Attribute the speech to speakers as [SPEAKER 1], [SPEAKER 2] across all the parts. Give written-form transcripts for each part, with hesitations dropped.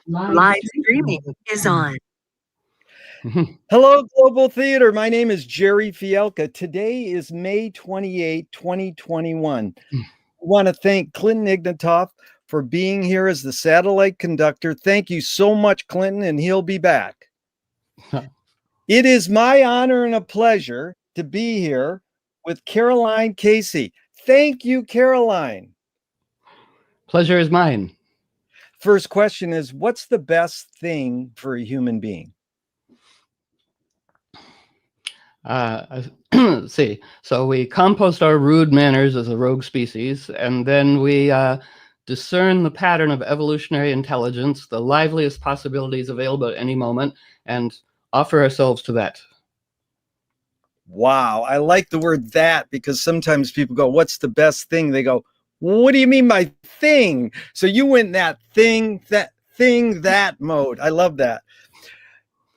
[SPEAKER 1] Live streaming is on.
[SPEAKER 2] Hello, Global Theater. My name is Gerry Fialka. Today is May 28, 2021. I want to thank Clinton Ignatoff for being here as the satellite conductor. Thank you so much, Clinton, and he'll be back. It is my honor and a pleasure to be here with Caroline Casey. Thank you, Caroline.
[SPEAKER 3] Pleasure is mine.
[SPEAKER 2] First question is, what's the best thing for a human being?
[SPEAKER 3] See, so we compost our rude manners as a rogue species, and then we discern the pattern of evolutionary intelligence, the liveliest possibilities available at any moment, and offer ourselves to that.
[SPEAKER 2] Wow, I like the word "that" because sometimes people go, what's the best thing? They go, what do you mean by thing? So you went that mode. I love that.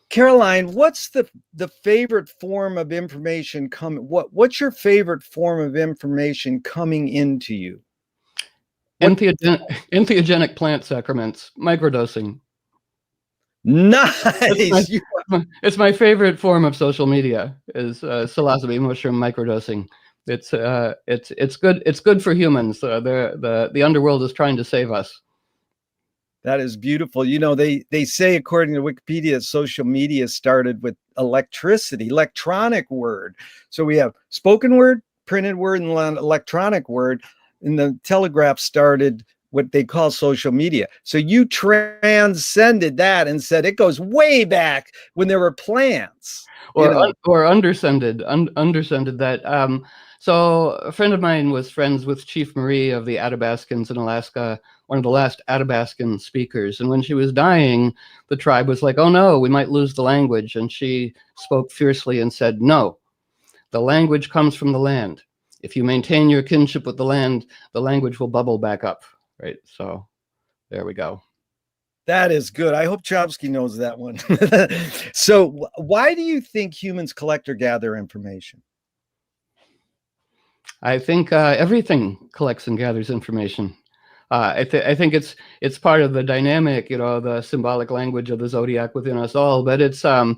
[SPEAKER 2] Caroline, what's the favorite form of information what's your favorite form of information coming into you?
[SPEAKER 3] Entheogenic plant sacraments, microdosing.
[SPEAKER 2] Nice.
[SPEAKER 3] It's my favorite form of social media is psilocybe mushroom microdosing. It's good. It's good for humans. The underworld is trying to save us.
[SPEAKER 2] That is beautiful. You know, they say, according to Wikipedia, social media started with electricity, electronic word. So we have spoken word, printed word, and electronic word. And the telegraph started what they call social media. So you transcended that and said it goes way back when there were plants.
[SPEAKER 3] Or undersended that. So a friend of mine was friends with Chief Marie of the Athabascans in Alaska, one of the last Athabascan speakers. And when she was dying, the tribe was like, oh no, we might lose the language. And she spoke fiercely and said, no, the language comes from the land. If you maintain your kinship with the land, the language will bubble back up, right? So there we go.
[SPEAKER 2] That is good. I hope Chomsky knows that one. So why do you think humans collect or gather information?
[SPEAKER 3] I think everything collects and gathers information. I think it's part of the dynamic, the symbolic language of the zodiac within us all. But it's the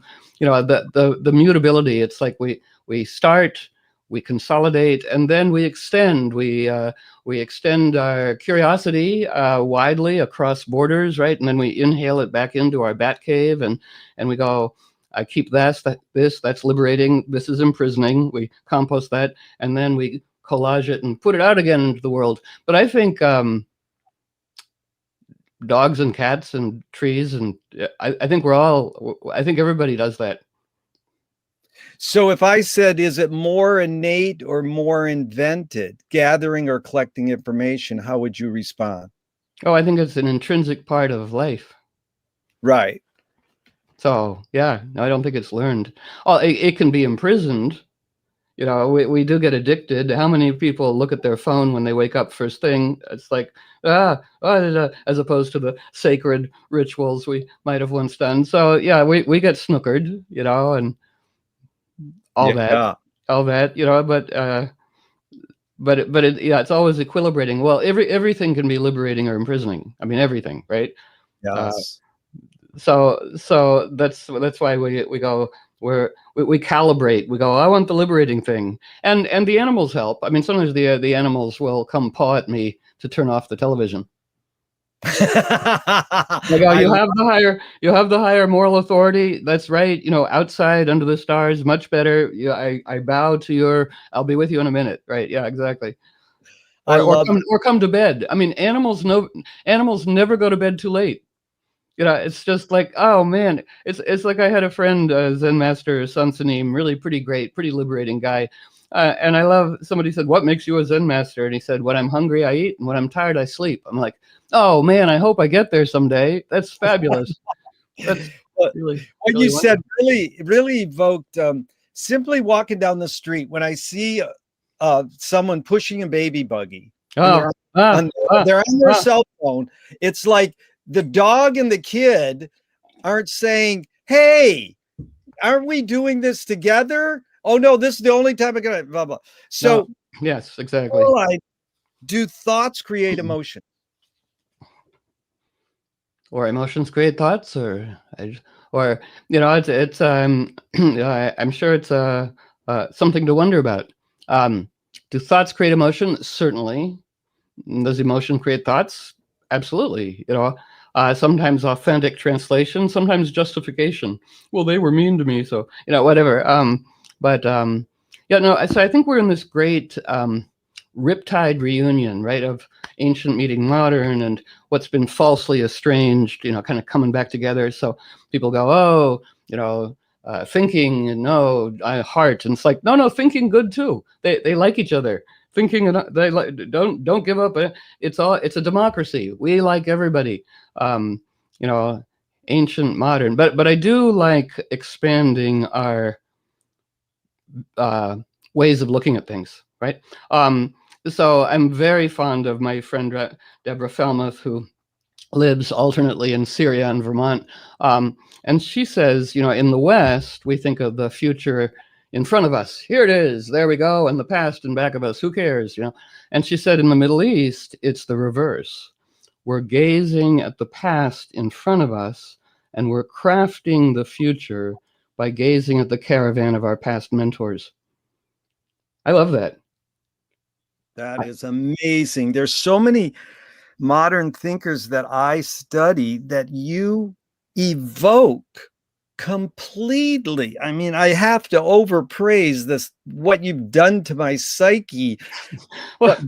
[SPEAKER 3] mutability. It's like we start, we consolidate, and then we extend. We extend our curiosity widely across borders, right? And then we inhale it back into our bat cave, and we go, I keep that's liberating. This is imprisoning. We compost that, and then we collage it and put it out again into the world. But I think dogs and cats and trees, and I think everybody does that.
[SPEAKER 2] So if I said, is it more innate or more invented, gathering or collecting information, how would you respond?
[SPEAKER 3] Oh, I think it's an intrinsic part of life.
[SPEAKER 2] Right.
[SPEAKER 3] So, yeah, no, I don't think it's learned. Oh, it can be imprisoned. We do get addicted. How many people look at their phone when they wake up first thing? It's like, as opposed to the sacred rituals we might have once done. So, yeah, we get snookered, and all that, but it's always equilibrating. Well, everything can be liberating or imprisoning. I mean, everything, right?
[SPEAKER 2] Yes.
[SPEAKER 3] So that's why we go we calibrate. We go, I want the liberating thing, and the animals help. I mean, sometimes the animals will come paw at me to turn off the television. Like, oh, you have the higher moral authority. That's right. Outside under the stars, much better. I bow to I'll be with you in a minute. Right. Yeah, exactly. Or come to bed. I mean, animals never go to bed too late. It's just like, oh man, it's like I had a friend, Zen master Sansanim, really pretty great, pretty liberating guy. And I love, somebody said, what makes you a Zen master? And he said, when I'm hungry, I eat. And when I'm tired, I sleep. I'm like, oh man, I hope I get there someday. That's fabulous. That's really,
[SPEAKER 2] what
[SPEAKER 3] really
[SPEAKER 2] you said really evoked simply walking down the street. When I see someone pushing a baby buggy, they're on their cell phone, it's like the dog and the kid aren't saying, hey, aren't we doing this together? Oh no, this is the only time I'm gonna blah blah. So
[SPEAKER 3] no. Yes, exactly.
[SPEAKER 2] Do thoughts create emotion?
[SPEAKER 3] or emotions create thoughts, or it's I'm sure it's something to wonder about. Do thoughts create emotion? Certainly. Does emotion create thoughts? Absolutely. Sometimes authentic translation, sometimes justification. Well, they were mean to me, so whatever. But yeah, no. So I think we're in this great riptide reunion, right, of ancient meeting modern, and what's been falsely estranged, kind of coming back together. So people go, oh, thinking, and no, heart, and it's like, no, thinking good too. They like each other. Thinking, and they like, don't give up. It's a democracy. We like everybody. Um, you know, ancient, modern, but I do like expanding our uh, ways of looking at things, right? So I'm very fond of my friend Deborah Felmuth, who lives alternately in Syria and Vermont. And she says, in the West, we think of the future in front of us. Here it is, there we go, and the past in back of us. Who cares? And she said in the Middle East, it's the reverse. We're gazing at the past in front of us, and we're crafting the future by gazing at the caravan of our past mentors. I love that.
[SPEAKER 2] That is amazing. There's so many modern thinkers that I study that you evoke completely. I mean, I have to overpraise this, what you've done to my psyche. But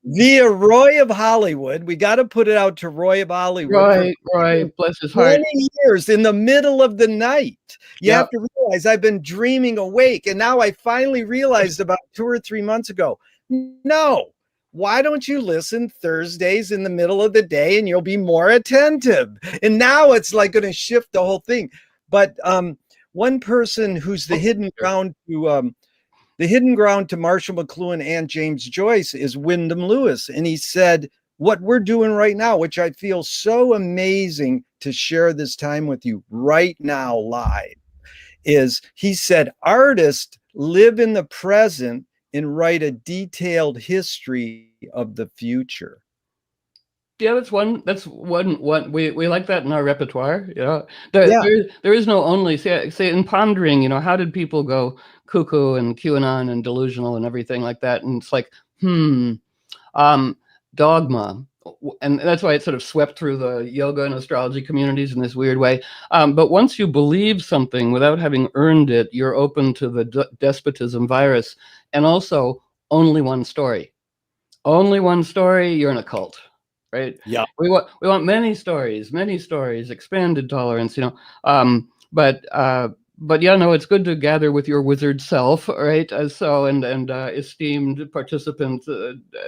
[SPEAKER 2] via Roy of Hollywood, we got to put it out to Roy of Hollywood.
[SPEAKER 3] Roy, bless his heart.
[SPEAKER 2] 20 years in the middle of the night. You have to realize I've been dreaming awake. And now I finally realized about 2 or 3 months ago, no, why don't you listen Thursdays in the middle of the day and you'll be more attentive? And now it's like going to shift the whole thing. But one person who's the hidden ground to Marshall McLuhan and James Joyce is Wyndham Lewis. And he said, what we're doing right now, which I feel so amazing to share this time with you right now live, is he said, artists live in the present and write a detailed history of the future.
[SPEAKER 3] Yeah, that's one we like that in our repertoire. There is no only say in pondering, how did people go cuckoo and QAnon and delusional and everything like that? And it's like, dogma. And that's why it sort of swept through the yoga and astrology communities in this weird way. But once you believe something without having earned it, you're open to the despotism virus. And also, only one story. Only one story, you're in a cult, right?
[SPEAKER 2] Yeah.
[SPEAKER 3] We want many stories, expanded tolerance, But yeah, no, it's good to gather with your wizard self, right? And esteemed participants,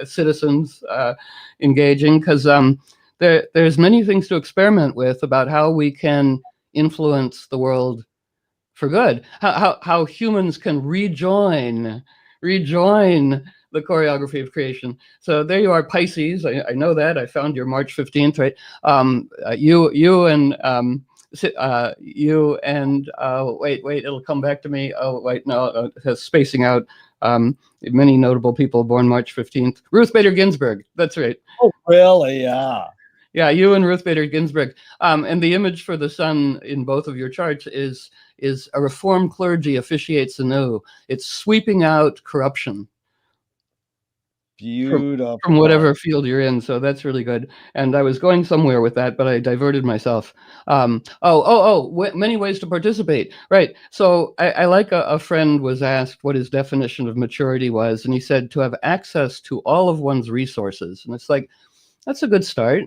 [SPEAKER 3] citizens engaging, because there's many things to experiment with about how we can influence the world for good. How humans can rejoin the choreography of creation. So there you are, Pisces. I know that. I found your March 15th, right? Wait, it'll come back to me. Oh, wait, no, it's spacing out. Many notable people born March 15th. Ruth Bader Ginsburg. That's right.
[SPEAKER 2] Oh, really? Yeah.
[SPEAKER 3] Yeah, you and Ruth Bader Ginsburg. And the image for the sun in both of your charts is a reformed clergy officiates anew. It's sweeping out corruption.
[SPEAKER 2] Beautiful.
[SPEAKER 3] From whatever field you're in. So that's really good. And I was going somewhere with that, but I diverted myself. Many ways to participate. Right. So I like a friend was asked what his definition of maturity was. And he said to have access to all of one's resources. And it's like, that's a good start.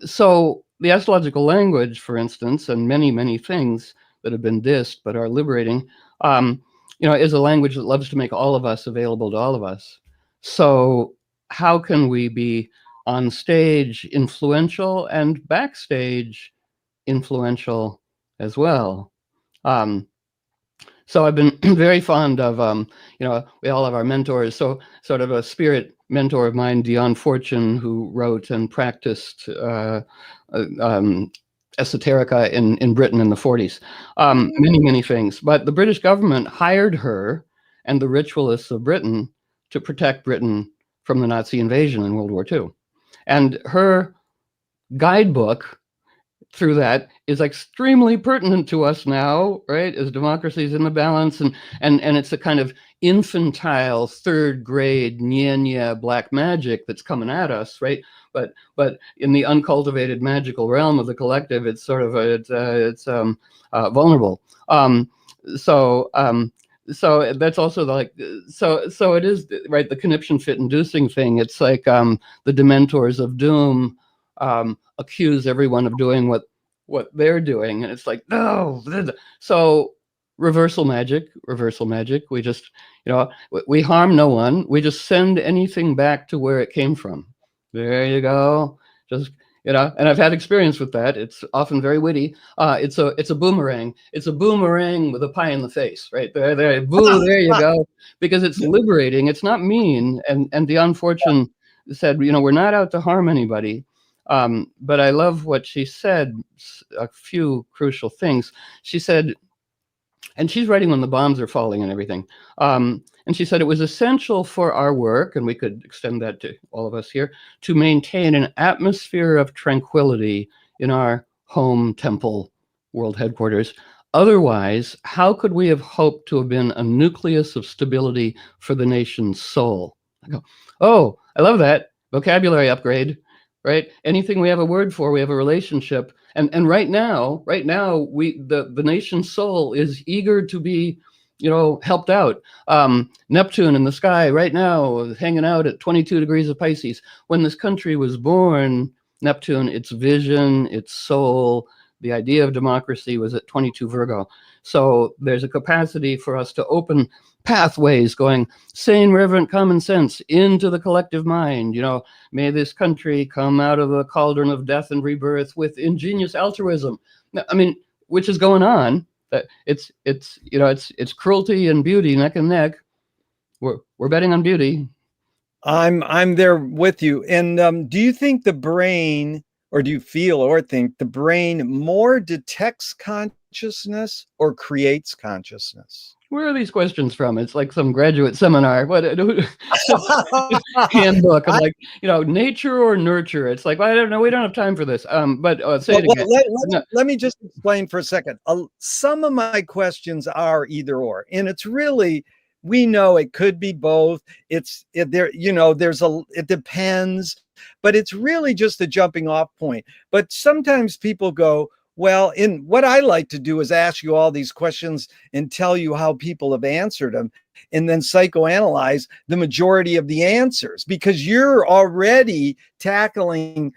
[SPEAKER 3] So the astrological language, for instance, and many, many things that have been dissed but are liberating, is a language that loves to make all of us available to all of us. So how can we be on stage influential and backstage influential as well? So I've been very fond of, we all have our mentors. So sort of a spirit mentor of mine, Dion Fortune, who wrote and practiced esoterica in Britain in the 40s. Many, many things. But the British government hired her and the ritualists of Britain to protect Britain from the Nazi invasion in World War II. And her guidebook through that is extremely pertinent to us now, right? As democracy is in the balance, and it's a kind of infantile third grade nya black magic that's coming at us, right? But in the uncultivated magical realm of the collective, it's sort of vulnerable. So that's also like so it is right, the conniption fit inducing thing. It's like the dementors of doom accuse everyone of doing what they're doing, and it's like, no. So reversal magic. We just, we harm no one. We just send anything back to where it came from. There you go. Just, and I've had experience with that. It's often very witty. It's a boomerang. It's a boomerang with a pie in the face, right there. Boo, there you go. Because it's liberating. It's not mean. And Dion Fortune said, we're not out to harm anybody. But I love what she said. A few crucial things. She said, and she's writing when the bombs are falling and everything. And she said it was essential for our work, and we could extend that to all of us here, to maintain an atmosphere of tranquility in our home temple world headquarters. Otherwise, how could we have hoped to have been a nucleus of stability for the nation's soul? I go, oh, I love that. Vocabulary upgrade, right? Anything we have a word for, we have a relationship. And right now, the nation's soul is eager to be, helped out. Neptune in the sky right now, hanging out at 22 degrees of Pisces. When this country was born, Neptune, its vision, its soul, the idea of democracy was at 22 Virgo. So there's a capacity for us to open pathways going sane, reverent common sense into the collective mind. May this country come out of the cauldron of death and rebirth with ingenious altruism. I mean, which is going on. That it's cruelty and beauty neck and neck. We're betting on beauty.
[SPEAKER 2] I'm there with you. And do you think the brain, or do you feel or think the brain more detects consciousness or creates consciousness?
[SPEAKER 3] Where are these questions from? It's like some graduate seminar. What handbook? I'm like, nature or nurture. It's like, well, I don't know. We don't have time for this. But say it again.
[SPEAKER 2] Let me just explain for a second. Some of my questions are either or, and it's really, we know it could be both. It depends, but it's really just a jumping off point. But sometimes people go, well, what I like to do is ask you all these questions and tell you how people have answered them, and then psychoanalyze the majority of the answers, because you're already tackling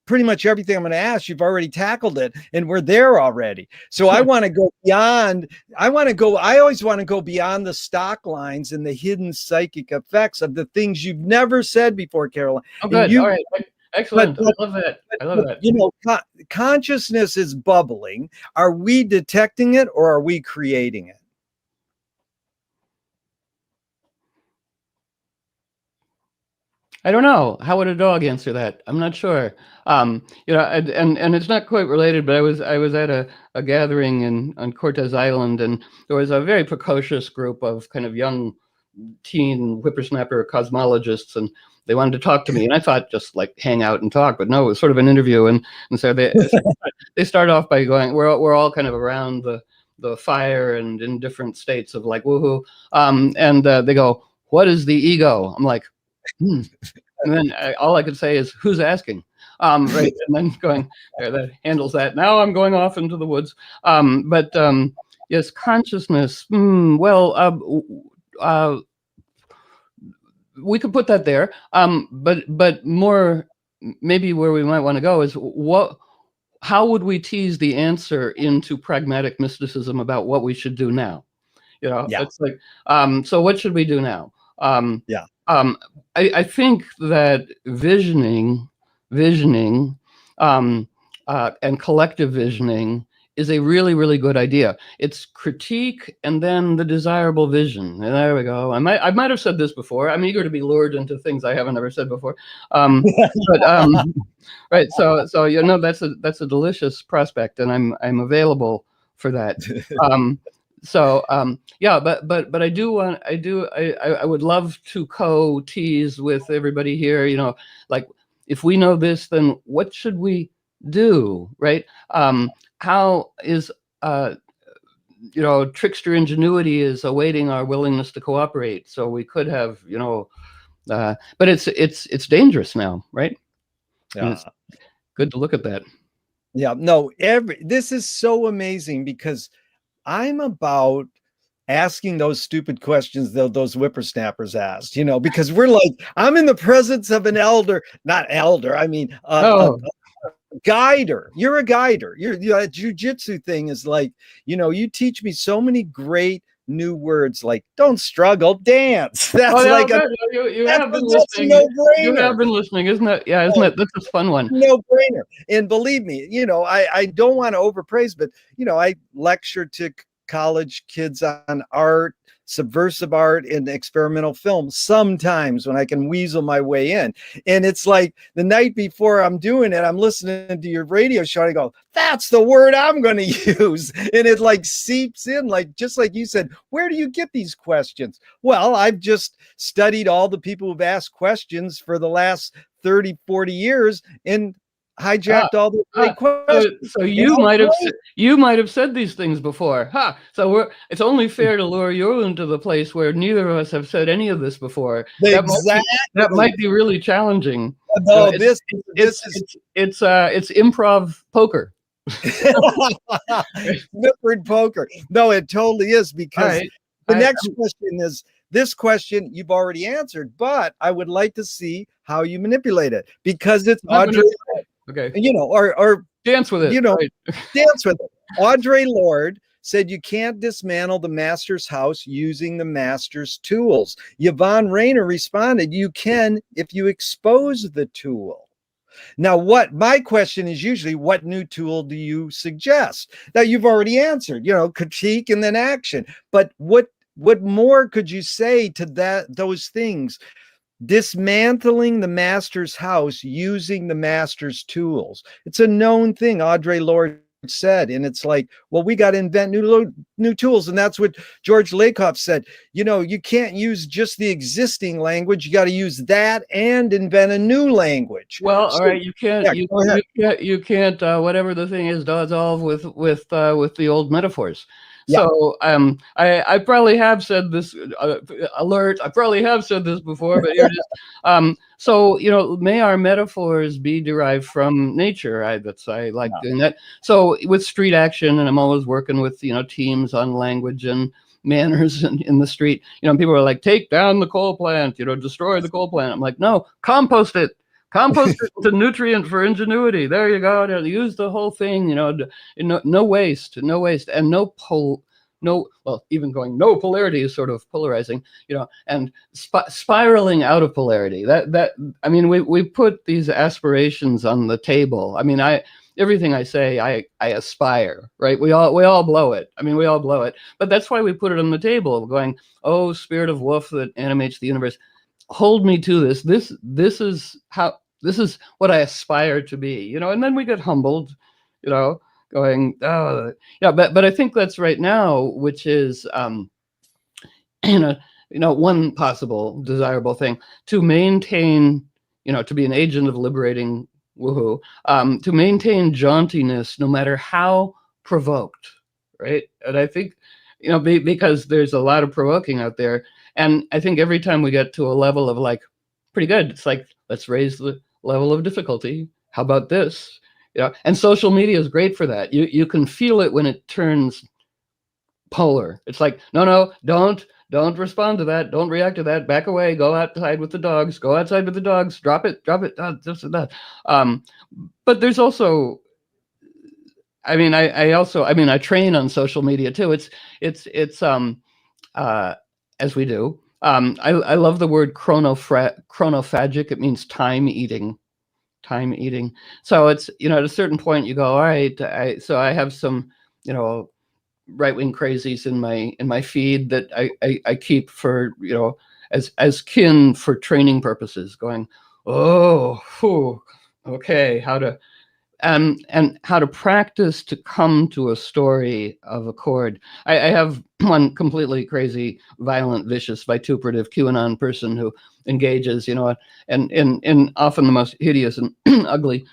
[SPEAKER 2] pretty much everything I'm going to ask. You've already tackled it, and we're there already. So I want to go beyond. I always want to go beyond the stock lines and the hidden psychic effects of the things you've never said before, Caroline.
[SPEAKER 3] Oh, good. All right. Excellent. I love that.
[SPEAKER 2] Consciousness is bubbling. Are we detecting it, or are we creating it?
[SPEAKER 3] I don't know. How would a dog answer that? I'm not sure. And it's not quite related, but I was at a gathering on Cortez Island, and there was a very precocious group of kind of young teen whippersnapper cosmologists, and they wanted to talk to me, and I thought just like hang out and talk, but no, it was sort of an interview, and so they start off by going, we're all kind of around the fire and in different states of like woohoo, and they go, what is the ego? I'm like, and then all I could say is, who's asking? Right, and then going there, that handles that. Now I'm going off into the woods, but yes, consciousness. We could put that there, but more maybe where we might want to go is how would we tease the answer into pragmatic mysticism about what we should do now? It's like, so what should we do now? I think that visioning, and collective visioning is a really, really good idea. It's critique and then the desirable vision. And there we go. I might have said this before. I'm eager to be lured into things I haven't ever said before. Right. So that's a delicious prospect, and I'm available for that. But I would love to co-tease with everybody here, like, if we know this, then what should we do, right? How is trickster ingenuity is awaiting our willingness to cooperate, so we could have, but it's dangerous now, right? And it's good to look at that.
[SPEAKER 2] Yeah, no, this is so amazing because I'm about asking those stupid questions that those whippersnappers asked, because we're like, I'm in the presence of an elder, not elder, I mean, a guider. You're a guider. That jujitsu thing is like, you teach me so many great new words, like don't struggle, dance. That's like
[SPEAKER 3] you have been listening. You have been listening, isn't it? Yeah, isn't it? That's a fun one.
[SPEAKER 2] No brainer. And believe me, I don't want to overpraise, but I lecture to college kids on art, subversive art, and experimental film sometimes when I can weasel my way in. And it's like the night before I'm doing it, I'm listening to your radio show and I go, that's the word I'm going to use. And it like seeps in, like, just like you said, where do you get these questions? Well, I've just studied all the people who've asked questions for the last 30, 40 years and hijacked all the great questions.
[SPEAKER 3] So you might have said these things before, huh? So it's only fair to lure you into the place where neither of us have said any of this before.
[SPEAKER 2] Exactly.
[SPEAKER 3] That might be really challenging.
[SPEAKER 2] No,
[SPEAKER 3] it's improv poker.
[SPEAKER 2] Sniffered poker. No, it totally is, because the next question is this question you've already answered, but I would like to see how you manipulate it, because it's Audre.
[SPEAKER 3] Okay.
[SPEAKER 2] Or
[SPEAKER 3] dance with it.
[SPEAKER 2] Dance with it. Audre Lorde said you can't dismantle the master's house using the master's tools. Yvonne Rainer responded, you can if you expose the tool. Now, my question is usually, what new tool do you suggest? Now, you've already answered, critique and then action. But what more could you say to those things? Dismantling the master's house using the master's tools. It's a known thing, Audre Lorde said. And it's like, well, we got to invent new tools. And that's what George Lakoff said. You can't use just the existing language. You got to use that and invent a new language.
[SPEAKER 3] Well, all right, you can't whatever the thing is, dissolve with the old metaphors. Yeah. So I probably have said this, alert, I probably have said this before, but here it is. So, may our metaphors be derived from nature. I like doing that. So with street action, and I'm always working with, teams on language and manners in the street, people are like, take down the coal plant, destroy the coal plant. I'm like, no, compost it. Compost it to nutrient for ingenuity. There you go. Use the whole thing. No waste, and no polarity is sort of polarizing. And spiraling out of polarity. We put these aspirations on the table. Everything I say, I aspire, right? We all blow it. We all blow it. But that's why we put it on the table, going, oh, spirit of wolf that animates the universe, hold me to this. This is what I aspire to be, and then we get humbled, going, oh, yeah, but I think that's right now, which is, one possible desirable thing to maintain, to be an agent of liberating woohoo, to maintain jauntiness, no matter how provoked, right? And I think, because there's a lot of provoking out there. And I think every time we get to a level of like, pretty good, it's like, let's raise the level of difficulty. How about this? And social media is great for that. You can feel it when it turns polar. It's like, no, don't respond to that. Don't react to that. Back away. Go outside with the dogs. Go outside with the dogs. Drop it. This and that. But there's also, I train on social media too. It's as we do. I love the word chronophagic. It means time eating. So it's, at a certain point you go, all right, I have some, right-wing crazies in my feed that I keep for, as kin for training purposes, going, okay, how to, and how to practice to come to a story of accord. I have one completely crazy, violent, vicious, vituperative QAnon person who engages, and often the most hideous and ugly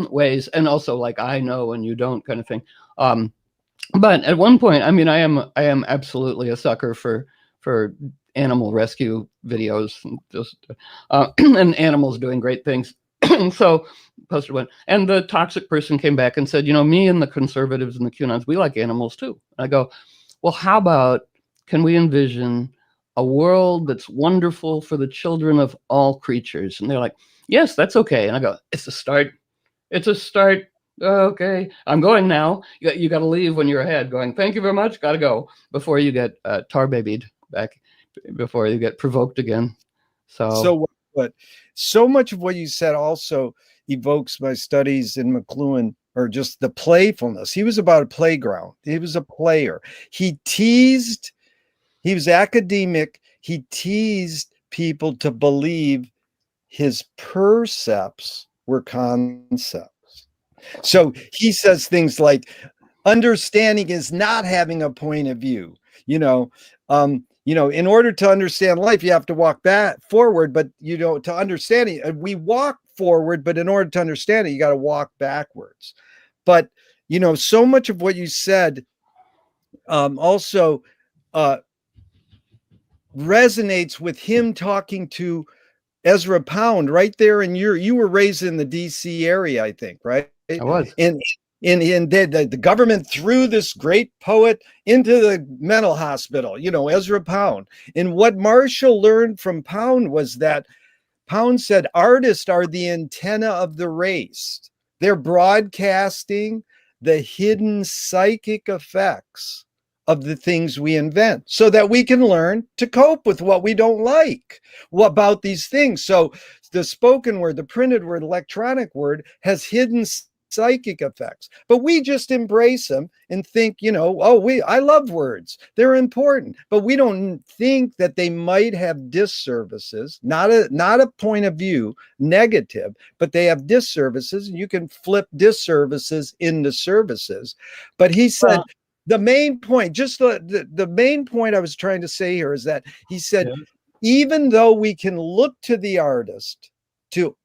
[SPEAKER 3] ways, and also like I know and you don't kind of thing. But at one point, I mean, I am absolutely a sucker for animal rescue videos, and just and animals doing great things. So posted one, and the toxic person came back and said, me and the conservatives and the QAnons, we like animals too. And I go, well, how about, can we envision a world that's wonderful for the children of all creatures? And they're like, yes, that's okay. And I go, it's a start. It's a start. Okay, I'm going now. You got to leave when you're ahead, going, thank you very much, got to go, before you get tar babied back, before you get provoked again.
[SPEAKER 2] So so much of what you said also evokes my studies in McLuhan, or just the playfulness. He was about a playground. He was a player. He was academic. He teased people to believe his percepts were concepts. So he says things like, understanding is not having a point of view. In order to understand life, you have to walk forward, but to understand it, we walk forward, but in order to understand it, you got to walk backwards. But so much of what you said also resonates with him talking to Ezra Pound right there. And you were raised in the DC area, I think, right?
[SPEAKER 3] I was.
[SPEAKER 2] And the government threw this great poet into the mental hospital, Ezra Pound. And what Marshall learned from Pound was that Pound said artists are the antenna of the race. They're broadcasting the hidden psychic effects of the things we invent so that we can learn to cope with what we don't like about these things. So the spoken word, the printed word, electronic word has hidden psychic effects, but we just embrace them and think, I love words. They're important, but we don't think that they might have disservices, not a point of view negative, but they have disservices, and you can flip disservices into services. But he said, the main point, just the main point I was trying to say here is that he said, even though we can look to the artist to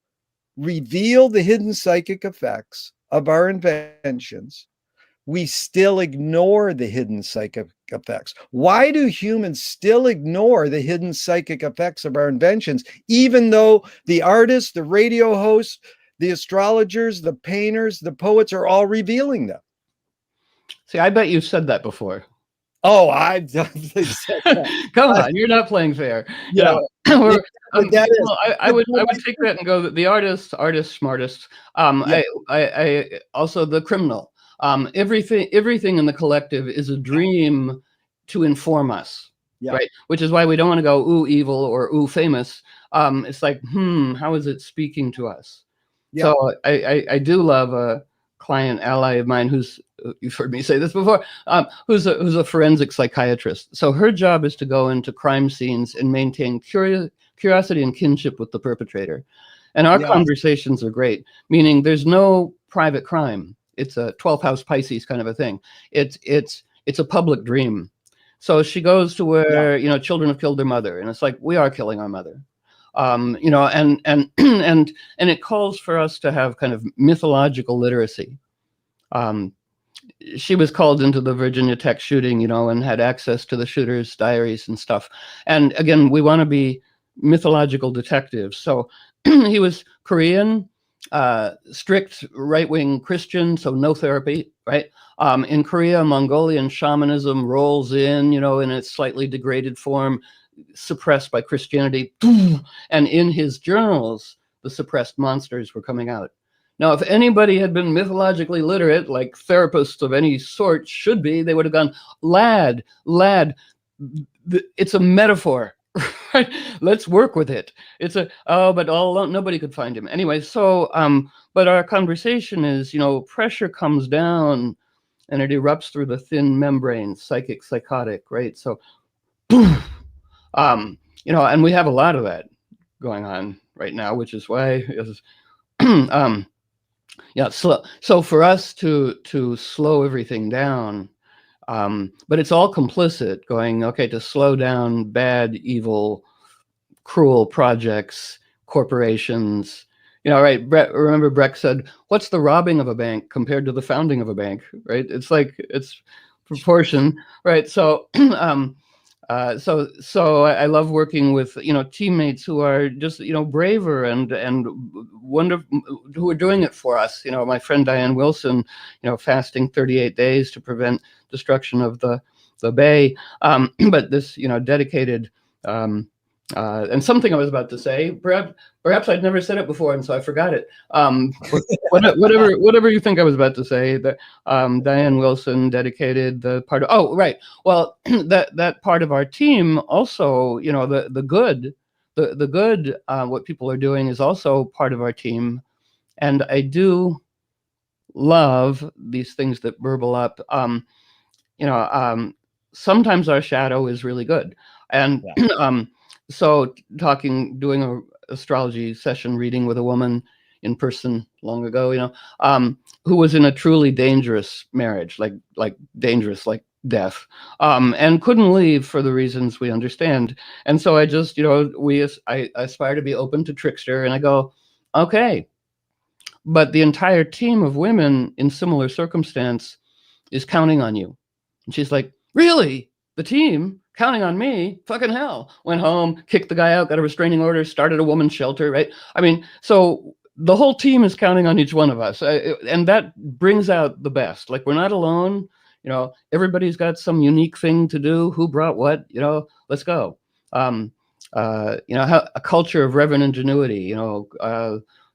[SPEAKER 2] reveal the hidden psychic effects of our inventions, we still ignore the hidden psychic effects. Why do humans still ignore the hidden psychic effects of our inventions, even though the artists, the radio hosts, the astrologers, the painters, the poets are all revealing them?
[SPEAKER 3] See, I bet you've said that before.
[SPEAKER 2] Oh, I've definitely said that.
[SPEAKER 3] Come on, you're not playing fair.
[SPEAKER 2] Yeah.
[SPEAKER 3] I would take that and go that the artist, smartest. I also the criminal. Everything in the collective is a dream to inform us, right? Which is why we don't want to go ooh evil or ooh famous. It's like, how is it speaking to us? So I do love a client ally of mine who's, you've heard me say this before, who's a forensic psychiatrist. So her job is to go into crime scenes and maintain curiosity and kinship with the perpetrator. And our conversations are great, meaning there's no private crime. It's a 12th house Pisces kind of a thing. It's a public dream. So she goes to where, children have killed their mother, and it's like, we are killing our mother. And it calls for us to have kind of mythological literacy. She was called into the Virginia Tech shooting, and had access to the shooter's diaries and stuff. And again, we want to be mythological detectives. So he was Korean, strict right-wing Christian, so no therapy, right? In Korea, Mongolian shamanism rolls in, in its slightly degraded form, suppressed by Christianity. And in his journals, the suppressed monsters were coming out. Now, if anybody had been mythologically literate, like therapists of any sort should be, they would have gone, lad, it's a metaphor, right? Let's work with it. Nobody could find him. Anyway, so, but our conversation is, pressure comes down and it erupts through the thin membrane, psychotic, right? So, and we have a lot of that going on right now, which is why, so for us to slow everything down, but it's all complicit going, okay, to slow down bad, evil, cruel projects, corporations, right. Remember Breck said, "What's the robbing of a bank compared to the founding of a bank?" Right? It's like it's proportion, right? So, so I love working with teammates who are just braver and wonderful, who are doing it for us. My friend Diane Wilson, fasting 38 days to prevent destruction of the bay. But this dedicated. And something I was about to say, perhaps I'd never said it before, and so I forgot it. Whatever you think I was about to say, that Diane Wilson dedicated the part of. Oh, right. Well, that part of our team also, the good, what people are doing is also part of our team, and I do love these things that burble up. Sometimes our shadow is really good, and so doing a astrology session reading with a woman in person long ago, who was in a truly dangerous marriage, like dangerous, like death, and couldn't leave for the reasons we understand. And so I just, I aspire to be open to trickster, and I go, okay, but the entire team of women in similar circumstance is counting on you. And she's like, really? The team counting on me? Fucking hell. Went home, kicked the guy out, got a restraining order, started a woman's shelter, right? I mean, so the whole team is counting on each one of us. And that brings out the best. Like, we're not alone. Everybody's got some unique thing to do. Who brought what? Let's go. A culture of reverent ingenuity,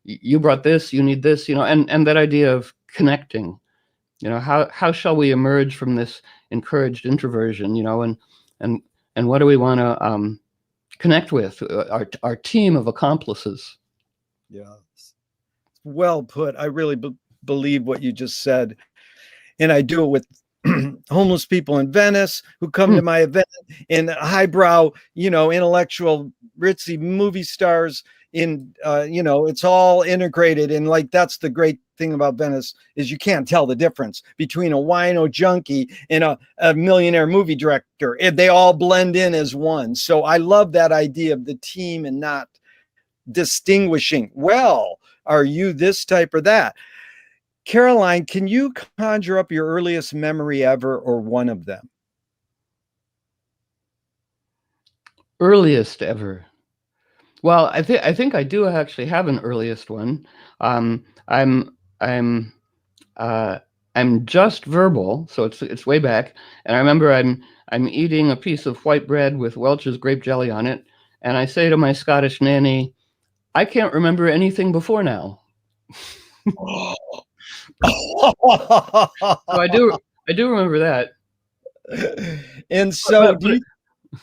[SPEAKER 3] you brought this, you need this, and that idea of connecting. How shall we emerge from this encouraged introversion, and what do we want to connect with our team of accomplices?
[SPEAKER 2] Yeah, well put. I really believe what you just said, and I do it with homeless people in Venice who come to my event, and highbrow, intellectual, ritzy movie stars. It's all integrated, and like that's the great thing about Venice is you can't tell the difference between a wino junkie and a millionaire movie director. They all blend in as one. So I love that idea of the team and not distinguishing. Well, are you this type or that? Caroline, can you conjure up your earliest memory ever, or one of them?
[SPEAKER 3] Earliest ever. Well, I think I do actually have an earliest one. I'm just verbal, so it's way back. And I remember I'm eating a piece of white bread with Welch's grape jelly on it, and I say to my Scottish nanny, "I can't remember anything before now." So I do remember that.
[SPEAKER 2] And so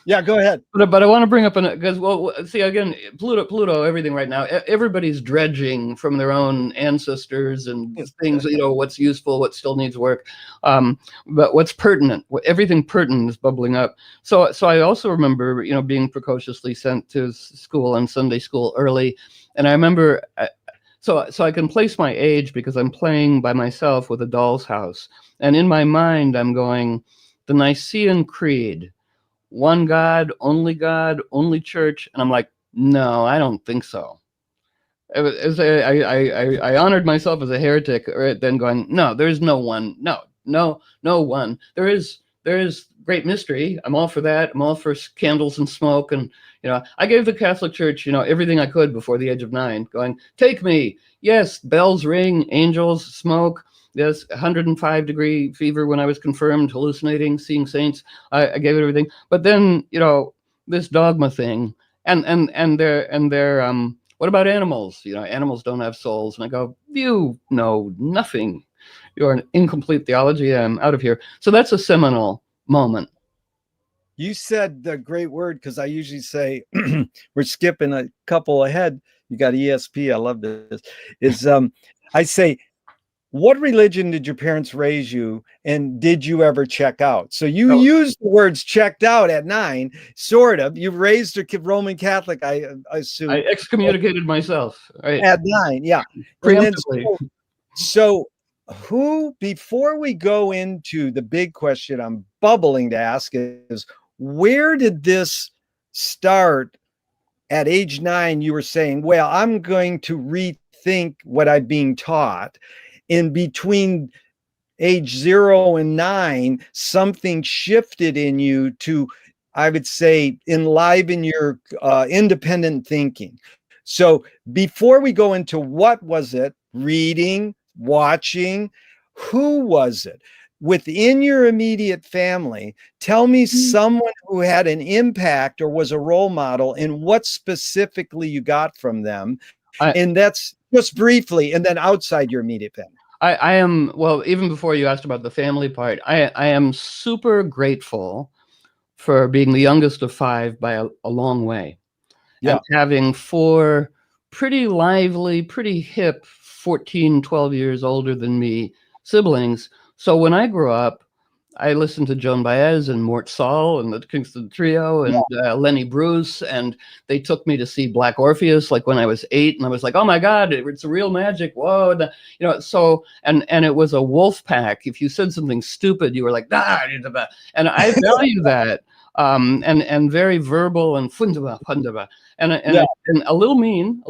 [SPEAKER 2] yeah, go ahead.
[SPEAKER 3] But I want to bring up because see, again, Pluto, everything right now, everybody's dredging from their own ancestors and things, what's useful, what still needs work, but what's pertinent, everything pertinent is bubbling up. So I also remember, being precociously sent to school and Sunday school early, and I remember. So I can place my age because I'm playing by myself with a doll's house, and in my mind I'm going, the Nicene Creed. One God, only church. And I'm like, no, I don't think so. I honored myself as a heretic, right then going, no, there's no one. No one. There is great mystery. I'm all for that. I'm all for candles and smoke. And, I gave the Catholic Church, everything I could before the age of 9, going, take me. Yes, bells ring, angels, smoke. Yes, 105-degree fever when I was confirmed, hallucinating, seeing saints. I gave it everything. But then, this dogma thing, and they're what about animals? Animals don't have souls. And I go, you know nothing. You're an incomplete theology. I'm out of here. So that's a seminal moment.
[SPEAKER 2] You said the great word, because I usually say we're skipping a couple ahead. You got ESP. I love this. I say, what religion did your parents raise you, and did you ever check out? So you used the words checked out at 9, sort of. You raised a Roman Catholic, I assume.
[SPEAKER 3] I excommunicated myself. Right.
[SPEAKER 2] At 9, yeah.
[SPEAKER 3] Preemptively.
[SPEAKER 2] So who, before we go into the big question I'm bubbling to ask, is where did this start? At age 9, you were saying, well, I'm going to think what I'm being taught. In between age 0 and 9, something shifted in you to, I would say, enliven your independent thinking. So before we go into what was it, reading, watching, who was it? Within your immediate family, tell me someone who had an impact or was a role model and what specifically you got from them. And that's just briefly, and then outside your immediate family.
[SPEAKER 3] I am, well, even before you asked about the family part, I am super grateful for being the youngest of 5 by a long way.
[SPEAKER 2] Yeah.
[SPEAKER 3] And having 4 pretty lively, pretty hip, 14, 12 years older than me siblings. So when I grew up, I listened to Joan Baez and Mort Saul and the Kingston Trio and Lenny Bruce, and they took me to see Black Orpheus like when I was 8, and I was like, oh my God, it's real magic! Whoa, you know. So and it was a wolf pack. If you said something stupid, you were like, ah, and I value that. And very verbal and fundaba, and a little mean,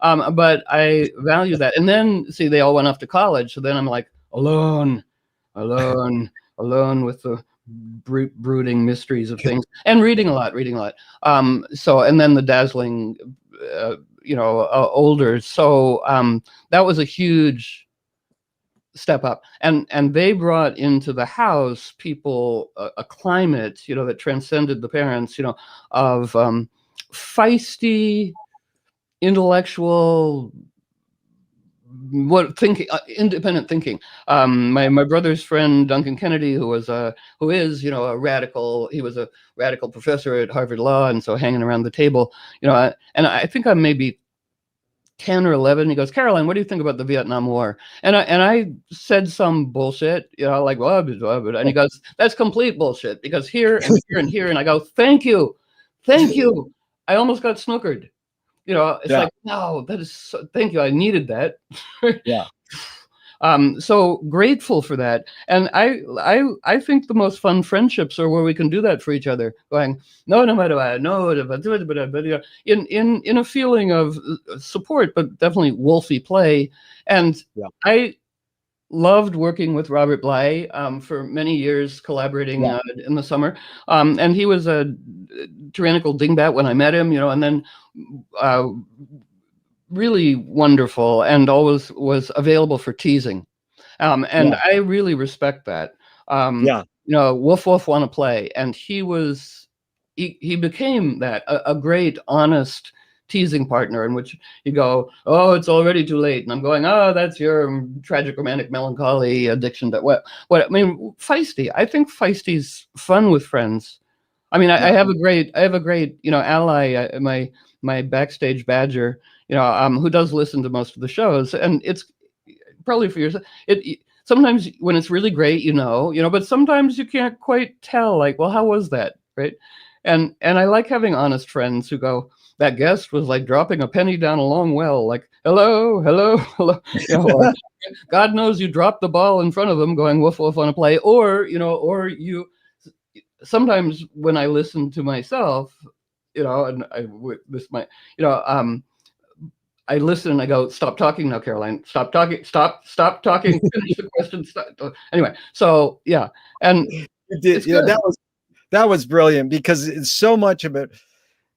[SPEAKER 3] but I value that. And then see, they all went off to college, so then I'm like alone with the brooding mysteries of things, and reading a lot. So, and then the dazzling, older. So that was a huge step up, and they brought into the house people a climate, that transcended the parents, of feisty, intellectual, independent thinking. My brother's friend Duncan Kennedy, who is a radical. He was a radical professor at Harvard Law, and so hanging around the table, and I think I'm maybe 10 or 11. He goes, Caroline, what do you think about the Vietnam War? And I said some bullshit, like blah, blah, blah, blah. And he goes, that's complete bullshit, because here and here and here. And I go, thank you. I almost got snookered. It's like, no, that is so, thank you. I needed that.
[SPEAKER 2] Yeah.
[SPEAKER 3] So grateful for that. And I think the most fun friendships are where we can do that for each other, going, in a feeling of support, but definitely wolfy play. And I loved working with Robert Bly for many years, collaborating in the summer. And he was a tyrannical dingbat when I met him, and then really wonderful, and always was available for teasing. I really respect that. Woof woof want to play. And he became that, a great, honest teasing partner, in which you go, oh, it's already too late. And I'm going, oh, that's your tragic romantic melancholy addiction to what I mean, feisty. I think feisty's fun with friends. I mean, I have a great, ally, my backstage badger, who does listen to most of the shows, and it's probably for yourself. Sometimes when it's really great, but sometimes you can't quite tell, like, well, how was that, right? And I like having honest friends who go, that guest was like dropping a penny down a long well, like, hello. God knows you dropped the ball in front of them, going woof woof on a play, or you. Sometimes when I listen to myself, and I listen and I go, stop talking now, Caroline. Stop talking. Stop talking. Finish the question. Stop. Anyway, so yeah, and
[SPEAKER 2] you did. That was brilliant, because it's so much of it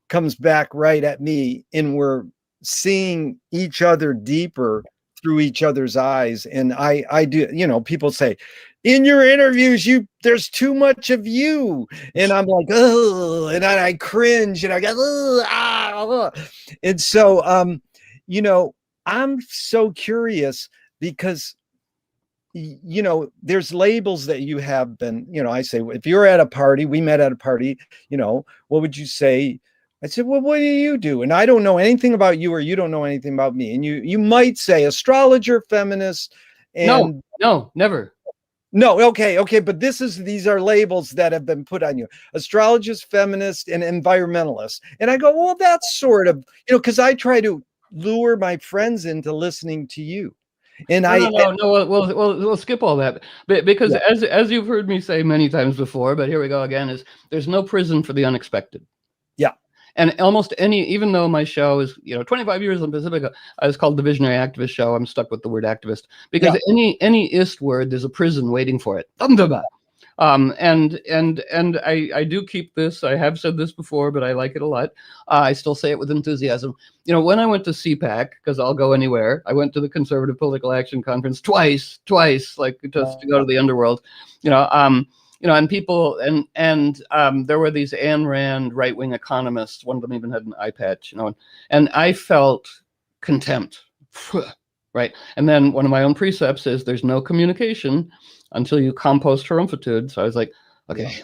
[SPEAKER 2] comes back right at me, and we're seeing each other deeper through each other's eyes. And I do, people say in your interviews, there's too much of you. And I'm like, oh, and I cringe and I go, oh. And so, I'm so curious, because there's labels that you have been, I say, if you're at a party, we met at a party, what would you say? I said, well, what do you do? And I don't know anything about you, or you don't know anything about me. And you might say astrologer, feminist. And
[SPEAKER 3] no, never.
[SPEAKER 2] No. Okay. But these are labels that have been put on you: astrologist, feminist, and environmentalist. And I go, well, that's sort of, because I try to lure my friends into listening to you. And
[SPEAKER 3] we'll skip all that, because as you've heard me say many times before, but here we go again, is there's no prison for the unexpected.
[SPEAKER 2] Yeah.
[SPEAKER 3] And almost any, even though my show is, 25 years on Pacifica, I was called the Visionary Activist Show. I'm stuck with the word activist because any ist word, there's a prison waiting for it. And I do keep this. I have said this before, but I like it a lot. I still say it with enthusiasm. When I went to CPAC, because I'll go anywhere, I went to the Conservative Political Action Conference twice, like just to go to the underworld, and people, and there were these Ayn Rand right-wing economists. One of them even had an eye patch, and I felt contempt, right? And then one of my own precepts is there's no communication until you compost harumpitude. So I was like, okay.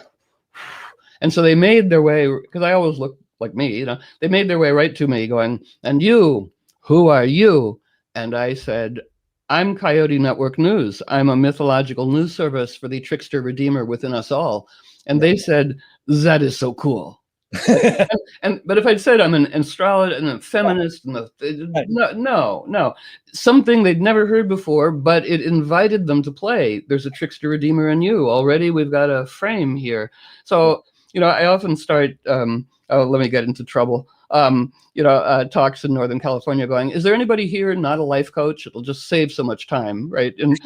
[SPEAKER 3] And so they made their way, because I always look like me, they made their way right to me going, and you, who are you? And I said, I'm Coyote Network News. I'm a mythological news service for the trickster redeemer within us all. And they said, that is so cool. But if I'd said I'm an astrologer and a feminist, no, something they'd never heard before, but it invited them to play. There's a trickster redeemer in you already. We've got a frame here. So I often start. Let me get into trouble. Talks in Northern California going, is there anybody here not a life coach? It'll just save so much time, right? And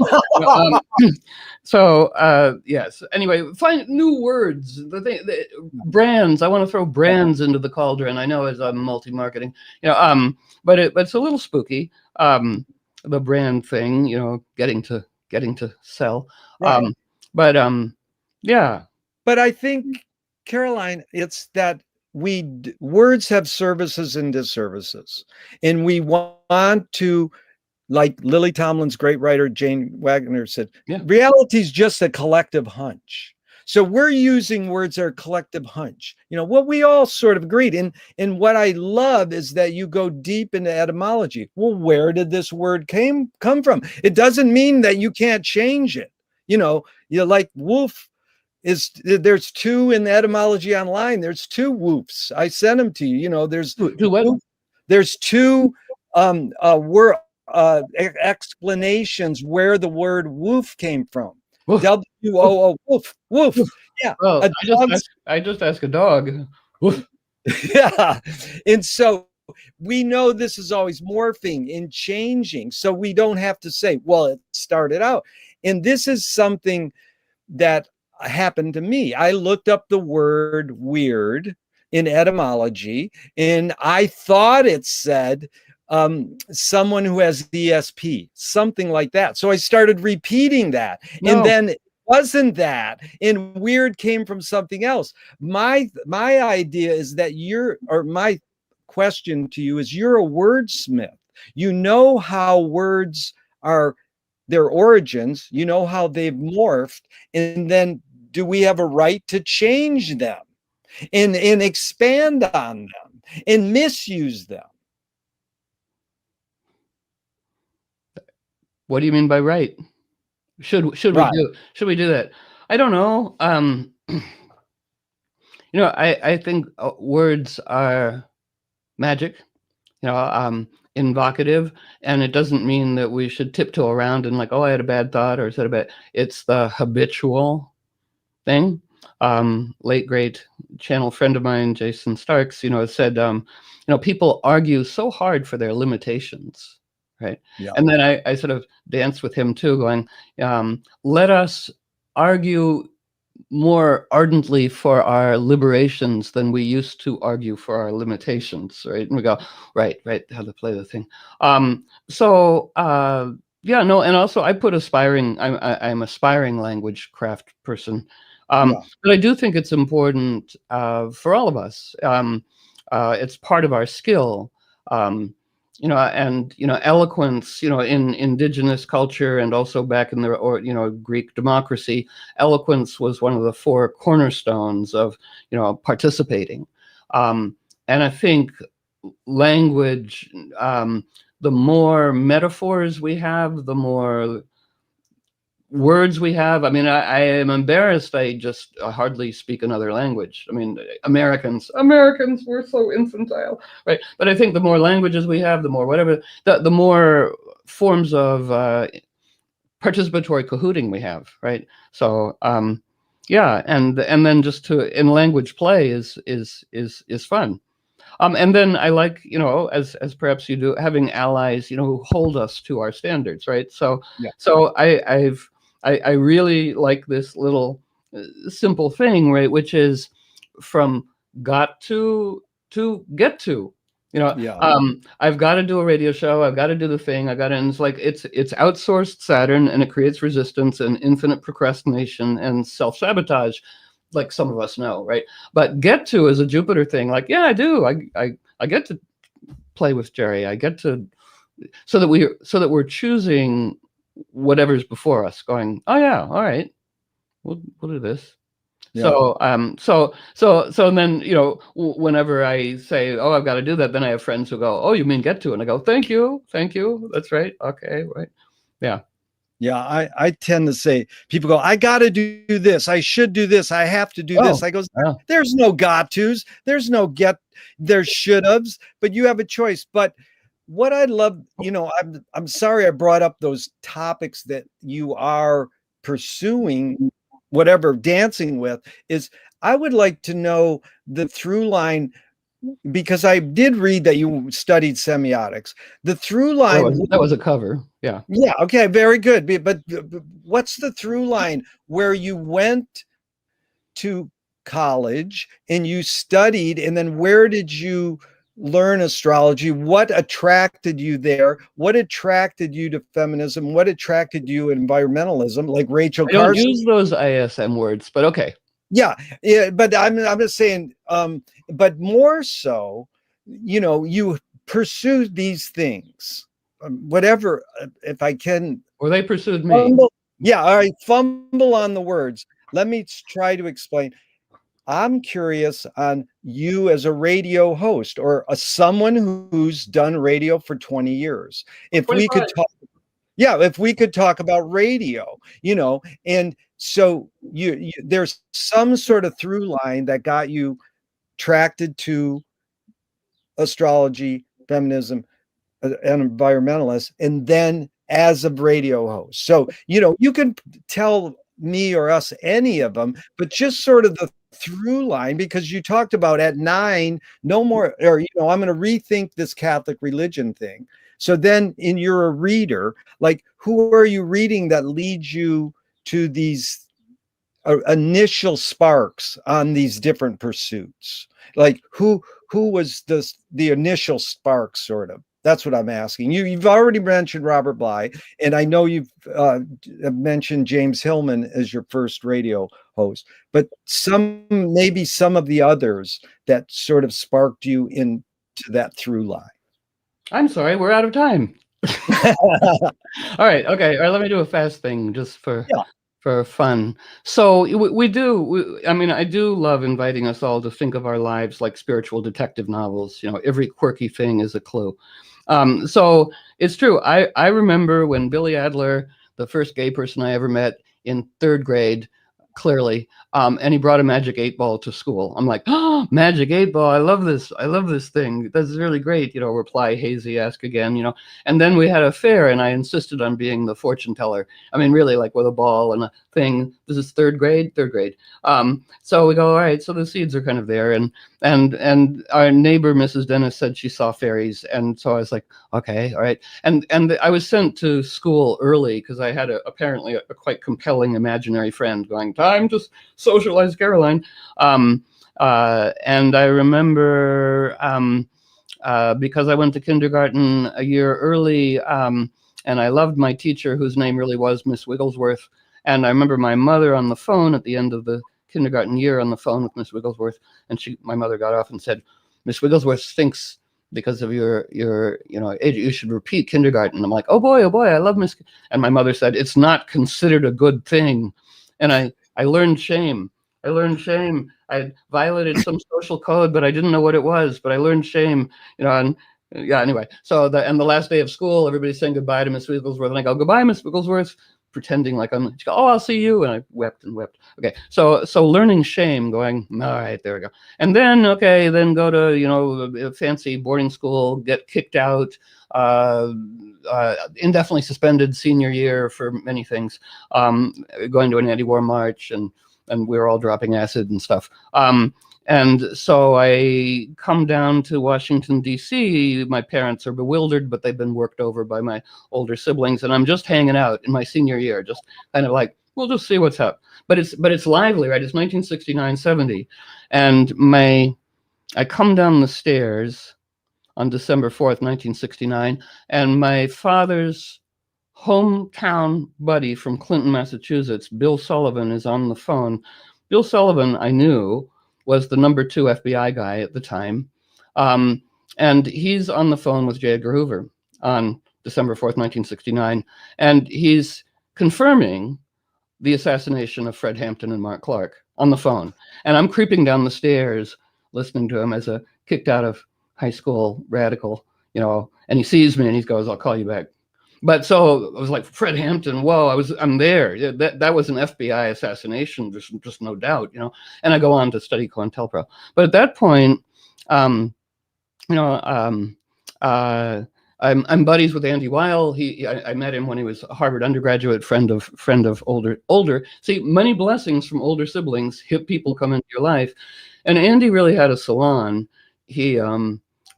[SPEAKER 3] yes. Anyway, find new words. Brands. I want to throw brands into the cauldron. I know as I'm multi-marketing, but it's a little spooky. The brand thing, getting to sell.
[SPEAKER 2] Right.
[SPEAKER 3] Yeah.
[SPEAKER 2] But I think, Caroline, it's that words have services and disservices, and we want to, like Lily Tomlin's great writer Jane Wagner said, reality is just a collective hunch. So we're using words that are collective hunch. What we all sort of agreed. And what I love is that you go deep into etymology. Well, where did this word come from? It doesn't mean that you can't change it. Like wolf. There's two in the etymology online. There's two woofs. I sent them to you. There's two explanations where the word woof came from. W-O-O, woof, woof. Yeah.
[SPEAKER 3] Oh, I just asked a dog. Woof.
[SPEAKER 2] Yeah. And so we know this is always morphing and changing. So we don't have to say, well, it started out. And this is something that happened to me. I looked up the word weird in etymology, and I thought it said someone who has ESP, something like that. So I started repeating that. No. And then it wasn't that, and weird came from something else. My idea is that my question to you is, you're a wordsmith. You know how words are, their origins, you know how they've morphed, and then do we have a right to change them and expand on them and misuse them?
[SPEAKER 3] What do you mean by right? Should we do that? I don't know. I think words are magic, invocative, and it doesn't mean that we should tiptoe around and like, oh, I had a bad thought or said a bad. It's the habitual thing. Late great channel friend of mine, Jason Starks, said, people argue so hard for their limitations, right? Yeah. And then I sort of danced with him too, going, let us argue more ardently for our liberations than we used to argue for our limitations, right? And we go, right, how to play the thing. And also I put I'm aspiring language craft person. But I do think it's important for all of us. It's part of our skill, and eloquence. In indigenous culture and also back in the Greek democracy, eloquence was one of the four cornerstones of participating. And I think language, the more metaphors we have, the more words we have. I mean, I am embarrassed. I just hardly speak another language. I mean, Americans, we're so infantile, right? But I think the more languages we have, the more whatever, the more forms of participatory cahooting we have, right? So, and then just in language play is fun. And then I like, as perhaps you do, having allies, who hold us to our standards, right? So,
[SPEAKER 2] Yeah.
[SPEAKER 3] so I really like this little simple thing, right? Which is from got to get to.
[SPEAKER 2] Yeah.
[SPEAKER 3] I've got to do a radio show. I've got to do the thing. I got to, and it's like it's outsourced Saturn, and it creates resistance and infinite procrastination and self-sabotage, like some of us know, right? But get to is a Jupiter thing. Like, yeah, I do. I get to play with Gerry. I get to, so that we're choosing whatever's before us, going, oh yeah, all right, we'll do this.
[SPEAKER 2] Yeah.
[SPEAKER 3] So and then, whenever I say, oh, I've got to do that, then I have friends who go, oh, you mean get to? And I go, thank you. That's right. Okay, right. Yeah.
[SPEAKER 2] Yeah, I tend to say, people go, I got to do this. I should do this. I have to do this. I goes, there's no got tos. There's no there's should haves, but you have a choice. But what I love, I'm sorry I brought up those topics that you are pursuing, whatever, dancing with, is I would like to know the through line, because I did read that you studied semiotics. The through line,
[SPEAKER 3] that was a cover. Yeah.
[SPEAKER 2] Yeah. Okay. Very good. But what's the through line where you went to college and you studied, and then where did you learn astrology? What attracted you there? What attracted you to feminism? What attracted you to environmentalism? Like Rachel Carson.
[SPEAKER 3] Don't use those ISM words, but okay.
[SPEAKER 2] Yeah. But I'm just saying, but more so, you pursue these things, whatever, if I can.
[SPEAKER 3] Or they pursued me.
[SPEAKER 2] Yeah. All right. Fumble on the words. Let me try to explain. I'm curious on you as a radio host, or someone who's done radio for 20 years. If 25. We could talk. Yeah, if we could talk about radio, and so there's some sort of through line that got you attracted to astrology, feminism, and environmentalists, and then as a radio host. So, you can tell me or us any of them, but just sort of the through line, because you talked about at 9, no more, or, I'm going to rethink this Catholic religion thing. So then you're a reader, like, who are you reading that leads you to these initial sparks on these different pursuits? Like who was the initial spark, sort of? That's what I'm asking. You've already mentioned Robert Bly, and I know you've mentioned James Hillman as your first radio host, but maybe some of the others that sort of sparked you into that through line.
[SPEAKER 3] I'm sorry, we're out of time. All right. Okay. All right. Let me do a fast thing just for fun. So I do love inviting us all to think of our lives like spiritual detective novels. Every quirky thing is a clue. So it's true. I remember when Billy Adler, the first gay person I ever met in 3rd grade, clearly, and he brought a magic 8-ball to school. I'm like, oh, magic 8-ball. I love this thing. That's really great. Reply hazy, ask again, and then we had a fair, and I insisted on being the fortune teller. I mean, really, like with a ball and a thing. This is 3rd grade. So we go, all right, so the seeds are kind of there. And our neighbor, Mrs. Dennis, said she saw fairies. And so I was like, okay, all right. And I was sent to school early because I had apparently a quite compelling imaginary friend going, time to socialize, Caroline. And I remember because I went to kindergarten a year early, and I loved my teacher, whose name really was Miss Wigglesworth. And I remember my mother on the phone at the end of the kindergarten year on the phone with Miss Wigglesworth, and my mother got off and said, Miss Wigglesworth thinks because of your age, you should repeat kindergarten. I'm like, oh boy, I love Miss. And my mother said, it's not considered a good thing. And I learned shame. I violated some social code, but I didn't know what it was, but I learned shame, and yeah, anyway. So the last day of school, everybody's saying goodbye to Miss Wigglesworth, and I go, goodbye, Miss Wigglesworth, pretending like she goes, oh, I'll see you. And I wept and wept. Okay. So learning shame, going, all right, there we go. And then, then go to, a fancy boarding school, get kicked out, indefinitely suspended senior year for many things, going to an anti-war march, and we were all dropping acid and stuff. And so I come down to Washington, D.C. My parents are bewildered, but they've been worked over by my older siblings. And I'm just hanging out in my senior year, just kind of like, we'll just see what's up. But it's lively, right? It's 1969, 70. And I come down the stairs on December 4th, 1969, and my father's hometown buddy from Clinton, Massachusetts, Bill Sullivan, is on the phone. Bill Sullivan, I knew, was the #2 FBI guy at the time. And he's on the phone with J. Edgar Hoover on December 4th, 1969. And he's confirming the assassination of Fred Hampton and Mark Clark on the phone. And I'm creeping down the stairs listening to him as a kicked out of high school radical, and he sees me and he goes, "I'll call you back." But so I was like, Fred Hampton, whoa, I'm there. Yeah, that was an FBI assassination, just no doubt, And I go on to study COINTELPRO. But at that point, I'm buddies with Andy Weil. I met him when he was a Harvard undergraduate, friend of older. See, many blessings from older siblings. Hip people come into your life, and Andy really had a salon. He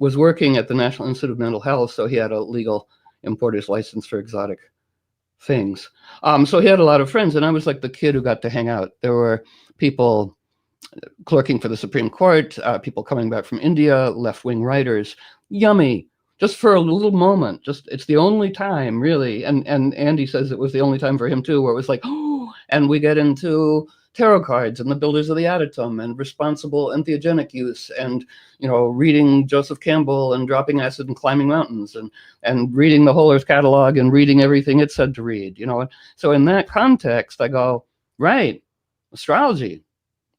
[SPEAKER 3] was working at the National Institute of Mental Health, so he had a legal importer's license for exotic things. So he had a lot of friends, and I was like the kid who got to hang out. There were people clerking for the Supreme Court, people coming back from India, left-wing writers. Yummy. Just for a little moment, it's the only time really. And Andy says it was the only time for him too, where it was like, oh, and we get into tarot cards and the builders of the atom and responsible entheogenic use and, reading Joseph Campbell and dropping acid and climbing mountains and reading the whole Earth catalog and reading everything it said to read, So in that context, I go, right, astrology.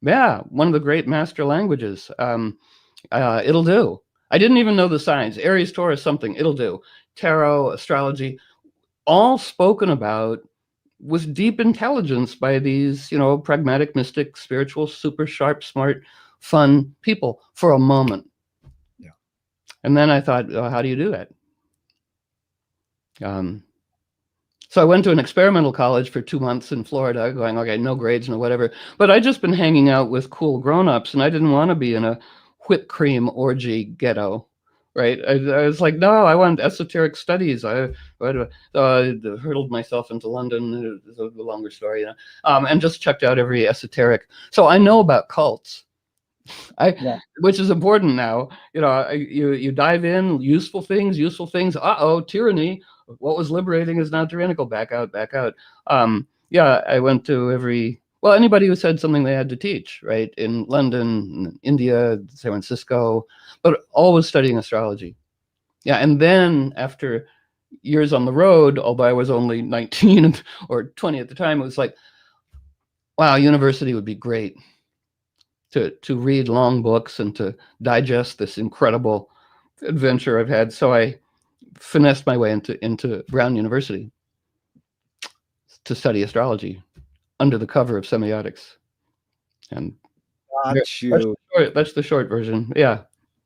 [SPEAKER 3] Yeah, one of the great master languages. It'll do. I didn't even know the signs. Aries, Taurus, something. It'll do. Tarot, astrology, all spoken about with deep intelligence by these, pragmatic, mystic, spiritual, super sharp, smart, fun people for a moment.
[SPEAKER 2] Yeah.
[SPEAKER 3] And then I thought, how do you do that? So I went to an experimental college for 2 months in Florida, going, okay, no grades, no whatever. But I'd just been hanging out with cool grown-ups, and I didn't want to be in a whipped cream orgy ghetto, right? I was like, no, I want esoteric studies. I hurtled myself into London. It's a longer story, and just checked out every esoteric. So I know about cults, which is important now. You dive in, useful things. Tyranny. What was liberating is now tyrannical. Back out. I went to anybody who said something they had to teach, right? In London, India, San Francisco, but always studying astrology. Yeah, and then after years on the road, although I was only 19 or 20 at the time, it was like, wow, university would be great to read long books and to digest this incredible adventure I've had. So I finessed my way into Brown University to study astrology under the cover of semiotics. And that's the short version. Yeah.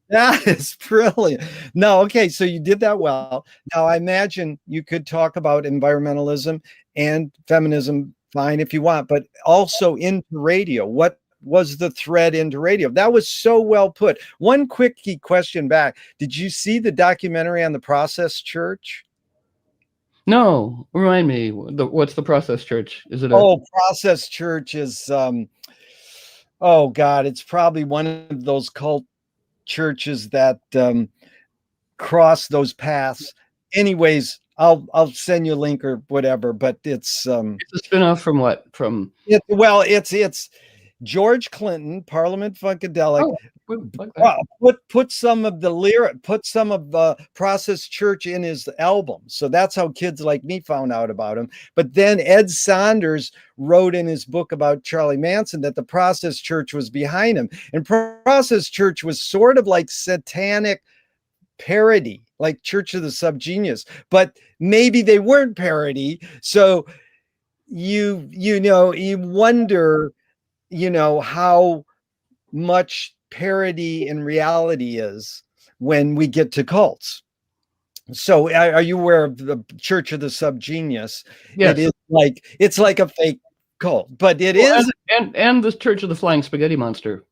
[SPEAKER 2] That is brilliant. No, okay, so you did that well. Now I imagine you could talk about environmentalism and feminism fine if you want, but also into radio. What was the thread into radio? That was so well put. One quick key question back. Did you see the documentary on the Process Church?
[SPEAKER 3] No, remind me. What's the Process Church? Is it
[SPEAKER 2] Process Church is oh God, it's probably one of those cult churches that cross those paths. Anyways, I'll send you a link or whatever, but it's
[SPEAKER 3] a spinoff from what?
[SPEAKER 2] It's George Clinton, Parliament Funkadelic, put some of the Process Church in his album. So that's how kids like me found out about him. But then Ed Saunders wrote in his book about Charlie Manson that the Process Church was behind him. And Process Church was sort of like satanic parody, like Church of the Subgenius, but maybe they weren't parody. So you wonder, how much parody in reality is when we get to cults. So are you aware of the Church of the Subgenius?
[SPEAKER 3] Yes.
[SPEAKER 2] It's like a fake cult, but it is.
[SPEAKER 3] And the Church of the Flying Spaghetti Monster.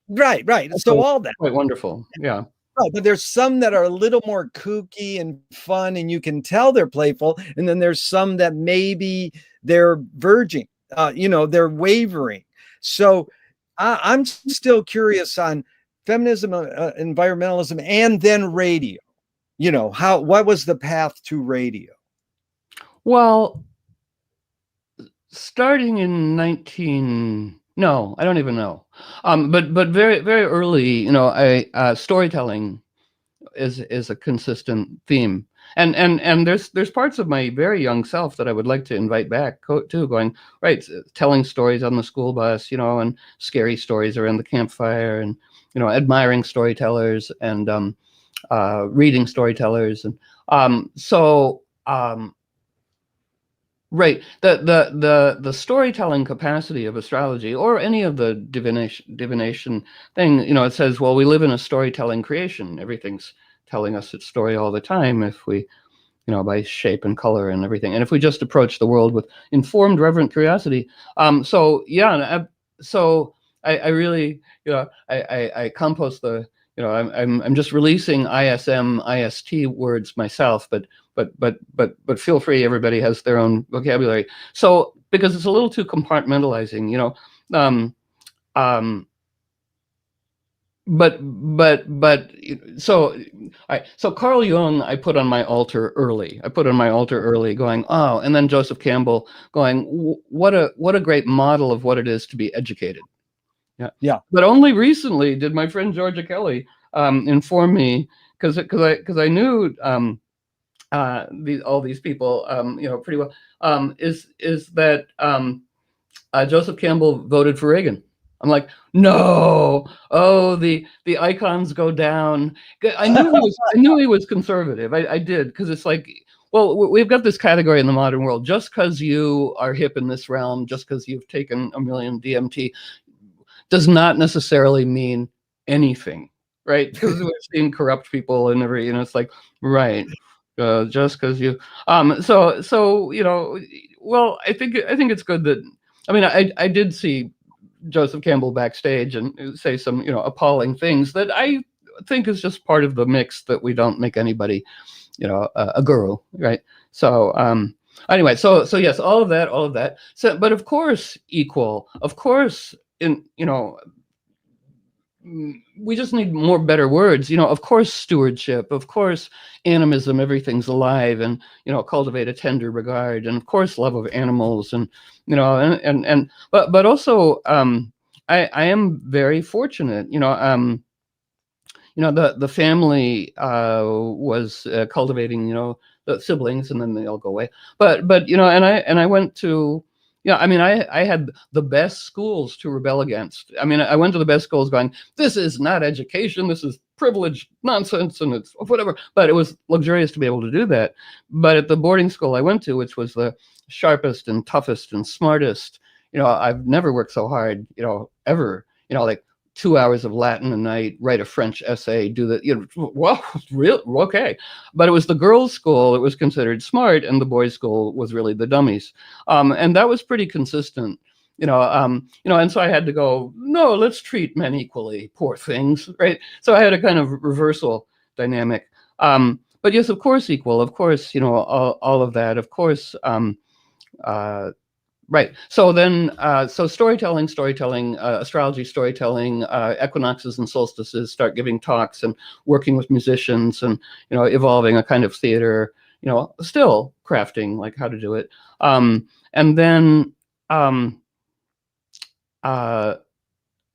[SPEAKER 2] Right. So all that.
[SPEAKER 3] Quite wonderful. Yeah.
[SPEAKER 2] Right, but there's some that are a little more kooky and fun, and you can tell they're playful. And then there's some that maybe they're verging, they're wavering. So I'm still curious on feminism, environmentalism, and then radio. What was the path to radio?
[SPEAKER 3] Well, starting in no, I don't even know. But very, very early, storytelling is a consistent theme. And there's parts of my very young self that I would like to invite back too, going, right, telling stories on the school bus, and scary stories around the campfire, and, admiring storytellers, and reading storytellers. And right. The storytelling capacity of astrology, or any of the divination thing, it says, well, we live in a storytelling creation. Everything's telling us its story all the time, if we, by shape and color and everything. And if we just approach the world with informed, reverent curiosity. So I really, I compost the, I'm just releasing ISM, IST words myself, but feel free. Everybody has their own vocabulary. So, because it's a little too compartmentalizing, so, all right. So Carl Jung, I put on my altar early. Going, oh, and then Joseph Campbell going, what a great model of what it is to be educated. Yeah. But only recently did my friend Georgia Kelly inform me, because I knew all these people pretty well, is that Joseph Campbell voted for Reagan. I'm like, no. Oh, the icons go down. I knew he was conservative. I did, because it's like, well, we've got this category in the modern world. Just because you are hip in this realm, just because you've taken a million DMT, does not necessarily mean anything, right? Because we've seen corrupt people and it's like, right, just because you, well, I think it's good that, I did see Joseph Campbell backstage and say some, appalling things that I think is just part of the mix, that we don't make anybody, a guru, right? So, anyway, so yes, all of that. So, but of course, equal, of course, we just need more better words, of course, stewardship, of course, animism, everything's alive, and, cultivate a tender regard, and of course, love of animals, and, but also, I am very fortunate, the family was cultivating, the siblings, and then they all go away. But and I went to, I had the best schools to rebel against. I went to the best schools going, this is not education, this is privileged nonsense, and it's whatever. But it was luxurious to be able to do that. But at the boarding school I went to, which was the sharpest and toughest and smartest, I've never worked so hard, ever, like 2 hours of Latin a night, write a French essay, do the, well, real okay. But it was the girls' school that was considered smart, and the boys' school was really the dummies. And that was pretty consistent, and so I had to go, no, let's treat men equally, poor things, right? So I had a kind of reversal dynamic. But yes, of course, equal, of course, all of that, of course, right. So then, so storytelling, astrology, storytelling, equinoxes and solstices, start giving talks and working with musicians, and, evolving a kind of theater, still crafting like how to do it. And then a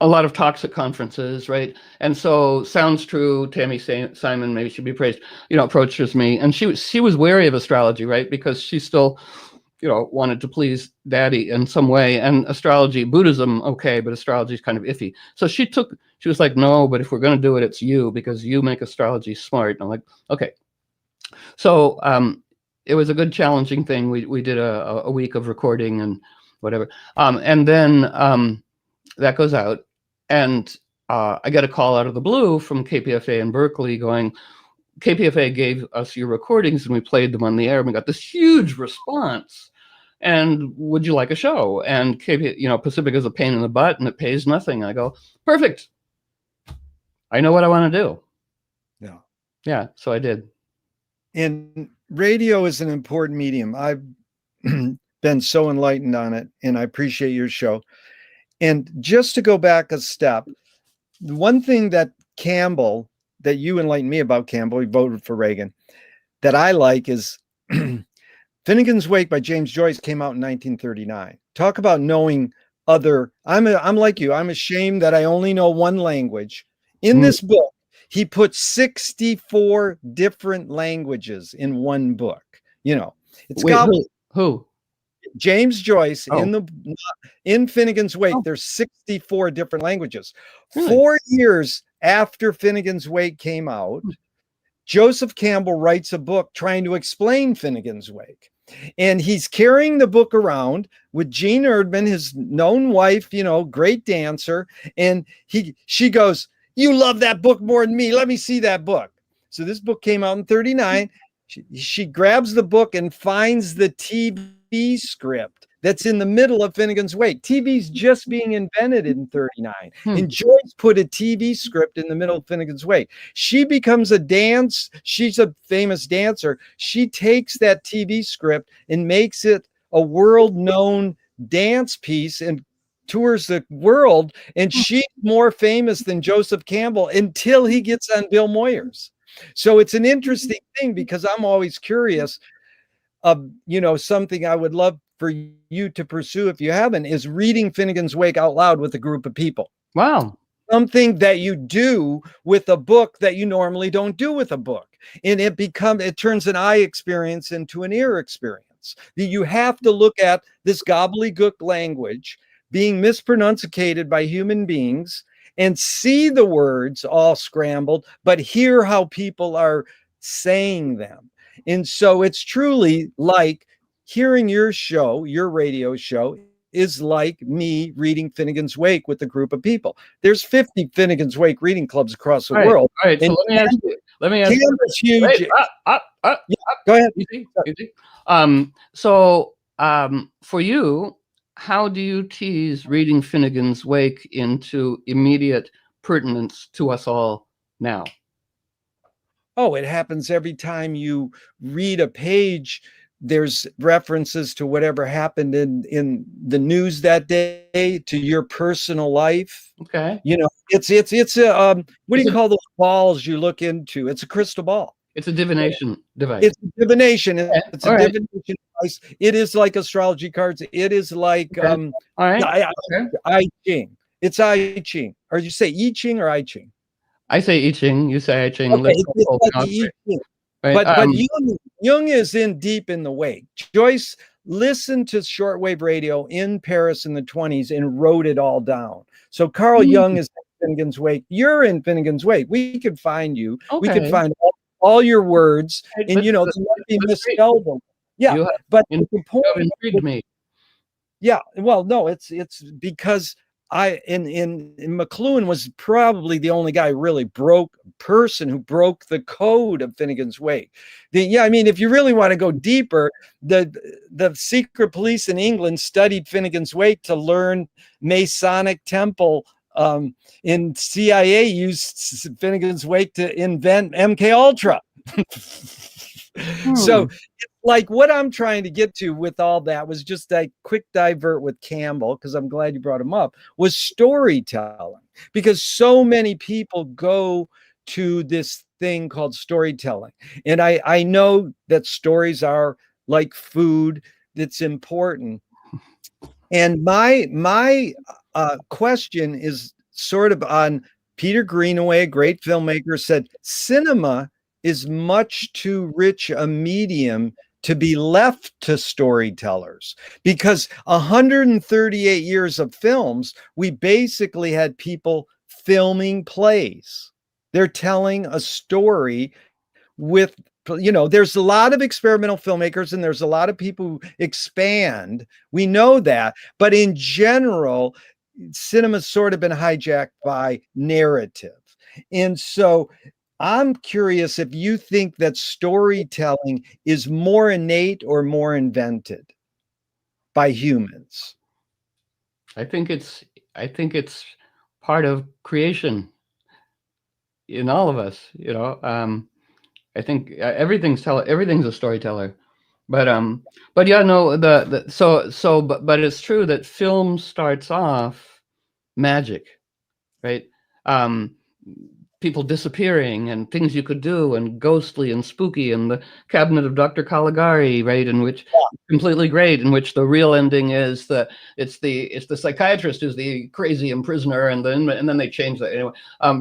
[SPEAKER 3] lot of talks at conferences, right? And so Sounds True, Tammy Simon, maybe she'd be praised, approaches me, and she was wary of astrology, right? Because she still, wanted to please daddy in some way, and astrology, Buddhism, okay, but astrology is kind of iffy. So she was like, no, but if we're going to do it, it's you, because you make astrology smart. And I'm like, okay. So it was a good challenging thing. We did a week of recording and whatever. And then that goes out, and I get a call out of the blue from KPFA in Berkeley going, KPFA gave us your recordings and we played them on the air, and we got this huge response. And would you like a show? And Pacific is a pain in the butt and it pays nothing. I go, perfect. I know what I want to do.
[SPEAKER 2] Yeah.
[SPEAKER 3] Yeah. So I did.
[SPEAKER 2] And radio is an important medium. I've been so enlightened on it, and I appreciate your show. And just to go back a step, one thing that Campbell, that you enlightened me about Campbell, he voted for Reagan, that I like is Finnegans Wake by James Joyce came out in 1939. Talk about knowing other. I'm like you. I'm ashamed that I only know one language. In this book, he put 64 different languages in one book. You know, it's
[SPEAKER 3] Wait,
[SPEAKER 2] got
[SPEAKER 3] who?
[SPEAKER 2] James Joyce
[SPEAKER 3] Oh.
[SPEAKER 2] in Finnegans Wake. There's 64 different languages.
[SPEAKER 3] Really?
[SPEAKER 2] 4 years after Finnegans Wake came out, Joseph Campbell writes a book trying to explain Finnegans Wake. And he's carrying the book around with Jean Erdman, his known wife, you know, great dancer. And she goes, "You love that book more than me. Let me see that book." So this book came out in 39. She grabs the book and finds the TV script that's in the middle of Finnegans Wake. TV's just being invented in 39. And Joyce put a TV script in the middle of Finnegans Wake. She becomes she's a famous dancer. She takes that TV script and makes it a world-known dance piece and tours the world. And she's more famous than Joseph Campbell until he gets on Bill Moyers. So it's an interesting thing because I'm always curious. You know, something I would love for you to pursue if you haven't is reading Finnegans Wake out loud with a group of people.
[SPEAKER 3] Wow.
[SPEAKER 2] Something that you do with a book that you normally don't do with a book. And it turns an eye experience into an ear experience. You have to look at this gobbledygook language being mispronunciated by human beings and see the words all scrambled, but hear how people are saying them. And so it's truly like hearing your show, your radio show, is like me reading Finnegans Wake with a group of people. There's 50 Finnegans Wake reading clubs across the world.
[SPEAKER 3] All right. So let me ask you.
[SPEAKER 2] Huge.
[SPEAKER 3] Wait,
[SPEAKER 2] go ahead.
[SPEAKER 3] Easy. For you, how do you tease reading Finnegans Wake into immediate pertinence to us all now?
[SPEAKER 2] Oh, it happens every time you read a page. There's references to whatever happened in the news that day, to your personal life.
[SPEAKER 3] Okay.
[SPEAKER 2] You know, it's a what do you call those balls you look into? It's a crystal ball.
[SPEAKER 3] It's a divination device.
[SPEAKER 2] It's a divination. It's a divination device. It is like astrology cards. It is like I Ching. It's I Ching. Or you say I Ching or I Ching?
[SPEAKER 3] I say I Ching. You say I Ching.
[SPEAKER 2] Okay, it's like I Ching. Right. But Jung is in deep in the wake. Joyce listened to shortwave radio in Paris in the 20s and wrote it all down. So Carl Jung is in Finnegans Wake. You're in Finnegans Wake. We could find you. We could find all your words, and you know, they might be misspelled. Yeah, but the point
[SPEAKER 3] intrigued me.
[SPEAKER 2] Yeah, well, no, it's because in McLuhan was probably the only guy really person who broke the code of Finnegans Wake. I mean, if you really want to go deeper, the secret police in England studied Finnegans Wake to learn Masonic temple. In CIA used Finnegans Wake to invent MK Ultra. So like what I'm trying to get to with all that was just a quick divert with Campbell, because I'm glad you brought him up, was storytelling, because so many people go to this thing called storytelling. And I know that stories are like food, that's important. And my question is sort of on Peter Greenaway, a great filmmaker, said cinema is much too rich a medium to be left to storytellers, because 138 years of films, we basically had people filming plays. They're telling a story with, you know, there's a lot of experimental filmmakers and there's a lot of people who expand. We know that, but in general, cinema's sort of been hijacked by narrative. And so I'm curious if you think that storytelling is more innate or more invented by humans.
[SPEAKER 3] I think it's part of creation. in all of us, I think everything's a storyteller. But yeah, no, but it's true that film starts off magic, right? Um, People disappearing and things you could do and ghostly and spooky and the cabinet of Dr. Caligari, right? In which completely great, in which the real ending is that it's the psychiatrist who's the crazy imprisoner, and then they change that anyway.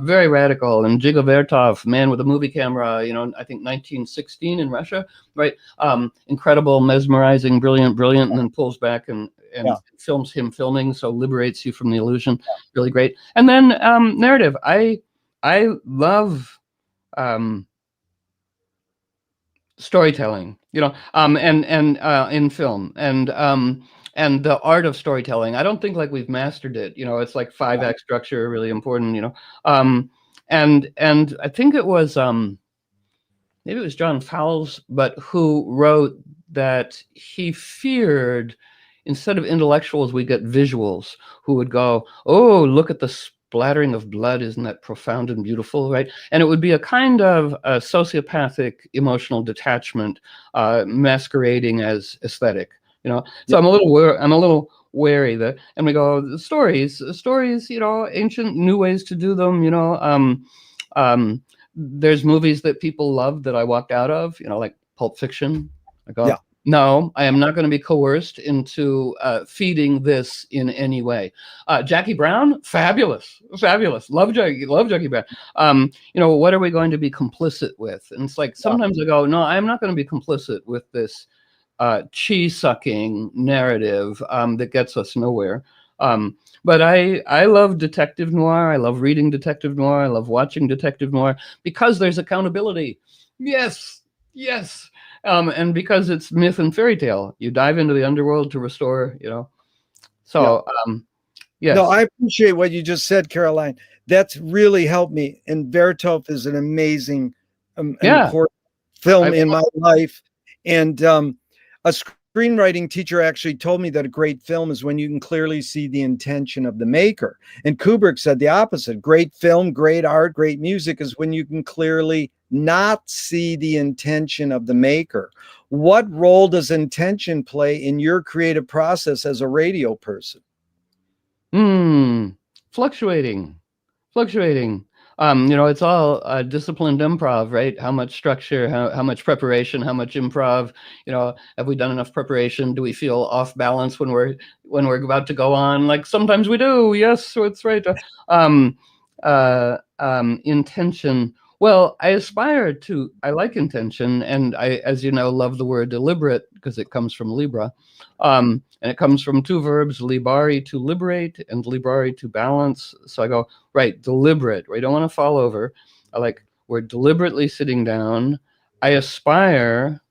[SPEAKER 3] Very radical. And Jigo Vertov, Man with a Movie Camera, I think 1916 in Russia, right? Incredible, mesmerizing, brilliant, and then pulls back and films him filming, so liberates you from the illusion. Really great. And then narrative. I love storytelling, and in film, and the art of storytelling. I don't think like we've mastered it. It's like 5-act structure, really important. And I think it was maybe it was John Fowles, but who wrote that he feared, instead of intellectuals, we get visuals who would go, oh, look at the splattering of blood, isn't that profound and beautiful, right? And it would be a kind of a sociopathic emotional detachment masquerading as aesthetic, So I'm a little wary that, and we go, the stories, ancient new ways to do them, there's movies that people love that I walked out of, like Pulp Fiction. I go, no, I am not going to be coerced into feeding this in any way. Jackie Brown, fabulous. Love Jackie Brown. What are we going to be complicit with? And it's like, sometimes I go, no, I'm not going to be complicit with this chi-sucking narrative that gets us nowhere. But I love detective noir. I love reading detective noir. I love watching detective noir because there's accountability. Yes. And because it's myth and fairy tale, you dive into the underworld to restore, So, yes.
[SPEAKER 2] No, I appreciate what you just said, Caroline. That's really helped me. And Vertov is an amazing, important film in my life. And a screenwriting teacher actually told me that a great film is when you can clearly see the intention of the maker. And Kubrick said the opposite. Great film, great art, great music is when you can clearly not see the intention of the maker. What role does intention play in your creative process as a radio person?
[SPEAKER 3] Fluctuating. It's all disciplined improv, right? How much structure, how much preparation, how much improv, have we done enough preparation? Do we feel off balance when we're about to go on? Like sometimes we do. Yes, so it's right. Intention. Well, I like intention, and I, as you know, love the word deliberate because it comes from Libra. And it comes from two verbs, libari, to liberate, and librari, to balance. So I go, right, deliberate. We don't want to fall over. We're deliberately sitting down. I aspire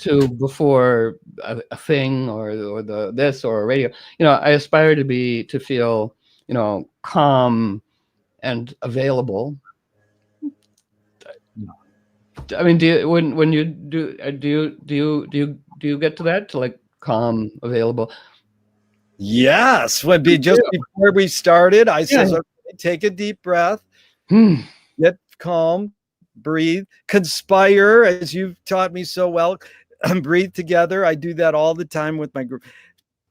[SPEAKER 3] to, before a thing or this or a radio, I aspire to feel, calm and available. I mean, when you do you get to that, to like calm, available?
[SPEAKER 2] Yes. Just before we started, I says, okay, take a deep breath, get calm, breathe, conspire, as you've taught me so well. Breathe together. I do that all the time with my group.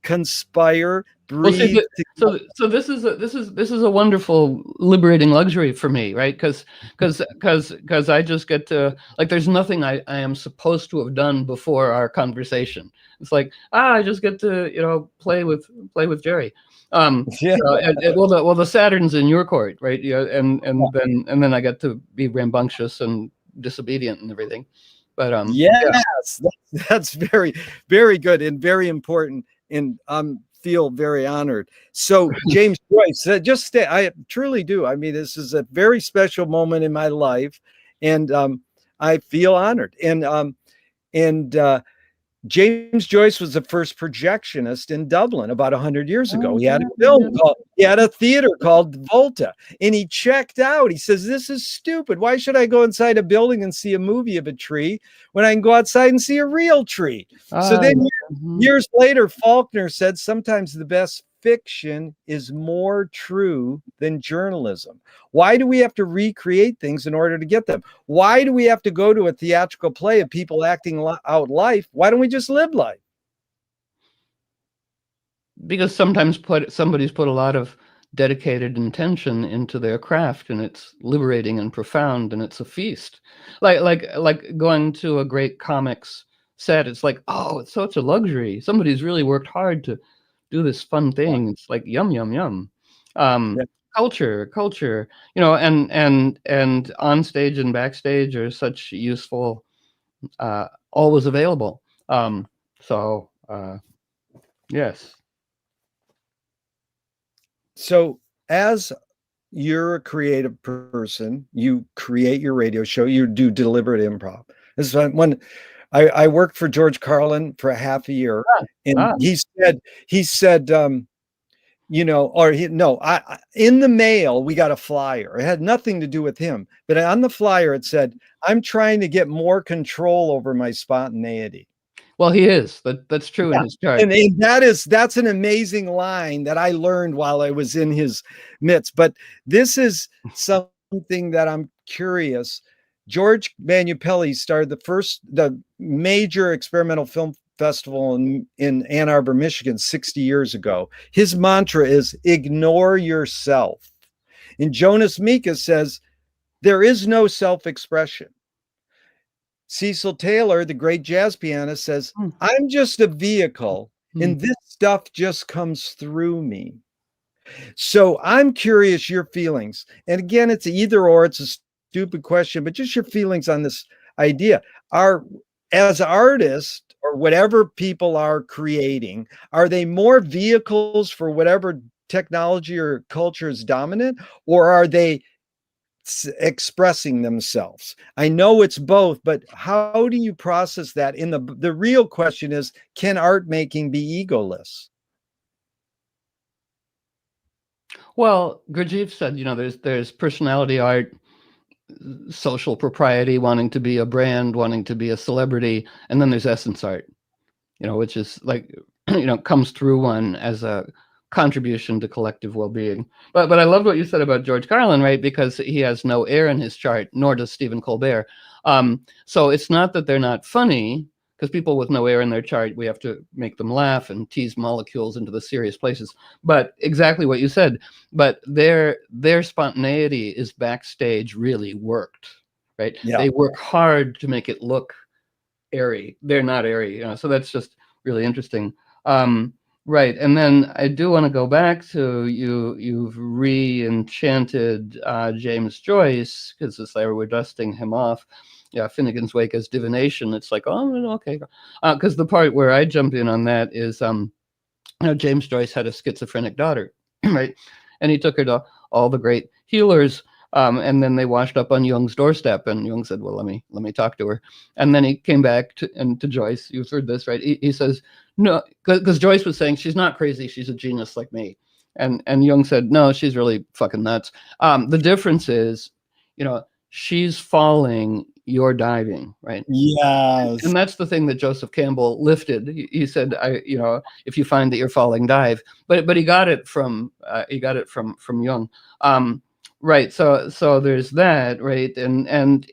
[SPEAKER 2] Conspire, breathe.
[SPEAKER 3] So this is a wonderful, liberating luxury for me, right? Because I just get to, like, there's nothing I am supposed to have done before our conversation. It's like, I just get to play with Gerry. Well, the Saturn's in your court, right? And then I get to be rambunctious and disobedient and everything. But
[SPEAKER 2] yes, that's very, very good and very important. And feel very honored. So James Joyce, I truly do. I mean, this is a very special moment in my life, and I feel honored. And James Joyce was the first projectionist in Dublin about 100 years ago. He had a theater called Volta, and he checked out. He says, this is stupid. Why should I go inside a building and see a movie of a tree when I can go outside and see a real tree? So then years later, Faulkner said sometimes the best fiction is more true than journalism? Why do we have to recreate things in order to get them? Why do we have to go to a theatrical play of people acting out life? Why don't we just live life?
[SPEAKER 3] Because sometimes somebody's put a lot of dedicated intention into their craft, and it's liberating and profound, and it's a feast. Like going to a great comics set. It's like, oh, it's such a luxury. Somebody's really worked hard to do this fun thing. It's like yum yum yum.
[SPEAKER 2] Yeah.
[SPEAKER 3] Culture, and on stage and backstage are such useful, always available. Yes.
[SPEAKER 2] So as you're a creative person, you create your radio show, you do deliberate improv. This is when I worked for George Carlin for a half a year, and he said, in the mail, we got a flyer. It had nothing to do with him, but on the flyer, it said, I'm trying to get more control over my spontaneity.
[SPEAKER 3] Well, he is. That's true in his chart.
[SPEAKER 2] And that's an amazing line that I learned while I was in his midst. But this is something that I'm curious. George Manupelli started the major experimental film festival in Ann Arbor, Michigan, 60 years ago. His mantra is ignore yourself. And Jonas Mekas says, there is no self-expression. Cecil Taylor, the great jazz pianist, says, I'm just a vehicle, and this stuff just comes through me. So I'm curious your feelings. And again, it's either or, it's a stupid question, but just your feelings on this idea. As artists, or whatever people are creating, are they more vehicles for whatever technology or culture is dominant, or are they expressing themselves? I know it's both, but how do you process that? The real question is, can art making be egoless?
[SPEAKER 3] Well, Gurdjieff said, there's personality art, social propriety, wanting to be a brand, wanting to be a celebrity, and then there's essence art, which is like, comes through one as a contribution to collective well-being. But I loved what you said about George Carlin, right? Because he has no air in his chart, nor does Stephen Colbert. So it's not that they're not funny, because people with no air in their chart, we have to make them laugh and tease molecules into the serious places. But exactly what you said. But their spontaneity is backstage really worked, right?
[SPEAKER 2] Yeah.
[SPEAKER 3] They work hard to make it look airy. They're not airy, so that's just really interesting. Right, and then I do want to go back to you've re-enchanted James Joyce, because it's like we're dusting him off. Yeah, Finnegans Wake as divination. It's like, oh, okay. Because the part where I jump in on that is, James Joyce had a schizophrenic daughter, right? And he took her to all the great healers, and then they washed up on Jung's doorstep, and Jung said, well, let me talk to her. And then he came back to Joyce. You've heard this, right? He says, no, because Joyce was saying she's not crazy, she's a genius like me. And Jung said, no, she's really fucking nuts. The difference is, she's falling, you're diving, right?
[SPEAKER 2] Yes.
[SPEAKER 3] And that's the thing that Joseph Campbell lifted. He said, if you find that you're falling, dive. But he got it from Jung. Right. So there's that, right? And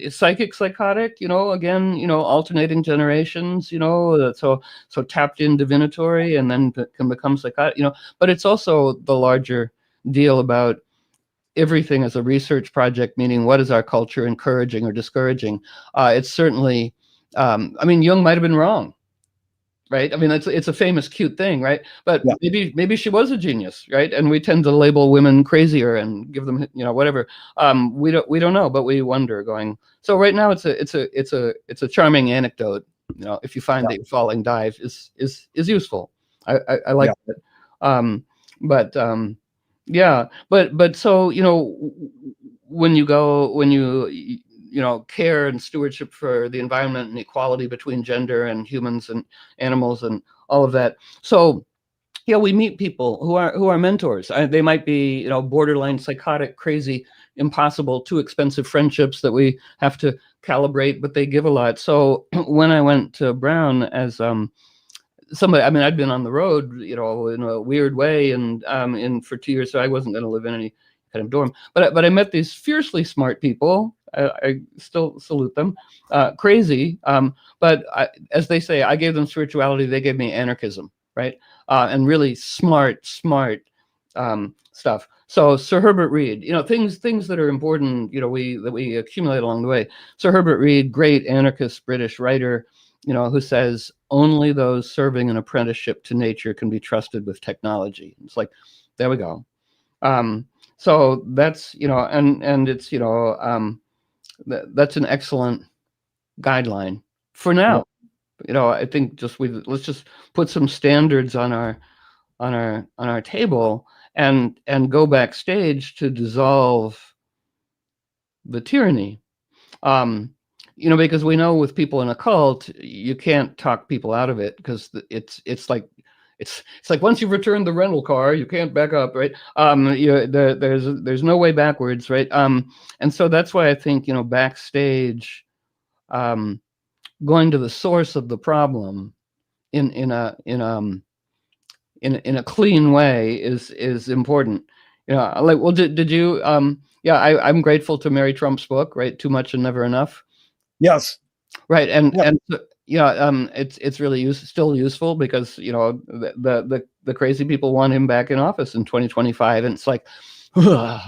[SPEAKER 3] psychotic, again, alternating generations, so tapped in divinatory and then can become psychotic, but it's also the larger deal about everything as a research project, meaning what is our culture encouraging or discouraging? It's certainly, Jung might have been wrong. Right. It's a famous, cute thing. Right. But yeah, maybe she was a genius. Right. And we tend to label women crazier and give them, whatever. We don't know, but we wonder going. So right now it's a charming anecdote. If you find that you're falling, dive is useful. I like it. But so, when you care and stewardship for the environment and equality between gender and humans and animals and all of that. So, we meet people who are mentors. They might be, borderline psychotic, crazy, impossible, too expensive friendships that we have to calibrate, but they give a lot. So when I went to Brown as somebody, I mean, I'd been on the road, in a weird way, and for 2 years, so I wasn't going to live in any kind of dorm. But I met these fiercely smart people. I still salute them. Crazy, but as they say, I gave them spirituality. They gave me anarchism, right? And really smart stuff. So Sir Herbert Reed, things that are important, that we accumulate along the way. Sir Herbert Reed, great anarchist British writer, who says only those serving an apprenticeship to nature can be trusted with technology. It's like, there we go. So that's, and it's, that's an excellent guideline for now. Yeah. I think let's just put some standards on our table and go backstage to dissolve the tyranny. Because we know with people in a cult, you can't talk people out of it, because it's like once you've returned the rental car, you can't back up, right? There's no way backwards, right? And so that's why I think backstage, going to the source of the problem in a clean way is important. Well, did you? I'm grateful to Mary Trump's book, right? Too Much and Never Enough.
[SPEAKER 2] Yes.
[SPEAKER 3] Right, and it's really still useful, because the crazy people want him back in office in 2025, and it's like, but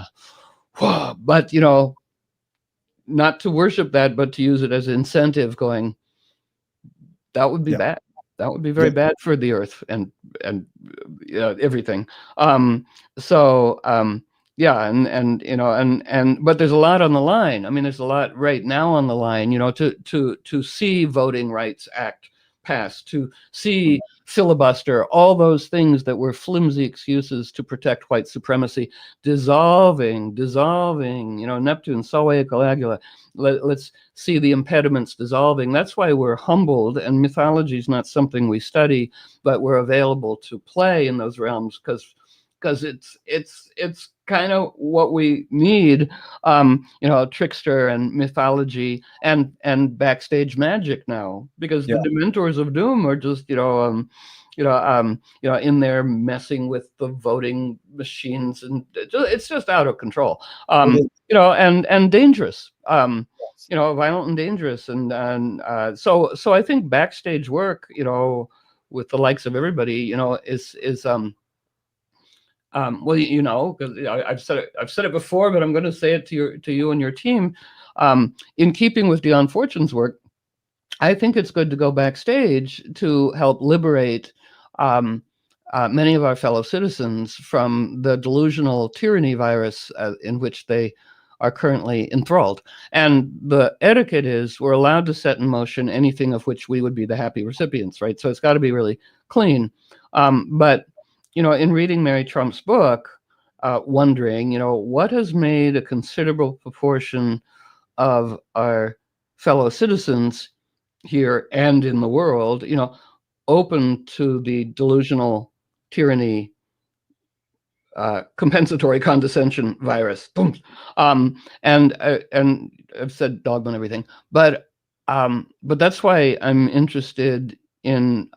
[SPEAKER 3] not to worship that, but to use it as incentive. Going, that would be bad. That would be very bad for the earth and everything. But there's a lot on the line. I mean, there's a lot right now on the line, to see Voting Rights Act passed, to see filibuster, all those things that were flimsy excuses to protect white supremacy, dissolving, Neptune, Solvay, Caligula. Let's see the impediments dissolving. That's why we're humbled, and mythology is not something we study, but we're available to play in those realms, because it's kind of what we need, trickster and mythology and backstage magic now, because the Dementors of Doom are just in there messing with the voting machines, and it's just out of control, and dangerous, violent and dangerous, and so I think backstage work, with the likes of everybody, is well, because I've said it before, but I'm going to say it to you and your team. In keeping with Dion Fortune's work, I think it's good to go backstage to help liberate many of our fellow citizens from the delusional tyranny virus in which they are currently enthralled. And the etiquette is we're allowed to set in motion anything of which we would be the happy recipients, right? So it's got to be really clean. But in reading Mary Trump's book, wondering, what has made a considerable proportion of our fellow citizens here and in the world, open to the delusional tyranny, compensatory condescension virus. Boom. And I've said dogma and everything, but that's why I'm interested in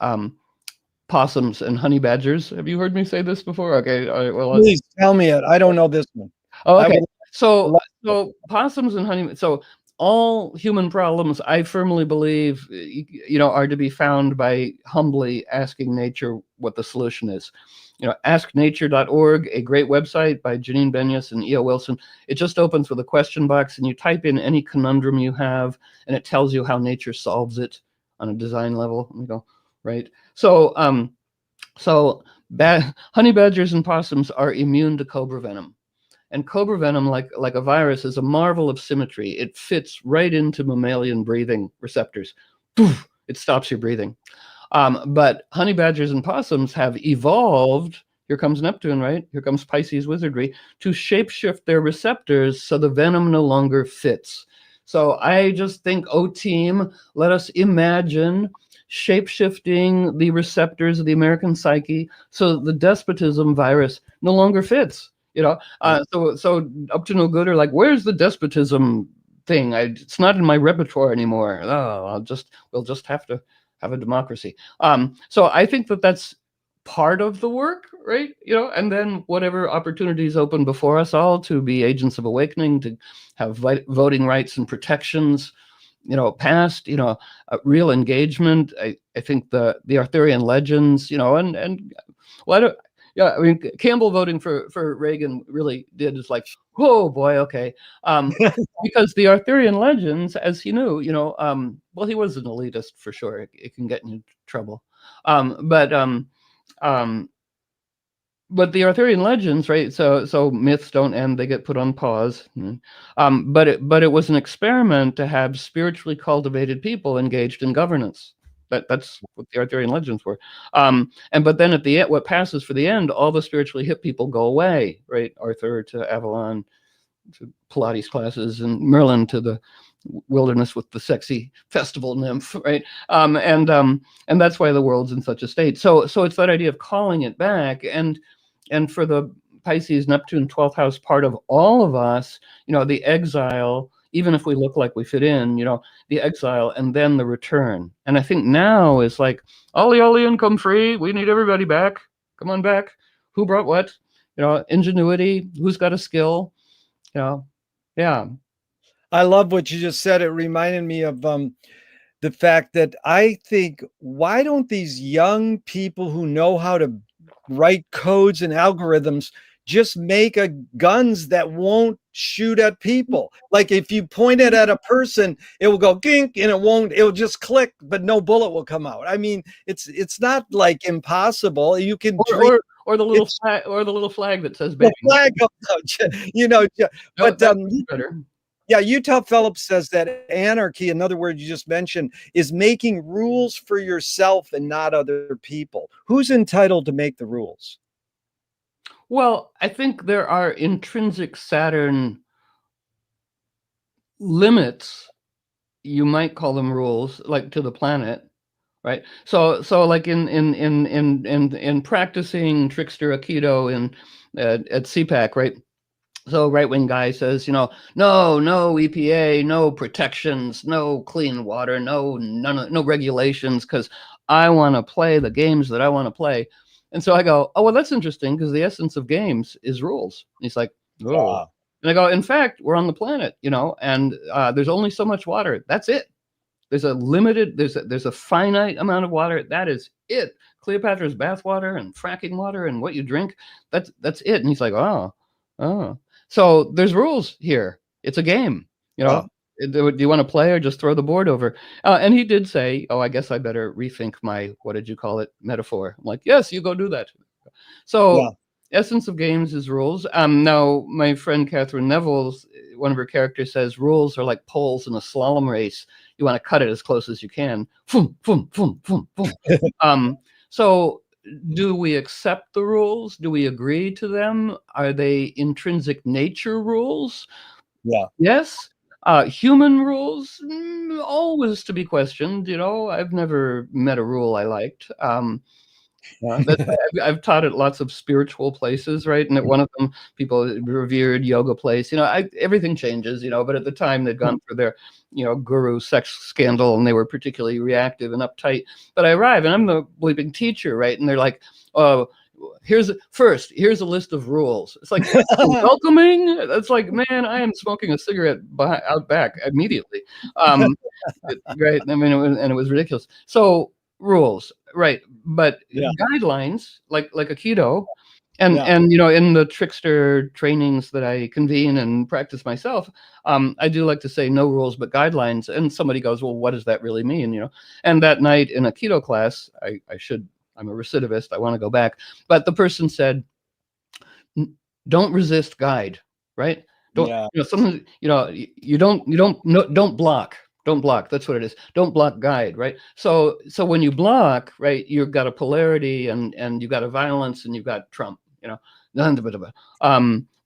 [SPEAKER 3] possums and honey badgers. Have you heard me say this before? Okay. Well,
[SPEAKER 2] please tell me it. I don't know this one.
[SPEAKER 3] Oh, okay. So possums and honey. So all human problems, I firmly believe, are to be found by humbly asking nature what the solution is. Asknature.org, a great website by Janine Benyus and E.O. Wilson. It just opens with a question box, and you type in any conundrum you have, and it tells you how nature solves it on a design level. And we go, right. So, honey badgers and possums are immune to cobra venom. And cobra venom, like a virus, is a marvel of symmetry. It fits right into mammalian breathing receptors. Poof, it stops your breathing. But honey badgers and possums have evolved, here comes Neptune, right? Here comes Pisces wizardry, to shapeshift their receptors so the venom no longer fits. So I just think, team, let us imagine shape-shifting the receptors of the American psyche so the despotism virus no longer fits. So up to no good, or like, where's the despotism thing? It's not in my repertoire anymore. Oh, we'll just have to have a democracy. So I think that that's part of the work, right? And then whatever opportunities open before us all to be agents of awakening, to have voting rights and protections, passed, real engagement. I think the Arthurian legends, and well, I don't, yeah, I mean, Campbell voting for Reagan really did is like, oh boy, okay, because the Arthurian legends, as he knew, well, he was an elitist for sure. It can get you trouble, but the Arthurian legends, right? So myths don't end; they get put on pause. But it was an experiment to have spiritually cultivated people engaged in governance. That's what the Arthurian legends were. But then at the end, what passes for the end, all the spiritually hip people go away, right? Arthur to Avalon, to Pilates classes, and Merlin to the wilderness with the sexy festival nymph, right? And that's why the world's in such a state. So it's that idea of calling it back, and for the Pisces, Neptune, 12th house part of all of us, the exile, even if we look like we fit in, the exile and then the return. And I think now is like, ollie income free. We need everybody back. Come on back. Who brought what? Ingenuity. Who's got a skill? Yeah.
[SPEAKER 2] I love what you just said. It reminded me of the fact that I think, why don't these young people who know how to write codes and algorithms just make guns that won't shoot at people? Like if you point it at a person, it will go gink and it'll just click, but no bullet will come out. I mean, it's not like impossible. You can
[SPEAKER 3] or the little flag, that says baby.
[SPEAKER 2] The flag goes out, but
[SPEAKER 3] better.
[SPEAKER 2] Yeah, Utah Phillips says that anarchy, another word you just mentioned, is making rules for yourself and not other people. Who's entitled to make the rules?
[SPEAKER 3] Well, I think there are intrinsic Saturn limits. You might call them rules, like to the planet, right? So like in practicing trickster Aikido at CPAC, right? So right-wing guy says, no EPA, no protections, no clean water, no regulations, because I want to play the games that I want to play. And so I go, oh, well, that's interesting, because the essence of games is rules. And he's like, oh. Wow. And I go, in fact, we're on the planet, and there's only so much water. That's it. There's a finite amount of water. That is it. Cleopatra's bathwater and fracking water and what you drink. That's it. And he's like, oh. So there's rules here. It's a game, Do you want to play or just throw the board over? And he did say, oh, I guess I better rethink my, what did you call it, metaphor. I'm like, yes, you go do that. So essence of games is rules. Now, my friend Catherine Neville's, one of her characters says, rules are like poles in a slalom race. You want to cut it as close as you can. Boom, boom, boom, boom, boom. So do we accept the rules? Do we agree to them? Are they intrinsic nature rules?
[SPEAKER 2] Yeah.
[SPEAKER 3] Yes. Human rules, always to be questioned. I've never met a rule I liked. I've taught at lots of spiritual places, right? And at one of them, people revered yoga place. Everything changes, but at the time they'd gone through their, guru sex scandal, and they were particularly reactive and uptight. But I arrive and I'm the bleeping teacher, right? And they're like, oh, here's a list of rules. It's like welcoming. It's like, man, I am smoking a cigarette out back immediately. Right. I mean, it was ridiculous. So rules, right? But guidelines, like Aikido, and in the trickster trainings that I convene and practice myself, I do like to say no rules but guidelines. And somebody goes, well, what does that really mean? And that night in Aikido class, I'm a recidivist. I want to go back. But the person said, don't resist guide, right? Don't, don't block. Don't block. That's what it is. Don't block guide, right? So when you block, right, you've got a polarity and you've got a violence and you've got Trump,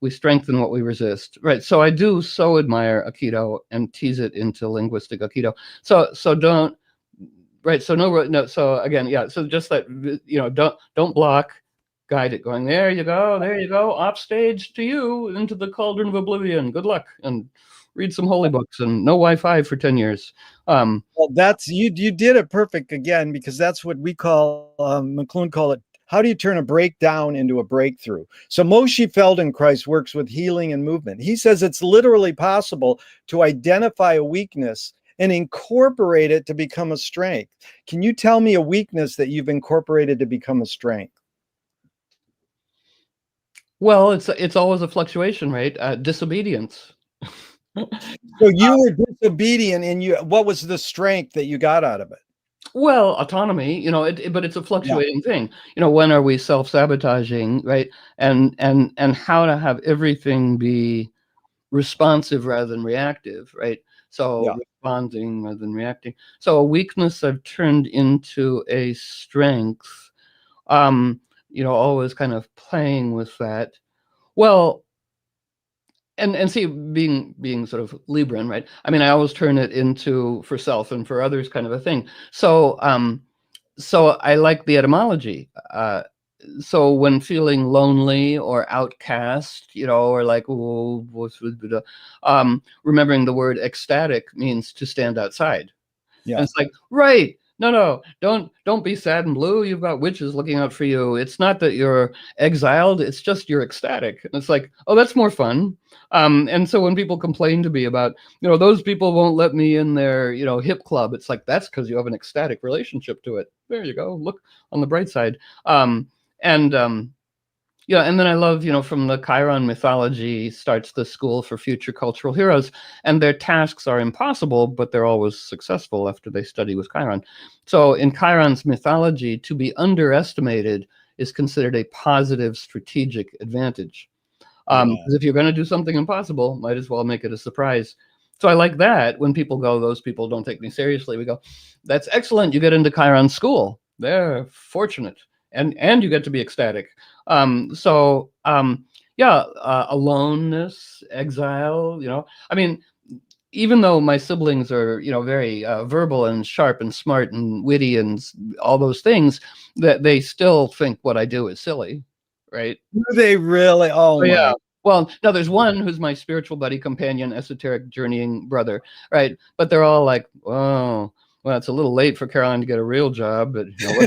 [SPEAKER 3] we strengthen what we resist, right? So I do so admire Aikido and tease it into linguistic Aikido. So don't, right. So no. So again, so just that, don't block, guide it, going, there you go, off stage to you, into the cauldron of oblivion. Good luck. And read some holy books, and no Wi-Fi for 10 years.
[SPEAKER 2] Well, that's you did it perfect again, because that's what we call McLuhan call it. How do you turn a breakdown into a breakthrough? So Moshe Feldenkrais works with healing and movement. He says it's literally possible to identify a weakness and incorporate it to become a strength. Can you tell me a weakness that you've incorporated to become a strength?
[SPEAKER 3] Well, it's always a fluctuation, right? Disobedience.
[SPEAKER 2] So you were disobedient, and what was the strength that you got out of it?
[SPEAKER 3] Well, autonomy, but it's a fluctuating thing. When are we self-sabotaging, right? And how to have everything be responsive rather than reactive, right? So responding rather than reacting. So a weakness I've turned into a strength. Always kind of playing with that. Well, and see, being sort of Libran, right? I mean, I always turn it into for self and for others kind of a thing. So I like the etymology. So when feeling lonely or outcast, or like, remembering the word ecstatic means to stand outside. Yeah. And it's like, right. No, don't be sad and blue. You've got witches looking out for you. It's not that you're exiled. It's just you're ecstatic. And it's like, oh, that's more fun. And so when people complain to me about, those people won't let me in their, hip club, it's like, that's because you have an ecstatic relationship to it. There you go. Look on the bright side. And then I love, from the Chiron mythology starts the school for future cultural heroes, and their tasks are impossible, but they're always successful after they study with Chiron. So in Chiron's mythology, to be underestimated is considered a positive strategic advantage. Because if you're going to do something impossible, might as well make it a surprise. So I like that when people go, those people don't take me seriously. We go, that's excellent. You get into Chiron's school. They're fortunate. And you get to be ecstatic. Aloneness, exile, I mean, even though my siblings are, very verbal and sharp and smart and witty and all those things, that they still think what I do is silly, right?
[SPEAKER 2] Do they really? Oh,
[SPEAKER 3] yeah. Well, no, there's one who's my spiritual buddy, companion, esoteric journeying brother, right? But they're all like, oh, well, it's a little late for Caroline to get a real job, but
[SPEAKER 2] tell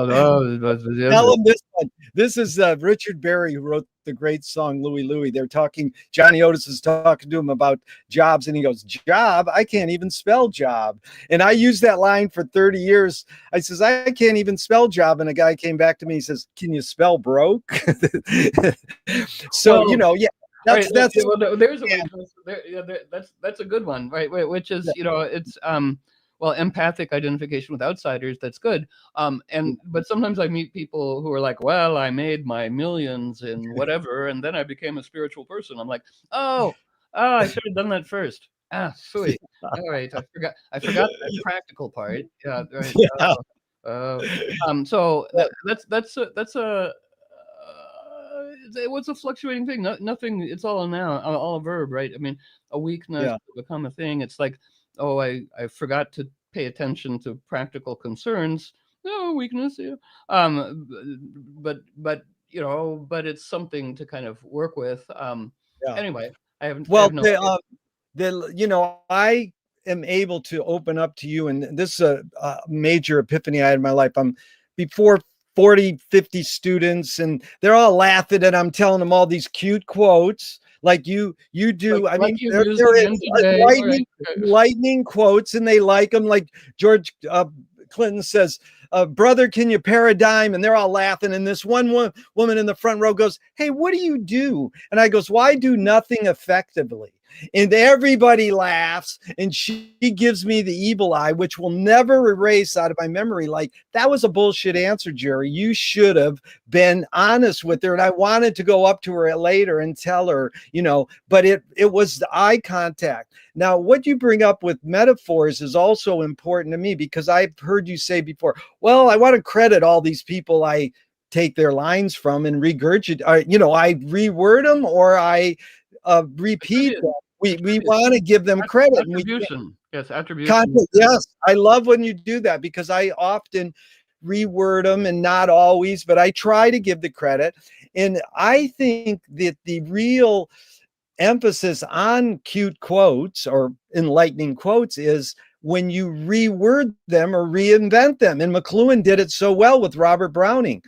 [SPEAKER 2] them this one. This is Richard Berry, who wrote the great song Louie Louie. They're talking, Johnny Otis is talking to him about jobs, and he goes, job? I can't even spell job. And I used that line for 30 years. I says, I can't even spell job. And a guy came back to me, he says, can you spell broke? So, that's
[SPEAKER 3] there's a that's a good one, right? Which is, it's empathic identification with outsiders. That's good. But sometimes I meet people who are like, well, I made my millions in whatever, and then I became a spiritual person. I'm like, oh, I should have done that first. Sweet. All right, I forgot that practical part. Yeah, right. Yeah. So that's a what's a fluctuating thing? Nothing. It's all a noun, all a verb, right? I mean, a weakness become a thing. It's like, oh, I forgot to pay attention to practical concerns. No weakness, yeah. But it's something to kind of work with. Anyway, I haven't.
[SPEAKER 2] Well, I am able to open up to you, and this is a major epiphany I had in my life. I'm before 40, 50 students, and they're all laughing, and I'm telling them all these cute quotes like you do.
[SPEAKER 3] Like,
[SPEAKER 2] I mean, they're lightning quotes, and they like them. Like George Clinton says, brother, can you paradigm? And they're all laughing. And this one woman in the front row goes, hey, what do you do? And I goes, well, I do nothing effectively. And everybody laughs, and she gives me the evil eye, which will never erase out of my memory. Like, that was a bullshit answer, Gerry. You should have been honest with her. And I wanted to go up to her later and tell her, but it was the eye contact. Now, what you bring up with metaphors is also important to me, because I've heard you say before, well, I want to credit all these people I take their lines from and regurgitate, I reword them, or I repeat them. We want to give them credit.
[SPEAKER 3] Attribution. Yes, attribution.
[SPEAKER 2] Yes, I love when you do that, because I often reword them, and not always, but I try to give the credit. And I think that the real emphasis on cute quotes or enlightening quotes is when you reword them or reinvent them. And McLuhan did it so well with Robert Browning.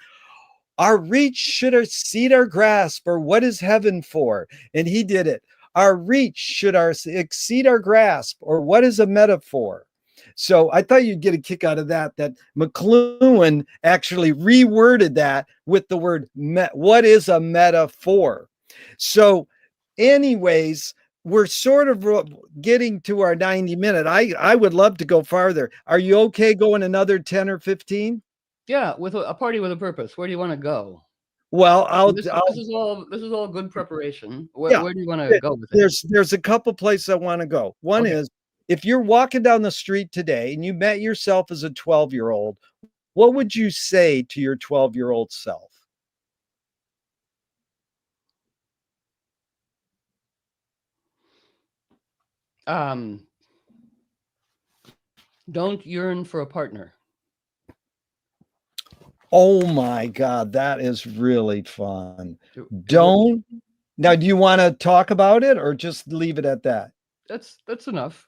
[SPEAKER 2] Our reach should exceed our grasp, or what is heaven for? And he did it. Our reach should exceed our grasp, or what is a metaphor? So I thought you'd get a kick out of that McLuhan actually reworded that with the word, what is a metaphor? So anyways, we're sort of getting to our 90-minute. I would love to go farther. Are you okay going another 10 or 15?
[SPEAKER 3] Yeah, with a party with a purpose. Where do you want to go?
[SPEAKER 2] Well,
[SPEAKER 3] This is all good preparation.
[SPEAKER 2] Yeah,
[SPEAKER 3] where do you want to go with it?
[SPEAKER 2] there's a couple places I want to go. One is, if you're walking down the street today and you met yourself as a 12-year-old, what would you say to your 12-year-old self?
[SPEAKER 3] Don't yearn for a partner.
[SPEAKER 2] Oh my God, that is really fun. Don't. Now, do you want to talk about it or just leave it at that?
[SPEAKER 3] That's enough.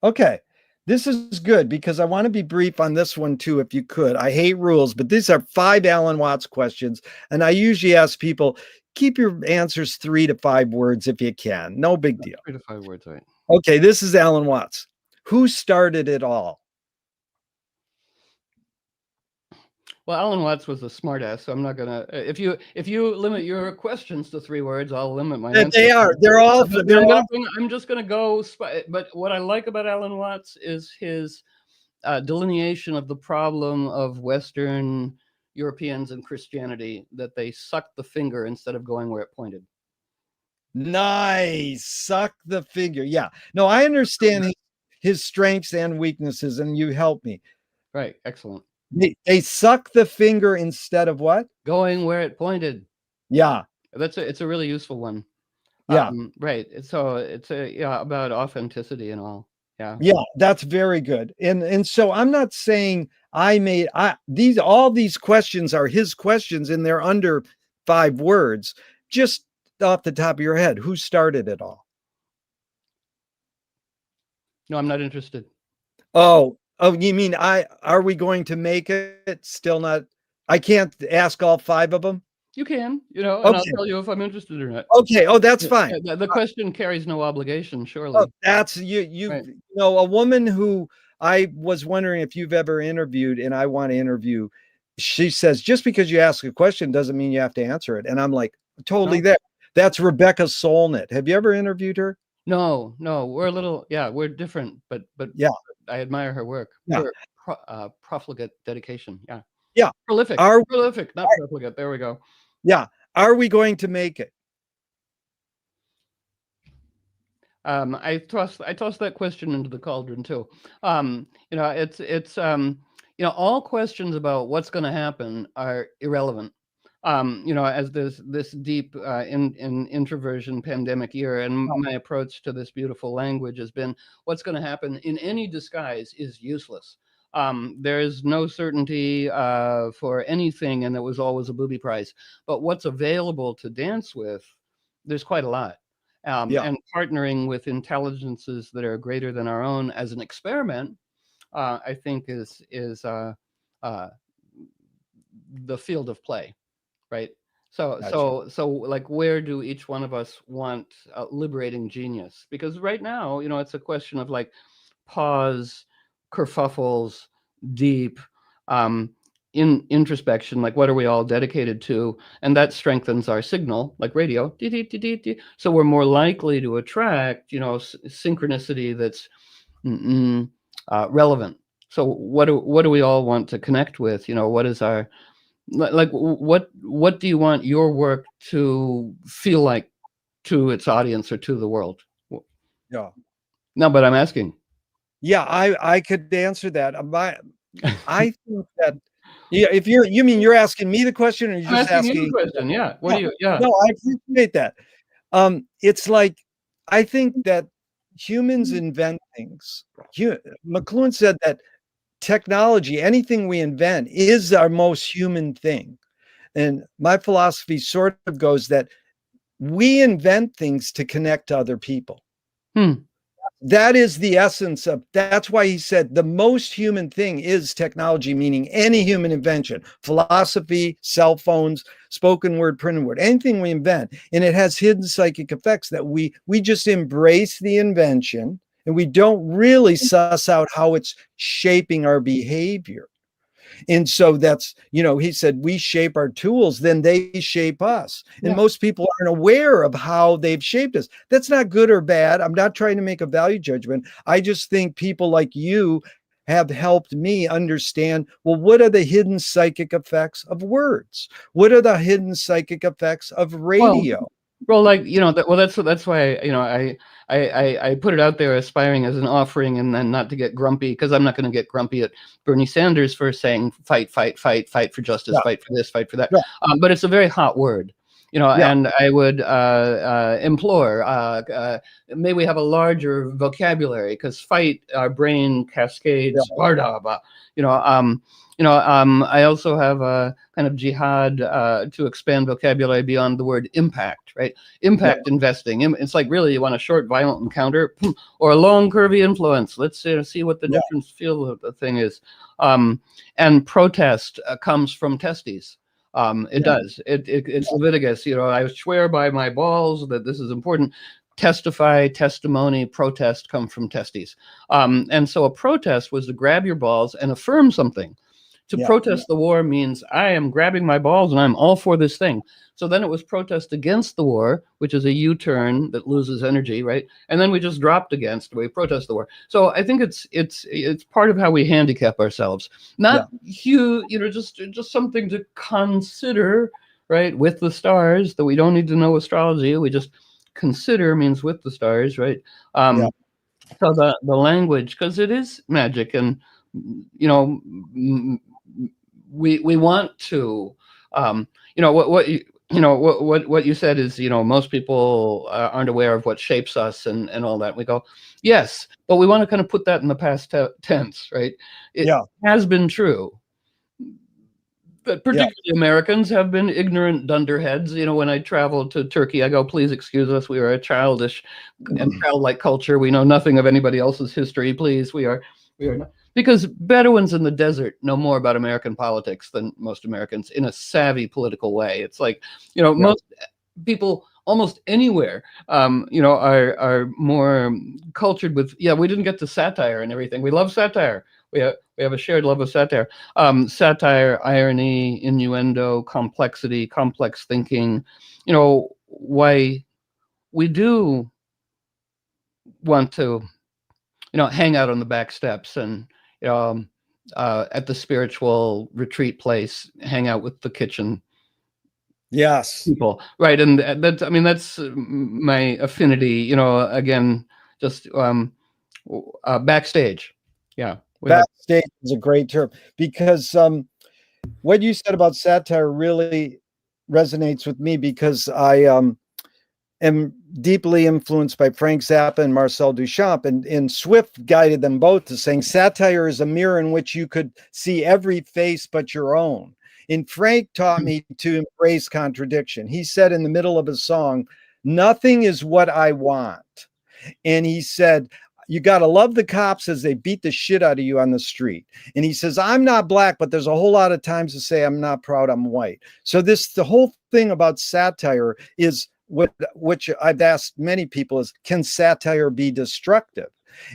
[SPEAKER 2] Okay. This is good because I want to be brief on this one too, if you could. I hate rules, but these are 5 Alan Watts questions. And I usually ask people, keep your answers 3 to 5 words if you can. No big deal.
[SPEAKER 3] 3 to 5 words, right?
[SPEAKER 2] Okay, this is Alan Watts. Who started it all?
[SPEAKER 3] Well, Alan Watts was a smartass, so I'm not gonna. If you limit your questions to 3 words, I'll limit my answers.
[SPEAKER 2] They are. They're all.
[SPEAKER 3] I'm just gonna go. But what I like about Alan Watts is his delineation of the problem of Western Europeans and Christianity, that they suck the finger instead of going where it pointed.
[SPEAKER 2] Nice. Suck the finger. Yeah. No, I understand his strengths and weaknesses, and you help me.
[SPEAKER 3] Right. Excellent.
[SPEAKER 2] They suck the finger instead of what?
[SPEAKER 3] Going where it pointed.
[SPEAKER 2] Yeah.
[SPEAKER 3] It's a really useful one.
[SPEAKER 2] Yeah.
[SPEAKER 3] Right. So it's about authenticity and all. Yeah.
[SPEAKER 2] Yeah, that's very good. And so I'm not saying all these questions are his questions and they're under 5 words. Just off the top of your head, who started it all?
[SPEAKER 3] No, I'm not interested.
[SPEAKER 2] Oh, you mean are we going to make it? Still not. I can't ask all 5 of them.
[SPEAKER 3] You can, and I'll tell you if I'm interested or not.
[SPEAKER 2] Okay. Oh, that's fine.
[SPEAKER 3] The question carries no obligation, surely.
[SPEAKER 2] Oh, that's you. Right. A woman who I was wondering if you've ever interviewed, and I want to interview. She says, just because you ask a question doesn't mean you have to answer it. And I'm like, totally there. That's Rebecca Solnit. Have you ever interviewed her?
[SPEAKER 3] No, we're a little, we're different, but
[SPEAKER 2] yeah,
[SPEAKER 3] I admire her work.
[SPEAKER 2] Yeah.
[SPEAKER 3] Profligate dedication. Yeah.
[SPEAKER 2] Yeah.
[SPEAKER 3] Prolific, not profligate. There we go.
[SPEAKER 2] Yeah. Are we going to make it?
[SPEAKER 3] I tossed that question into the cauldron too. It's all questions about what's going to happen are irrelevant. As this deep introversion pandemic year, and my approach to this beautiful language has been, what's going to happen in any disguise is useless. There is no certainty for anything, and it was always a booby prize. But what's available to dance with, there's quite a lot. And partnering with intelligences that are greater than our own as an experiment, I think is the field of play. Right. So like, where do each one of us want liberating genius? Because right now, it's a question of like pause, kerfuffles, deep introspection. Like, what are we all dedicated to? And that strengthens our signal, like radio. So we're more likely to attract, synchronicity that's relevant. So what do we all want to connect with? What is our what do you want your work to feel like to its audience or to the world?
[SPEAKER 2] Yeah.
[SPEAKER 3] No, but I'm asking.
[SPEAKER 2] Yeah, I could answer that. I think that if you're asking me the question, or you're just asking
[SPEAKER 3] you the question? Yeah. What do you? Yeah.
[SPEAKER 2] No, I appreciate that. It's like, I think that humans invent things. McLuhan said that technology, anything we invent, is our most human thing. And my philosophy sort of goes that we invent things to connect to other people.
[SPEAKER 3] Hmm.
[SPEAKER 2] That is the essence of, that's why he said the most human thing is technology, meaning any human invention, philosophy, cell phones, spoken word, printed word, anything we invent. And it has hidden psychic effects that we just embrace the invention and we don't really suss out how it's shaping our behavior. And so that's, he said, we shape our tools, then they shape us. And most people aren't aware of how they've shaped us. That's not good or bad. I'm not trying to make a value judgment. I just think people like you have helped me understand, well, what are the hidden psychic effects of words? What are the hidden psychic effects of radio?
[SPEAKER 3] Well, like, that's why, I put it out there aspiring as an offering, and then not to get grumpy, because I'm not going to get grumpy at Bernie Sanders for saying fight, fight, fight, fight for justice, fight for this, fight for that. But it's a very hot word, and I would implore, may we have a larger vocabulary, because fight, our brain cascades, I also have a kind of jihad to expand vocabulary beyond the word impact, right? Impact investing. It's like, really, you want a short, violent encounter or a long, curvy influence. Let's see what the difference feel of the thing is. And protest comes from testes. It does. It's Leviticus. I swear by my balls that this is important. Testify, testimony, protest come from testes. And so a protest was to grab your balls and affirm something. To protest the war means I am grabbing my balls and I'm all for this thing. So then it was protest against the war, which is a U-turn that loses energy, right? And then we just dropped against, we protest the war. So I think it's part of how we handicap ourselves. Not huge, just something to consider, right? With the stars, that we don't need to know astrology. We just consider means with the stars, right? So the language, because it is magic, and we want to, what you said is, most people aren't aware of what shapes us and all that. We go, yes, but we want to kind of put that in the past tense, right? It has been true that particularly Americans have been ignorant dunderheads. When I travel to Turkey, I go, please excuse us. We are a childish and childlike culture. We know nothing of anybody else's history. Please, we are not. Because Bedouins in the desert know more about American politics than most Americans in a savvy political way. It's like, most people almost anywhere, are more cultured with, we didn't get to satire and everything. We love satire. We have a shared love of satire. Satire, irony, innuendo, complexity, complex thinking. Why we do want to, hang out on the back steps and, at the spiritual retreat place, hang out with the kitchen people, right? And that's my affinity. Again, just backstage.
[SPEAKER 2] Backstage is a great term, because what you said about satire really resonates with me, because I am deeply influenced by Frank Zappa and Marcel Duchamp, and Swift guided them both to saying satire is a mirror in which you could see every face but your own. And Frank taught me to embrace contradiction. He said in the middle of his song, nothing is what I want. And he said, you got to love the cops as they beat the shit out of you on the street. And he says, I'm not black, but there's a whole lot of times to say I'm not proud I'm white. So the whole thing about satire is, which I've asked many people, is, can satire be destructive?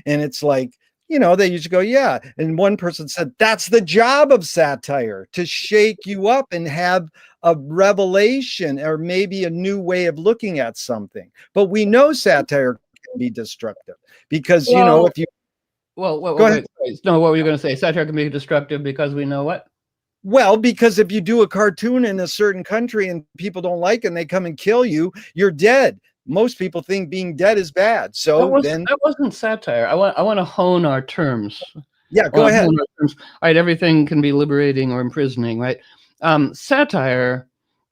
[SPEAKER 2] And it's like, they used to go, yeah. And one person said, that's the job of satire, to shake you up and have a revelation or maybe a new way of looking at something. But we know satire can be destructive because, if you...
[SPEAKER 3] Go ahead. No, what were you going to say? Satire can be destructive because we know what?
[SPEAKER 2] Well, because if you do a cartoon in a certain country and people don't like it and they come and kill you, you're dead. Most people think being dead is bad. So that
[SPEAKER 3] wasn't satire. I want to hone our terms.
[SPEAKER 2] Yeah, go ahead.
[SPEAKER 3] All right, everything can be liberating or imprisoning, right? Satire,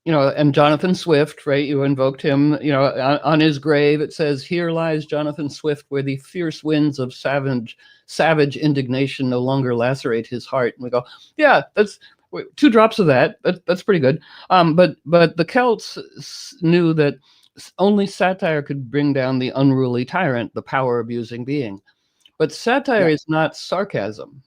[SPEAKER 3] and Jonathan Swift, right? You invoked him, on his grave, it says, here lies Jonathan Swift, where the fierce winds of savage indignation no longer lacerate his heart. And we go, yeah, that's 2 drops of that. That's pretty good. But the Celts knew that only satire could bring down the unruly tyrant, the power-abusing being. But satire is not sarcasm.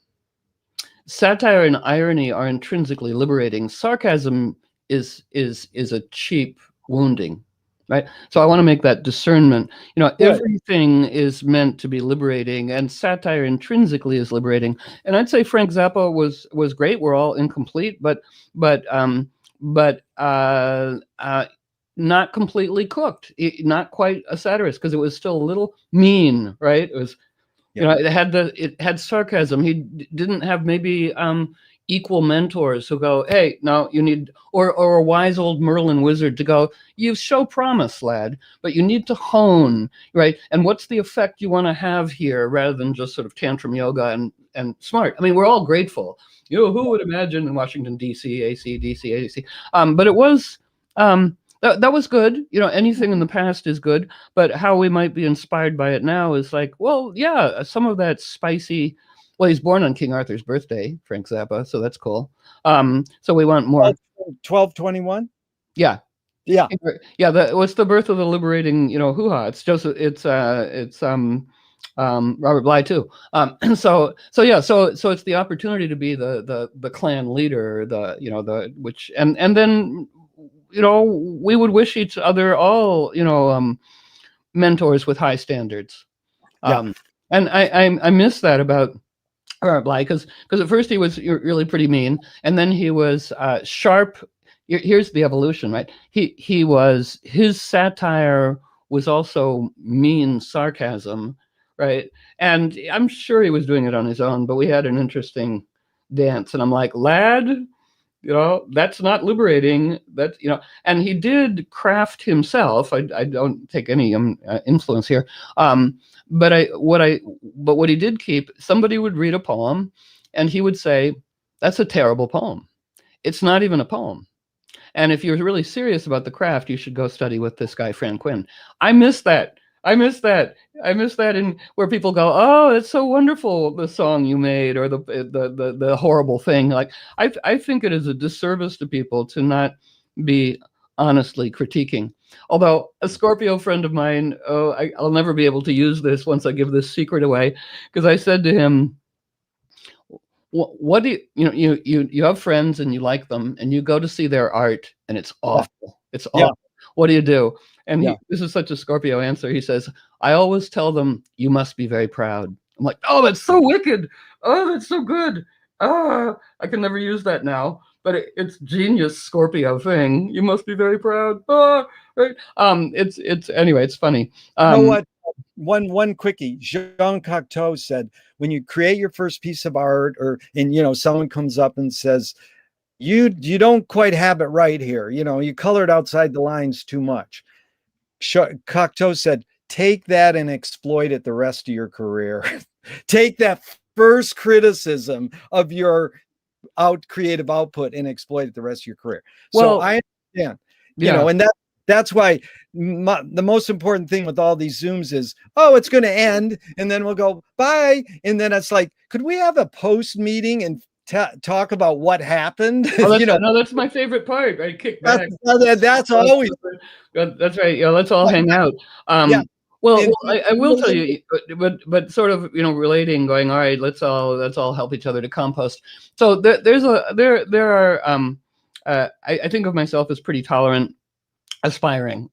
[SPEAKER 3] Satire and irony are intrinsically liberating. Sarcasm is a cheap wounding, right? So I want to make that discernment. Everything is meant to be liberating, and satire intrinsically is liberating. And I'd say Frank Zappa was great. We're all incomplete, but not completely cooked. Not quite a satirist, because it was still a little mean, right? It was. It had sarcasm. He didn't have maybe equal mentors who go, hey, no, you need, or a wise old Merlin wizard to go, you show promise, lad, but you need to hone, right? And what's the effect you want to have here, rather than just sort of tantrum yoga and smart. I mean, we're all grateful. Who would imagine in Washington, D.C., AC, D.C., AC? But it was, that was good. Anything in the past is good, but how we might be inspired by it now is like, well, yeah, some of that spicy. Well, he's born on King Arthur's birthday, Frank Zappa, so that's cool. So we want more.
[SPEAKER 2] 12/21.
[SPEAKER 3] Yeah.
[SPEAKER 2] What's
[SPEAKER 3] the birth of the liberating, hoo-ha? It's Joseph. It's Robert Bly too. So it's the opportunity to be the clan leader, and then. We would wish each other all, mentors with high standards. And I miss that about Robert Bly, because at first he was really pretty mean, and then he was sharp. Here's the evolution, right? His satire was also mean sarcasm, right? And I'm sure he was doing it on his own, but we had an interesting dance, and I'm like, lad, that's not liberating. And he did craft himself. I don't take any influence here. But what he did keep, somebody would read a poem and he would say, that's a terrible poem. It's not even a poem. And if you're really serious about the craft, you should go study with this guy, Fran Quinn. I miss that in where people go, oh, it's so wonderful, the song you made, or the horrible thing. Like, I think it is a disservice to people to not be honestly critiquing. Although a Scorpio friend of mine, I'll never be able to use this once I give this secret away, because I said to him, what do you have friends and you like them and you go to see their art and it's awful. It's awful. What do you do? And this is such a Scorpio answer. He says, I always tell them, you must be very proud. I'm like, oh, that's so wicked. Oh, that's so good. I can never use that now, but it's genius Scorpio thing. You must be very proud. Right. Anyway, it's funny.
[SPEAKER 2] You know what? One quickie. Jean Cocteau said, when you create your first piece of art, and someone comes up and says, you don't quite have it right here. You colored outside the lines too much. Cocteau said, take that and exploit it the rest of your career. Take that first criticism of your creative output and exploit it the rest of your career. So I understand, and that's why the most important thing with all these Zooms is, it's going to end, and then we'll go bye, and then it's like, could we have a post meeting and talk about what happened?
[SPEAKER 3] That's my favorite part. Right, kick back.
[SPEAKER 2] That's always.
[SPEAKER 3] That's right. Let's all hang out. Well, I will tell you, but sort of, relating, going, all right, let's all help each other to compost. So there are. I think of myself as pretty tolerant. Aspiring.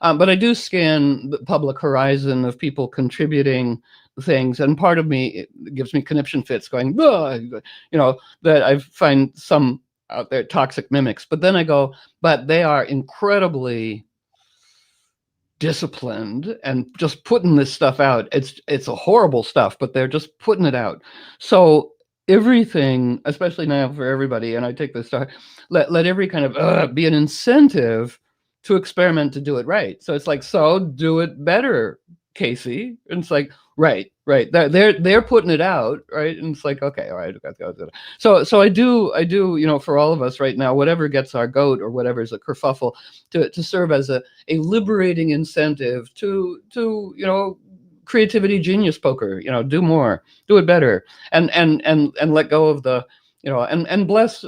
[SPEAKER 3] But I do scan the public horizon of people contributing things, and part of me, it gives me conniption fits, going, that I find some out there toxic mimics. But then I go, but they are incredibly disciplined and just putting this stuff out. It's a horrible stuff, but they're just putting it out. So everything, especially now for everybody, and I take this to let every kind of be an incentive to experiment, to do it right. So it's like, so do it better, Casey. And it's like, right. They're putting it out, right? And it's like, okay, all right. So I do, for all of us right now, whatever gets our goat or whatever is a kerfuffle, to serve as a liberating incentive to creativity, genius poker, do more, do it better, and let go of the, and bless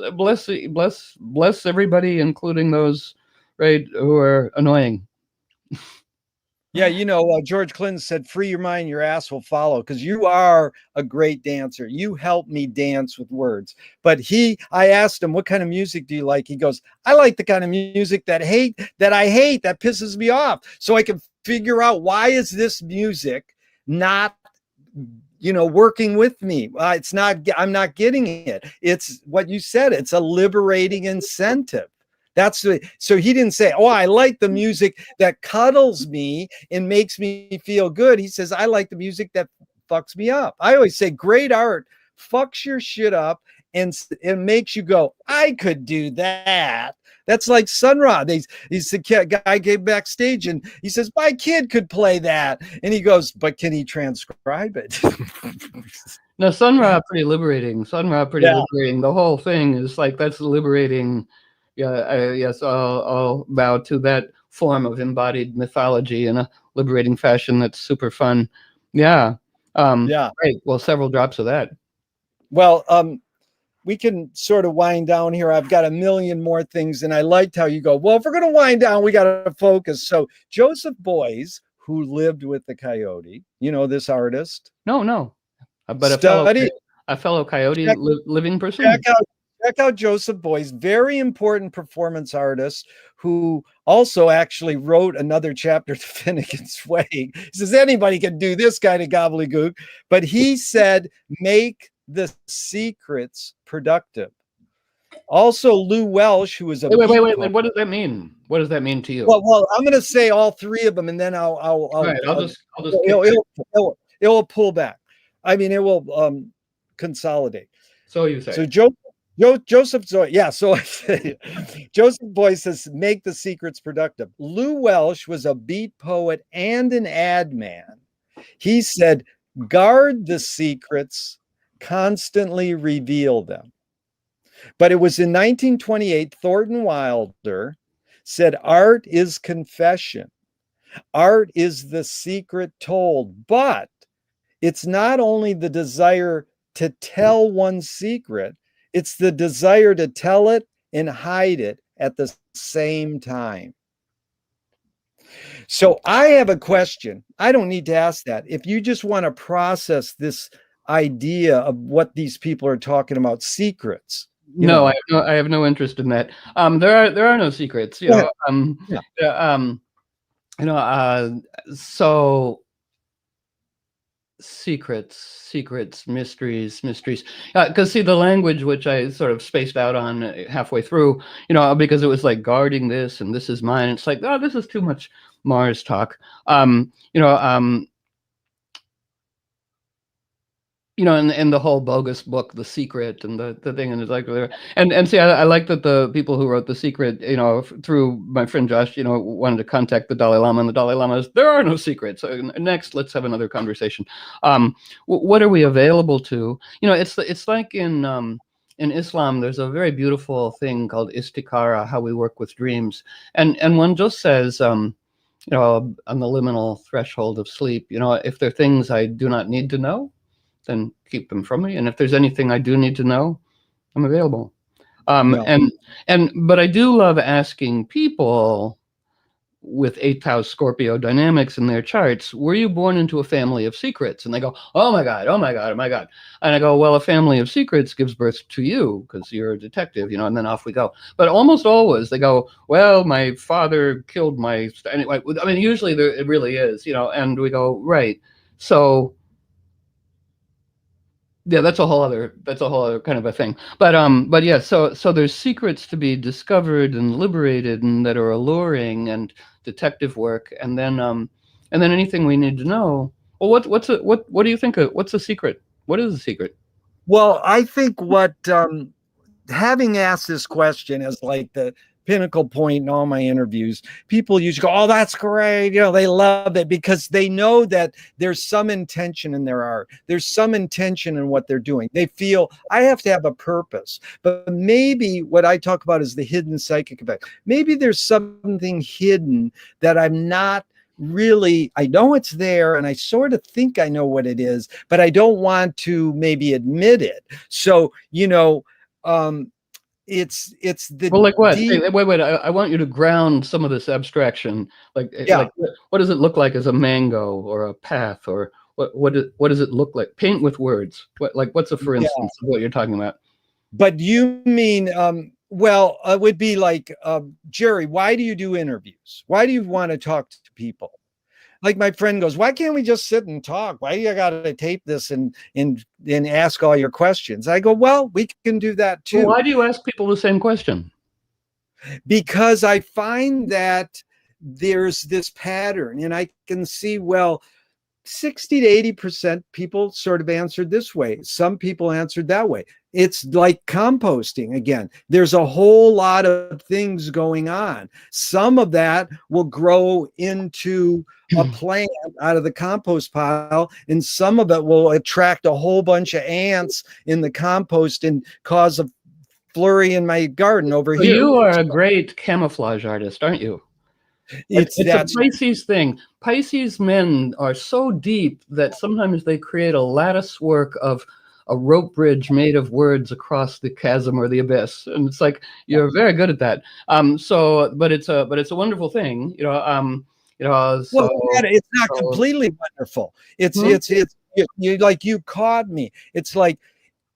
[SPEAKER 3] everybody, including those, right, who are annoying.
[SPEAKER 2] Yeah, George Clinton said, "Free your mind, your ass will follow," because you are a great dancer. You help me dance with words. But I asked him, "What kind of music do you like?" He goes, "I like the kind of music that I hate, that pisses me off, so I can figure out why is this music not working with me. I'm not getting it. It's what you said. It's a liberating incentive. So he didn't say, "Oh, I like the music that cuddles me and makes me feel good." He says, "I like the music that fucks me up." I always say great art fucks your shit up and it makes you go, "I could do that." That's like Sun Ra. He's the guy came backstage and he says, "My kid could play that." And he goes, "But can he transcribe it?"
[SPEAKER 3] No, Sun Ra pretty liberating. Sun Ra pretty liberating. The whole thing is like, that's liberating. Yeah, yes, I'll bow to that form of embodied mythology in a liberating fashion. That's super fun. Yeah. Right. Well, several drops of that.
[SPEAKER 2] Well, we can sort of wind down here. I've got a million more things, and I liked how you go, well, if we're going to wind down, we got to focus. So Joseph Beuys, who lived with the coyote, this artist.
[SPEAKER 3] No. But a fellow coyote living person.
[SPEAKER 2] Check out Joseph Beuys, very important performance artist who also actually wrote another chapter to Finnegans Wake. He says anybody can do this kind of gobbledygook, but he said make the secrets productive. Also, Lou Welsh, who was a
[SPEAKER 3] wait. What does that mean? What does that mean to you?
[SPEAKER 2] Well, I'm going to say all three of them, and then I'll it'll pull back. I mean, it will consolidate.
[SPEAKER 3] So you say.
[SPEAKER 2] So Joseph Zoy, yeah. So Joseph Beuys says, make the secrets productive. Lou Welsh was a beat poet and an ad man. He said, guard the secrets, constantly reveal them. But it was in 1928, Thornton Wilder said, art is confession. Art is the secret told, but it's not only the desire to tell one's secret, it's the desire to tell it and hide it at the same time. So I have a question. I don't need to ask that. If you just want to process this idea of what these people are talking about, secrets.
[SPEAKER 3] No, I have no interest in that. There are no secrets. So secrets, mysteries. Because see, the language which I sort of spaced out on halfway through, because it was like guarding this and this is mine. It's like, oh, this is too much Mars talk. And the whole bogus book, The Secret, and the thing, and it's like, and see, I like that the people who wrote The Secret, through my friend Josh, wanted to contact the Dalai Lama, and the Dalai Lama is, there are no secrets. So next, let's have another conversation. What are we available to? It's like in Islam, there's a very beautiful thing called istikhara, how we work with dreams, and one just says, on the liminal threshold of sleep, if there are things I do not need to know, then keep them from me. And if there's anything I do need to know, I'm available. But I do love asking people with 8th house Scorpio dynamics in their charts, were you born into a family of secrets? And they go, oh my God. And I go, well, a family of secrets gives birth to you because you're a detective, and then off we go. But almost always they go, well, my father killed my, anyway, I mean, usually it really is, and we go, right. So yeah, that's a whole other kind of a thing. But yeah, so there's secrets to be discovered and liberated and that are alluring and detective work, and then anything we need to know. Well, what do you think? What's a secret? What is a secret?
[SPEAKER 2] Well, I think what having asked this question is like the pinnacle point in all my interviews. People usually go, oh, that's great. They love it because they know that there's some intention in their art. There's some intention in what they're doing. They feel I have to have a purpose. But maybe what I talk about is the hidden psychic effect. Maybe there's something hidden that I'm not really, I know it's there and I sort of think I know what it is, but I don't want to maybe admit it. So, it's the
[SPEAKER 3] Well, like what?
[SPEAKER 2] deep,
[SPEAKER 3] Wait. I want you to ground some of this abstraction.
[SPEAKER 2] yeah.
[SPEAKER 3] Like what does it look like as a mango or a path, or what does it look like? Paint with words. What's a for
[SPEAKER 2] Yeah.
[SPEAKER 3] instance of what you're talking about?
[SPEAKER 2] But you mean, well, it would be like, Gerry, why do you do interviews? Why do you want to talk to people? Like my friend goes, why can't we just sit and talk? Why do you got to tape this and ask all your questions? I go, well, we can do that too.
[SPEAKER 3] Well, why do you ask people the same question?
[SPEAKER 2] Because I find that there's this pattern, and I can see, well, 60 to 80% people sort of answered this way. Some people answered that way. It's like composting again. There's a whole lot of things going on. Some of that will grow into a plant out of the compost pile, and some of it will attract a whole bunch of ants in the compost and cause a flurry in my garden over here.
[SPEAKER 3] You are a great camouflage artist, aren't you? It's a Pisces thing. Pisces men are so deep that sometimes they create a lattice work of a rope bridge made of words across the chasm or the abyss, and it's like you're very good at that. But it's a wonderful thing, you know. So
[SPEAKER 2] well, it's not completely wonderful. It's you like, you caught me. It's like,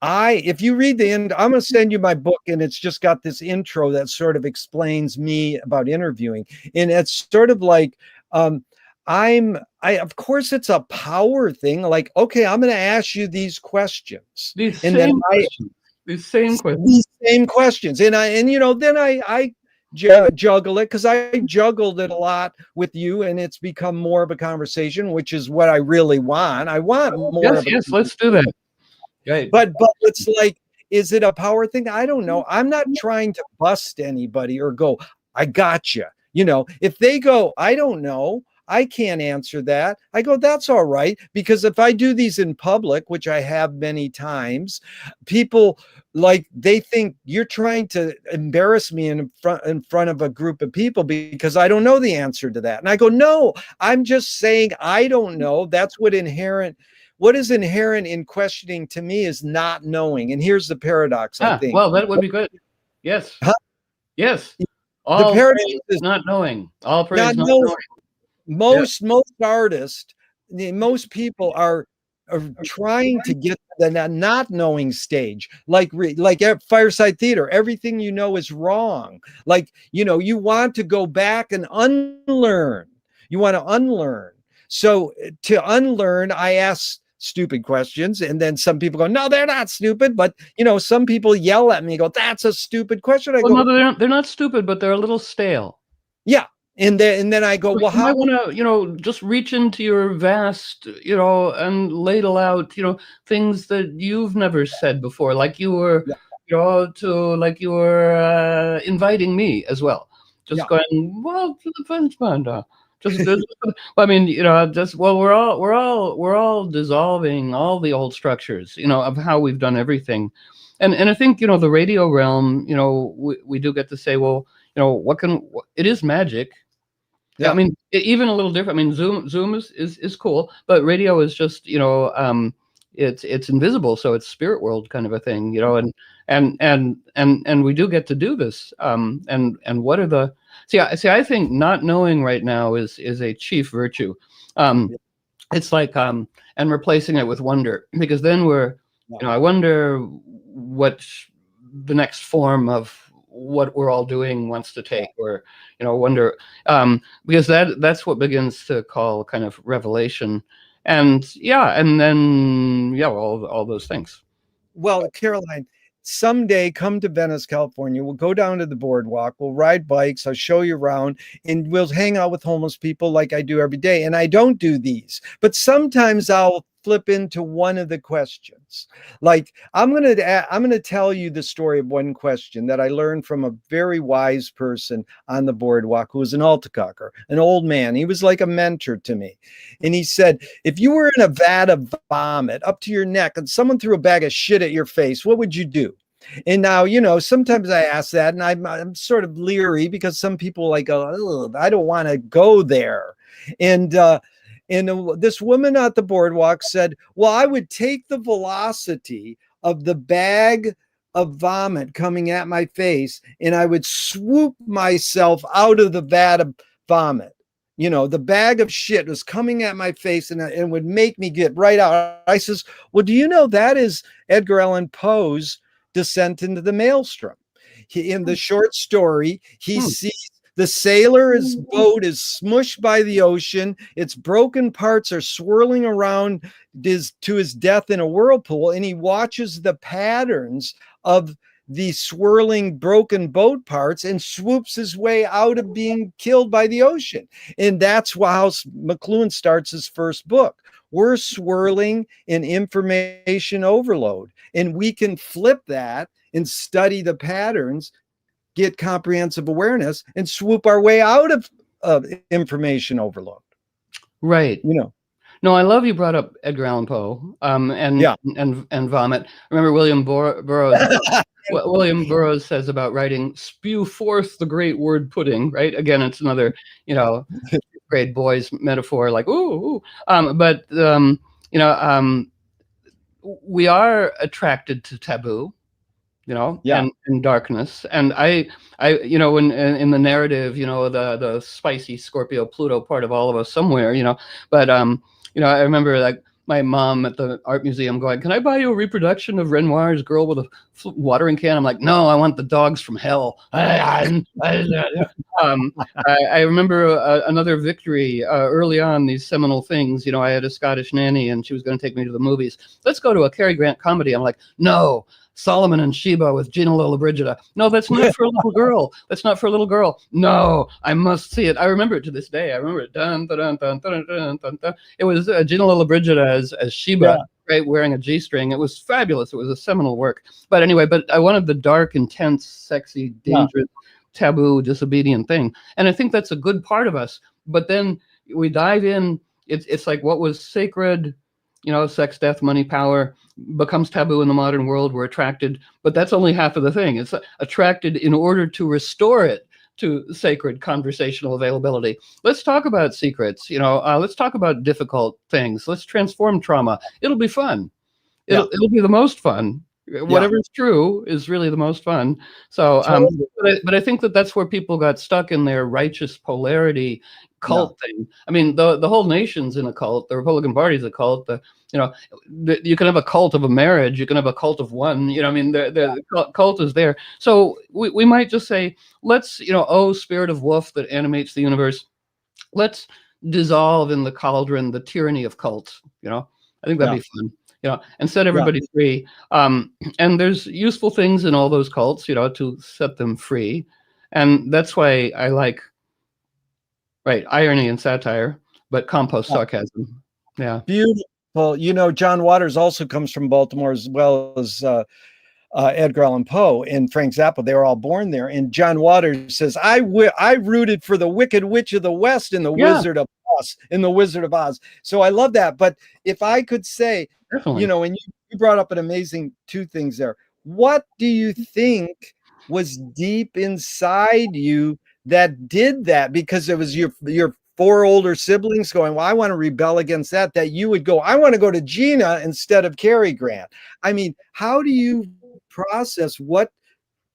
[SPEAKER 2] if you read the end, I'm going to send you my book, and it's just got this intro that sort of explains me about interviewing. And it's sort of like, of course it's a power thing. Like, okay, I'm going to ask you these questions. These same questions. And then I juggle it, because I juggled it a lot with you, and it's become more of a conversation, which is what I really want. I want more.
[SPEAKER 3] Yes, let's do that.
[SPEAKER 2] Right. But it's like, is it a power thing? I don't know. I'm not trying to bust anybody or go, I got you. If they go, I don't know, I can't answer that, I go, that's all right. Because if I do these in public, which I have many times, people, like, they think you're trying to embarrass me in front of a group of people because I don't know the answer to that. And I go, no, I'm just saying I don't know. That's what is inherent in questioning to me is not knowing. And here's the paradox, I think.
[SPEAKER 3] Well, that would be good. Yes.
[SPEAKER 2] Huh?
[SPEAKER 3] Yes.
[SPEAKER 2] The paradox is
[SPEAKER 3] not knowing. All praise
[SPEAKER 2] not knowing. Most artists, most people are trying to get to the not knowing stage. Like at Fireside Theater, everything is wrong. Like, you want to go back and unlearn. You want to unlearn. So to unlearn, I ask stupid questions, and then some people go, no, they're not stupid. But some people yell at me, go, that's a stupid question. I go,
[SPEAKER 3] no, they're not stupid, but they're a little stale.
[SPEAKER 2] Yeah. And then I go, well,
[SPEAKER 3] how I want to, just reach into your vast, and ladle out, things that you've never said before, like you were, like you were inviting me as well. Just going, well, to the fence band. I mean, we're all dissolving all the old structures, of how we've done everything. And I think, the radio realm, we do get to say, well, it is magic. Yeah. I mean, even a little different. I mean, Zoom is cool, but radio is just, it's invisible. So it's spirit world kind of a thing, and we do get to do this. And what are the, see, I think not knowing right now is a chief virtue. It's like, and replacing it with wonder, because then I wonder what the next form of what we're all doing wants to take, or wonder, because that's what begins to call kind of revelation, and then all those things.
[SPEAKER 2] Well, Caroline, someday come to Venice, California. We'll go down to the boardwalk. We'll ride bikes. I'll show you around, and we'll hang out with homeless people like I do every day. And I don't do these, but sometimes I'll flip into one of the questions. Like, I'm going to tell you the story of one question that I learned from a very wise person on the boardwalk, who was an Altacocker, an old man. He was like a mentor to me. And he said, if you were in a vat of vomit up to your neck and someone threw a bag of shit at your face, what would you do? And now, sometimes I ask that, and I'm sort of leery, because some people like, oh, I don't want to go there. And this woman at the boardwalk said, well, I would take the velocity of the bag of vomit coming at my face, and I would swoop myself out of the vat of vomit. You know, the bag of shit was coming at my face, and it would make me get right out. I says, well, do you know that is Edgar Allan Poe's Descent into the Maelstrom? In the short story, he sees the sailor's boat is smushed by the ocean. Its broken parts are swirling around to his death in a whirlpool, and he watches the patterns of the swirling broken boat parts and swoops his way out of being killed by the ocean. And that's how McLuhan starts his first book. We're swirling in information overload, and we can flip that and study the patterns, get comprehensive awareness, and swoop our way out of information overload.
[SPEAKER 3] Right.
[SPEAKER 2] You know.
[SPEAKER 3] No, I love you brought up Edgar Allan Poe, and vomit. Remember William Burroughs. William Burroughs says about writing, spew forth the great word pudding, right? Again, it's another, grade boys metaphor, like, ooh. We are attracted to taboo, and darkness. And I, when in the narrative, the spicy Scorpio Pluto part of all of us somewhere, but, I remember like my mom at the art museum going, can I buy you a reproduction of Renoir's Girl with a watering can? I'm like, no, I want the dogs from hell. I remember another victory early on, these seminal things. I had a Scottish nanny and she was going to take me to the movies. Let's go to a Cary Grant comedy. I'm like, no. Solomon and Sheba with Gina Lollobrigida. No, that's not for a little girl. That's not for a little girl. No, I must see it. I remember it to this day. I remember it. Dun, dun, dun, dun, dun, dun, dun, dun. It was Gina Lollobrigida as Sheba, right, wearing a G-string. It was fabulous. It was a seminal work. But anyway, I wanted the dark, intense, sexy, dangerous, taboo, disobedient thing. And I think that's a good part of us. But then we dive in. It's like what was sacred, sex, death, money, power, becomes taboo in the modern world. We're attracted, but that's only half of the thing. It's attracted in order to restore it to sacred conversational availability. Let's talk about secrets. Let's talk about difficult things. Let's transform trauma. It'll be fun. It'll be the most fun. Whatever's true is really the most fun. So, but I think that's where people got stuck in their righteous polarity cult thing. I mean, the whole nation's in a cult. The Republican Party's a cult. You can have a cult of a marriage. You can have a cult of one. The cult is there. So we might just say, let's, oh, spirit of wolf that animates the universe, let's dissolve in the cauldron the tyranny of cults. I think that'd be fun. And set everybody free. And there's useful things in all those cults, to set them free. And that's why I like, irony and satire, but compost sarcasm. Yeah.
[SPEAKER 2] Beautiful. John Waters also comes from Baltimore, as well as Edgar Allan Poe and Frank Zappa. They were all born there. And John Waters says, I rooted for the Wicked Witch of the West in the Wizard of Oz. So I love that. But if I could say,
[SPEAKER 3] definitely.
[SPEAKER 2] And you brought up an amazing two things there. What do you think was deep inside you that did that? Because it was your four older siblings going, well, I want to rebel against that you would go, I want to go to Gina instead of Cary Grant. I mean, how do you process what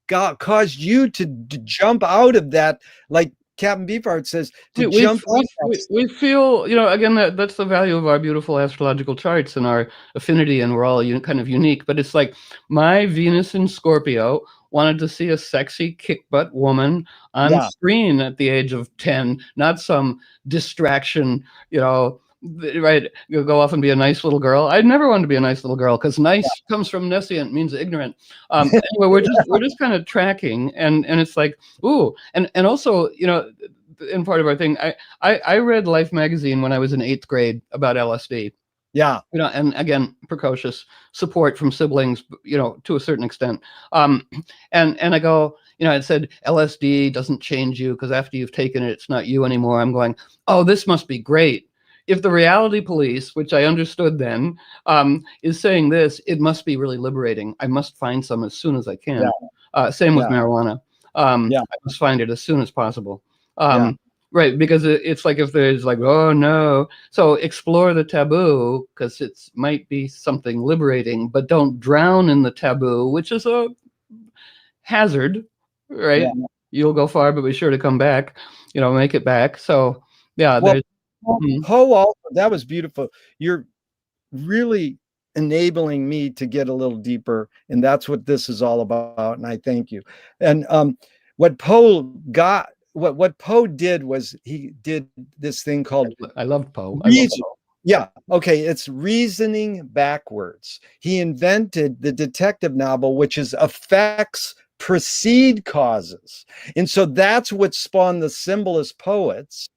[SPEAKER 2] caused you to jump out of that, like Captain Beefheart says,
[SPEAKER 3] we feel, again, that's the value of our beautiful astrological charts and our affinity, and we're all kind of unique. But it's like my Venus in Scorpio wanted to see a sexy kick-butt woman on screen at the age of 10, not some distraction, right? You'll go off and be a nice little girl. I never wanted to be a nice little girl, because nice comes from nescient, means ignorant. Anyway, we're just kind of tracking, and it's like, ooh, and also, in part of our thing, I read Life magazine when I was in 8th grade about LSD.
[SPEAKER 2] Yeah.
[SPEAKER 3] And again, precocious support from siblings, to a certain extent. And I go, it said LSD doesn't change you because after you've taken it, it's not you anymore. I'm going, oh, this must be great. If the reality police, which I understood then, is saying this, it must be really liberating. I must find some as soon as I can. Same with marijuana. I must find it as soon as possible. Right, because it's like if there's like, oh no. So explore the taboo, because it might be something liberating, but don't drown in the taboo, which is a hazard, right?
[SPEAKER 2] Yeah.
[SPEAKER 3] You'll go far, but be sure to come back, make it back. So yeah,
[SPEAKER 2] Well,
[SPEAKER 3] there's Mhm.
[SPEAKER 2] Poe also, that was beautiful. You're really enabling me to get a little deeper, and that's what this is all about, and I thank you. And what Poe did was he did this thing called
[SPEAKER 3] I love Poe. I love Poe.
[SPEAKER 2] yeah, okay, it's reasoning backwards. He invented the detective novel, which is effects precede causes. And so that's what spawned the symbolist poets,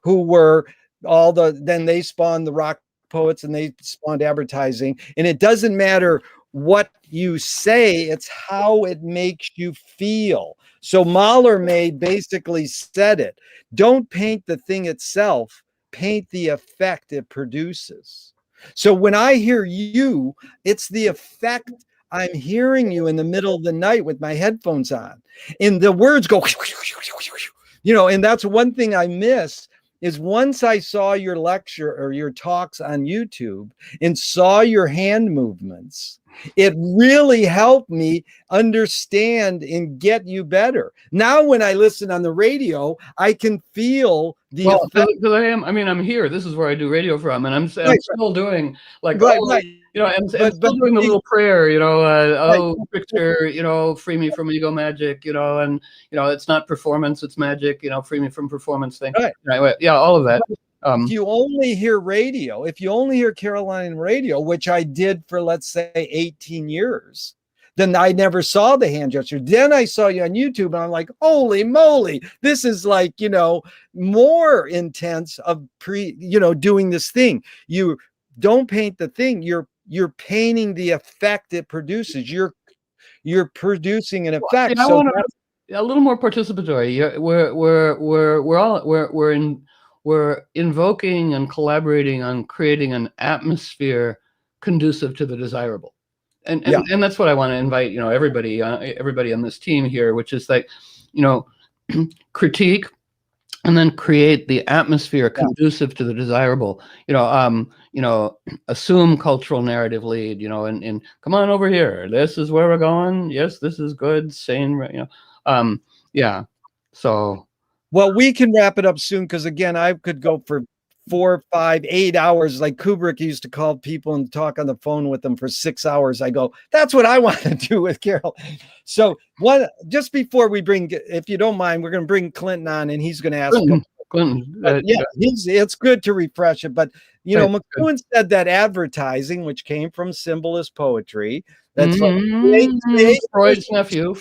[SPEAKER 2] who were then they spawned the rock poets, and they spawned advertising. And it doesn't matter what you say, it's how it makes you feel. So Mahler basically said it. Don't paint the thing itself, paint the effect it produces. So when I hear you, it's the effect. I'm hearing you in the middle of the night with my headphones on, and the words go, and that's one thing I miss. Is once I saw your lecture or your talks on YouTube and saw your hand movements, it really helped me understand and get you better. Now, when I listen on the radio, I can feel the effect.
[SPEAKER 3] Because I'm here. This is where I do radio from, and I'm still doing like
[SPEAKER 2] right.
[SPEAKER 3] I'm still doing the little prayer, Victor, free me from ego magic, and it's not performance, it's magic, free me from performance thing. Right. Yeah, all of that.
[SPEAKER 2] If you only hear radio, if you only hear Carolinian radio, which I did for, let's say, 18 years, then I never saw the hand gesture. Then I saw you on YouTube, and I'm like, holy moly, this is like, more intense of doing this thing. You don't paint the thing, you're painting the effect it produces. You're producing an effect.
[SPEAKER 3] I want a little more participatory. We're invoking and collaborating on creating an atmosphere conducive to the desirable, and that's what I want to invite everybody on this team here, which is like critique and then create the atmosphere conducive to the desirable. Assume cultural narrative lead. And come on over here. This is where we're going. Yes, this is good. Sane. Yeah. So.
[SPEAKER 2] Well, we can wrap it up soon, because again, I could go for 4, 5, 8 hours. Like Kubrick used to call people and talk on the phone with them for 6 hours. I go, that's what I want to do with Carol. So just before we if you don't mind, we're going to bring Clinton on, and he's going to ask
[SPEAKER 3] Clinton.
[SPEAKER 2] It's good to refresh it. But McLuhan said that advertising, which came from symbolist poetry, that's
[SPEAKER 3] Freud's nephew.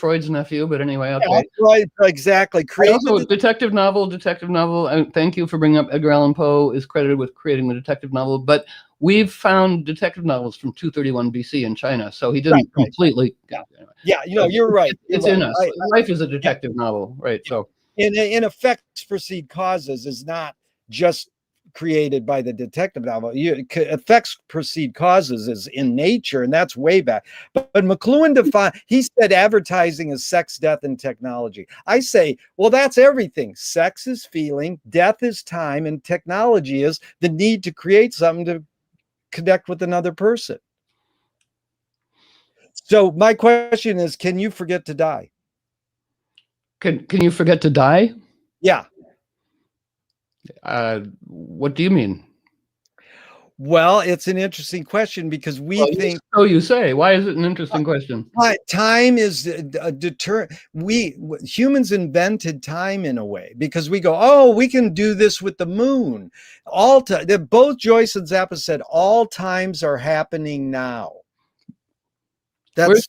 [SPEAKER 3] But anyway, okay.
[SPEAKER 2] Right, exactly.
[SPEAKER 3] Also, detective novel. And thank you for bringing up Edgar Allan Poe is credited with creating the detective novel. But we've found detective novels from 231 BC in China, so he didn't completely.
[SPEAKER 2] Yeah, you're right.
[SPEAKER 3] It's in us. Life is a detective novel, right? So.
[SPEAKER 2] In effects precede causes is not just created by the detective novel. Effects precede causes is in nature, and that's way back. But McLuhan he said advertising is sex, death, and technology. I say, well, that's everything. Sex is feeling, death is time, and technology is the need to create something to connect with another person. So my question is, can you forget to die?
[SPEAKER 3] Can you forget to die?
[SPEAKER 2] Yeah.
[SPEAKER 3] What do you mean?
[SPEAKER 2] Well, it's an interesting question, because think.
[SPEAKER 3] So you say. Why is it an interesting question?
[SPEAKER 2] Time is a humans invented time in a way, because we go, oh, we can do this with the moon. Both Joyce and Zappa said all times are happening now. That's.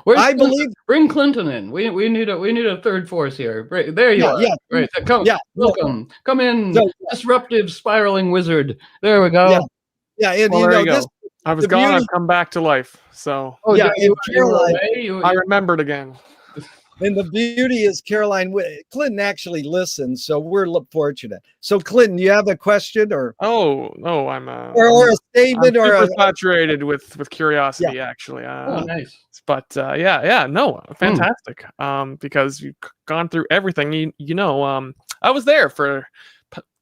[SPEAKER 2] I believe.
[SPEAKER 3] Bring Clinton in. We need a third force here. Right, there you are. Yeah. Right. Welcome. Come in, disruptive spiraling wizard. There we go.
[SPEAKER 2] Yeah. And
[SPEAKER 4] there you go. I was gone. I've come back to life. So.
[SPEAKER 2] Oh yeah.
[SPEAKER 4] I remembered again.
[SPEAKER 2] And the beauty is, Caroline, Clinton actually listens, so we're fortunate. So, Clinton, do you have a question or?
[SPEAKER 4] Oh no, I'm
[SPEAKER 2] or a statement,
[SPEAKER 4] I'm super saturated with curiosity, actually.
[SPEAKER 3] Nice.
[SPEAKER 4] But fantastic. Because you've gone through everything. I was there for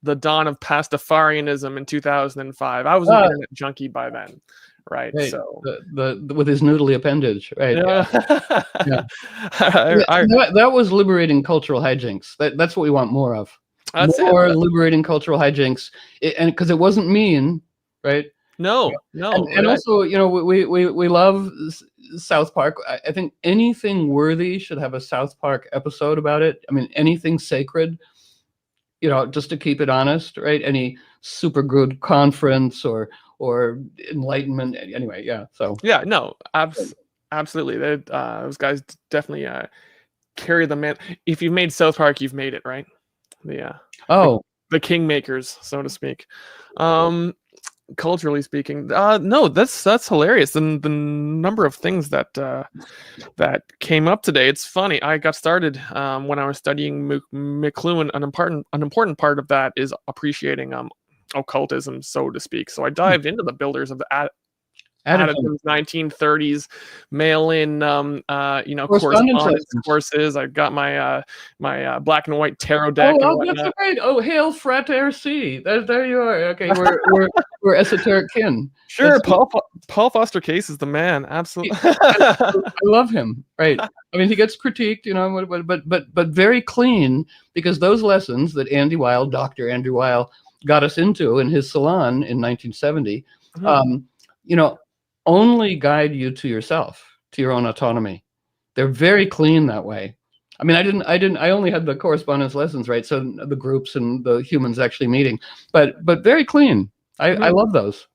[SPEAKER 4] the dawn of Pastafarianism in 2005. I was an internet junkie by then. right?
[SPEAKER 3] Right.
[SPEAKER 4] So
[SPEAKER 3] The with his noodly appendage, right?
[SPEAKER 4] yeah.
[SPEAKER 3] Yeah.
[SPEAKER 4] I,
[SPEAKER 3] That was liberating cultural hijinks. That's what we want more of.
[SPEAKER 4] that's it.
[SPEAKER 3] More liberating cultural hijinks, and because it wasn't mean, right?
[SPEAKER 4] No, no,
[SPEAKER 3] And also, you know, we love South Park. I think anything worthy should have a South Park episode about it. I mean, anything sacred, you know, just to keep it honest, right? Any super good conference or enlightenment. Anyway, yeah. So
[SPEAKER 4] yeah, no, absolutely. Those guys definitely carry the man. If you've made South Park, you've made it, right? The kingmakers, so to speak. Culturally speaking, no, that's hilarious. And the number of things that that came up today. It's funny. I got started when I was studying McLuhan. An important part of that is appreciating occultism, so to speak. So I dived into the builders of the Addison's 1930s mail-in, correspondence courses. I got my my black and white tarot deck.
[SPEAKER 3] Oh, that's great! Oh, hail frater C. There you are. Okay, we're esoteric kin.
[SPEAKER 4] Sure, Paul Foster Case is the man. Absolutely,
[SPEAKER 3] I love him. Right. I mean, he gets critiqued, you know, but very clean, because those lessons that Dr. Andrew Weil, got us into in his salon in 1970, you know, only guide you to yourself, to your own autonomy. They're very clean that way. I mean, I only had the correspondence lessons, right? So the groups and the humans actually meeting, but very clean. I love those.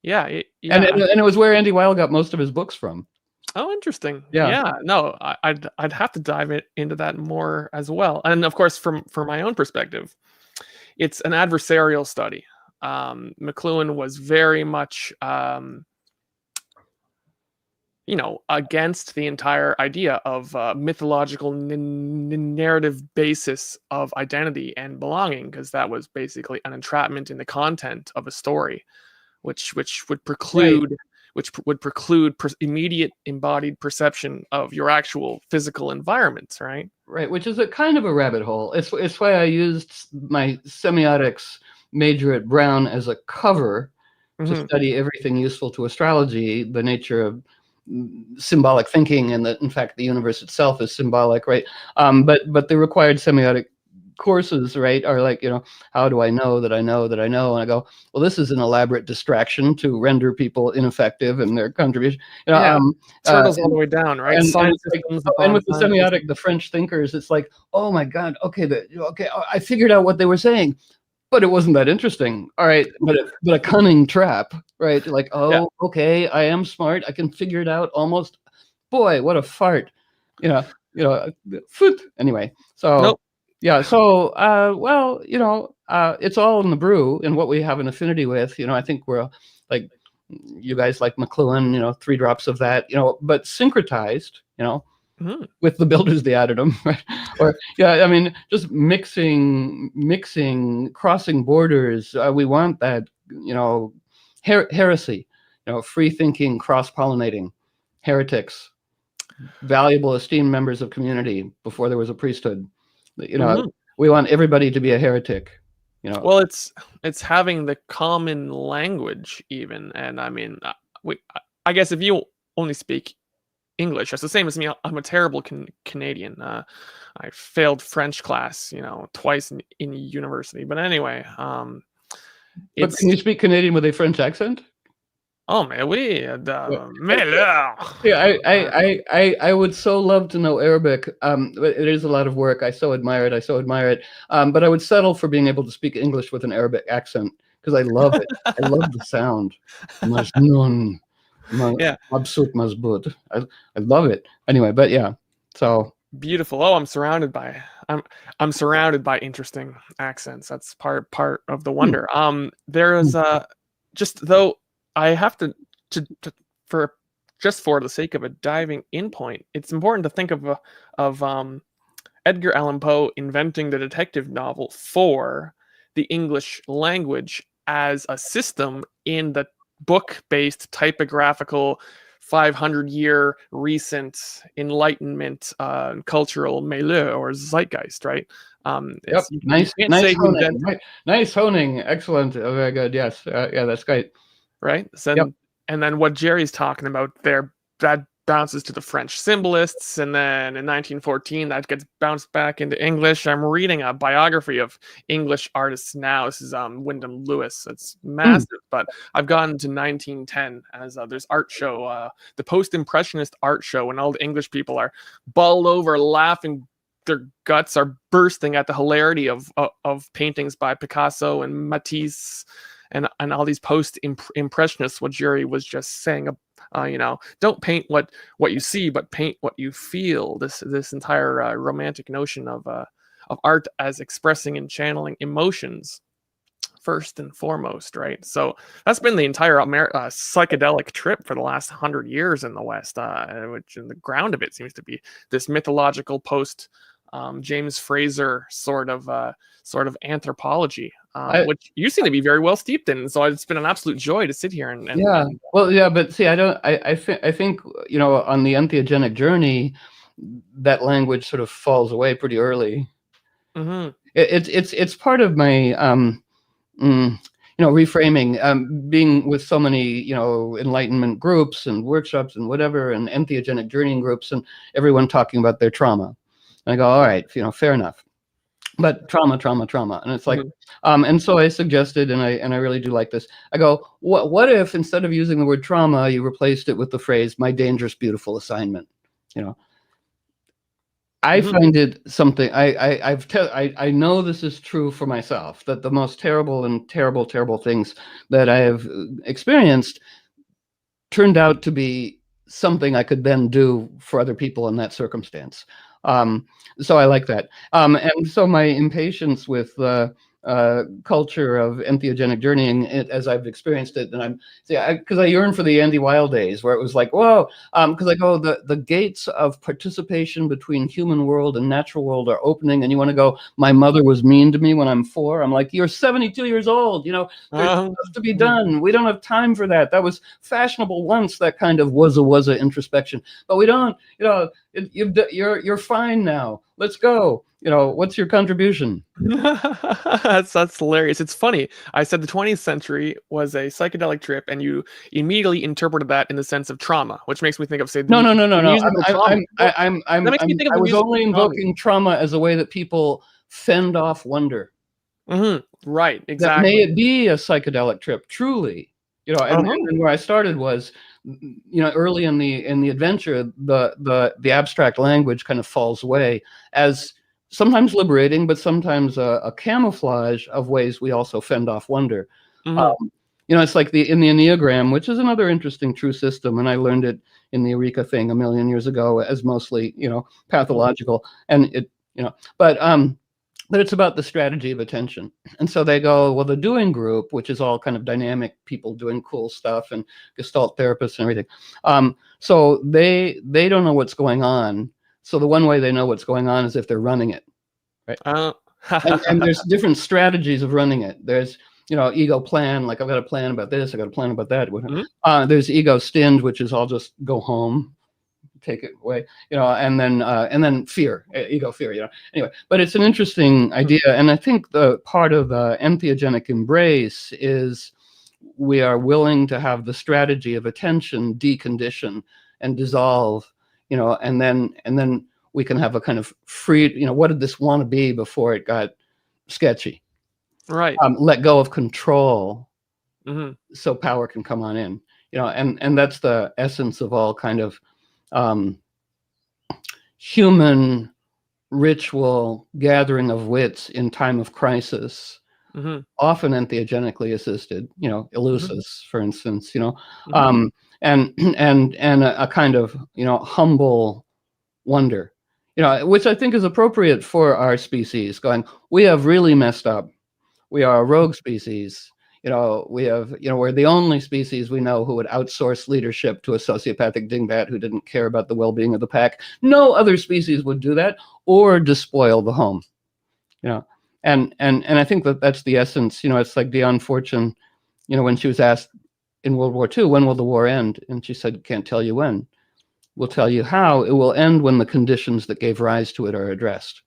[SPEAKER 4] Yeah.
[SPEAKER 3] And it was where Andy Weil got most of his books from.
[SPEAKER 4] Oh, interesting. Yeah. No, I'd have to dive into that more as well. And of course, from my own perspective, it's an adversarial study. McLuhan was very much against the entire idea of mythological narrative basis of identity and belonging, because that was basically an entrapment in the content of a story, which would preclude immediate embodied perception of your actual physical environment, right?
[SPEAKER 3] Right, which is a kind of a rabbit hole. It's why I used my semiotics major at Brown as a cover to study everything useful to astrology, the nature of symbolic thinking, and that in fact the universe itself is symbolic, right? But the required semiotic courses, right, are like, you know, how do I know that I know that I know? And I go, well, this is an elaborate distraction to render people ineffective in their contribution. You know,
[SPEAKER 4] circles all the way down, right?
[SPEAKER 3] And with the semiotic, the French thinkers, it's like, oh my God, okay, I figured out what they were saying, but it wasn't that interesting. All right, but a cunning trap, right? Like, okay, I am smart. I can figure it out almost. Boy, what a fart. Foot. Anyway, so.
[SPEAKER 4] Nope.
[SPEAKER 3] Yeah. So, well, you know, it's all in the brew and what we have an affinity with. You know, I think we're like, you guys like McLuhan, you know, 3 drops of that, you know, but syncretized, you know, with the builders of the addendum, right? Or, I mean, just mixing, crossing borders. We want that, you know, heresy, you know, free thinking, cross-pollinating, heretics, valuable, esteemed members of community before there was a priesthood. You know, we want everybody to be a heretic. You know,
[SPEAKER 4] well, it's having the common language even, and I mean, I guess if you only speak English, it's the same as me. I'm a terrible Canadian. I failed French class, you know, twice in university. But anyway,
[SPEAKER 3] but can you speak Canadian with a French accent?
[SPEAKER 4] Oh man,
[SPEAKER 3] I would so love to know Arabic. It is a lot of work. I so admire it. But I would settle for being able to speak English with an Arabic accent, because I love it. I love the sound. Majnun, Mabsut Mazbut. I love it. Anyway, but yeah. So
[SPEAKER 4] beautiful. Oh, I'm surrounded by interesting accents. That's part of the wonder. There is just though. I have to for the sake of a diving in point, it's important to think of Edgar Allan Poe inventing the detective novel for the English language as a system in the book-based typographical 500-year recent Enlightenment cultural milieu or zeitgeist, right?
[SPEAKER 3] Nice honing. Excellent. Oh, very good. Yes. Yeah, that's great.
[SPEAKER 4] Right. So, and then what Gerry's talking about there, that bounces to the French symbolists, and then in 1914 that gets bounced back into English. I'm reading a biography of English artists now. This is Wyndham Lewis. It's massive, but I've gotten to 1910 as there's art show, the post-impressionist art show, when all the English people are balled over laughing. Their guts are bursting at the hilarity of paintings by Picasso and Matisse and all these post-impressionists. What Gerry was just saying, don't paint what you see, but paint what you feel. This entire romantic notion of art as expressing and channeling emotions first and foremost, right? So that's been the entire psychedelic trip for the last 100 years in the West, which in the ground of it seems to be this mythological post James Fraser sort of anthropology, which you seem to be very well steeped in. So it's been an absolute joy to sit here and
[SPEAKER 3] but see, I think on the entheogenic journey, that language sort of falls away pretty early. Mm-hmm. It's part of my reframing, being with so many enlightenment groups and workshops and whatever, and entheogenic journeying groups, and everyone talking about their trauma. And I go, all right, fair enough. But trauma. And it's like, and so I suggested, and I really do like this. I go, what if instead of using the word trauma, you replaced it with the phrase, my dangerous, beautiful assignment? I find it something, I know this is true for myself, that the most terrible and terrible things that I have experienced turned out to be something I could then do for other people in that circumstance. So I like that. And so my impatience with the culture of entheogenic journeying, as I've experienced it, and because I yearn for the Andy Weil days where it was like, whoa, because I go, the gates of participation between human world and natural world are opening, and you want to go, my mother was mean to me when I'm 4. I'm like, you're 72 years old, there's stuff to be done. We don't have time for that. That was fashionable once, that kind of was a introspection, but we don't, you're fine now. Let's go. What's your contribution?
[SPEAKER 4] That's hilarious. It's funny. I said the 20th century was a psychedelic trip, and you immediately interpreted that in the sense of trauma, which makes me think of, say,
[SPEAKER 3] no. I was only invoking trauma as a way that people fend off wonder.
[SPEAKER 4] Mm-hmm. Right. Exactly.
[SPEAKER 3] That may it be a psychedelic trip, truly. And where I started was, early in the adventure, the abstract language kind of falls away as sometimes liberating, but sometimes a camouflage of ways we also fend off wonder. Mm-hmm. It's like in the Enneagram, which is another interesting true system, and I learned it in the Eureka thing a million years ago as mostly, pathological, and it, but it's about the strategy of attention. And so they go, well, the doing group, which is all kind of dynamic people doing cool stuff and Gestalt therapists and everything. So they don't know what's going on. So the one way they know what's going on is if they're running it, right? And there's different strategies of running it. There's, ego plan, like I've got a plan about this, I've got a plan about that. Mm-hmm. There's ego stinge, which is I'll just go home, take it away, and then fear, ego fear, Anyway, but it's an interesting idea. And I think the part of the entheogenic embrace is we are willing to have the strategy of attention decondition and dissolve, and then we can have a kind of free, what did this want to be before it got sketchy?
[SPEAKER 4] Right.
[SPEAKER 3] Let go of control, so power can come on in, and that's the essence of all kind of human ritual gathering of wits in time of crisis, often entheogenically assisted, Eleusis, for instance, and a kind of, humble wonder, which I think is appropriate for our species, going, we have really messed up. We are a rogue species. We have, we're the only species we know who would outsource leadership to a sociopathic dingbat who didn't care about the well-being of the pack. No other species would do that or despoil the home, and I think that's the essence. It's like Dion Fortune, when she was asked in World War II, when will the war end? And she said, can't tell you when. We'll tell you how. It will end when the conditions that gave rise to it are addressed.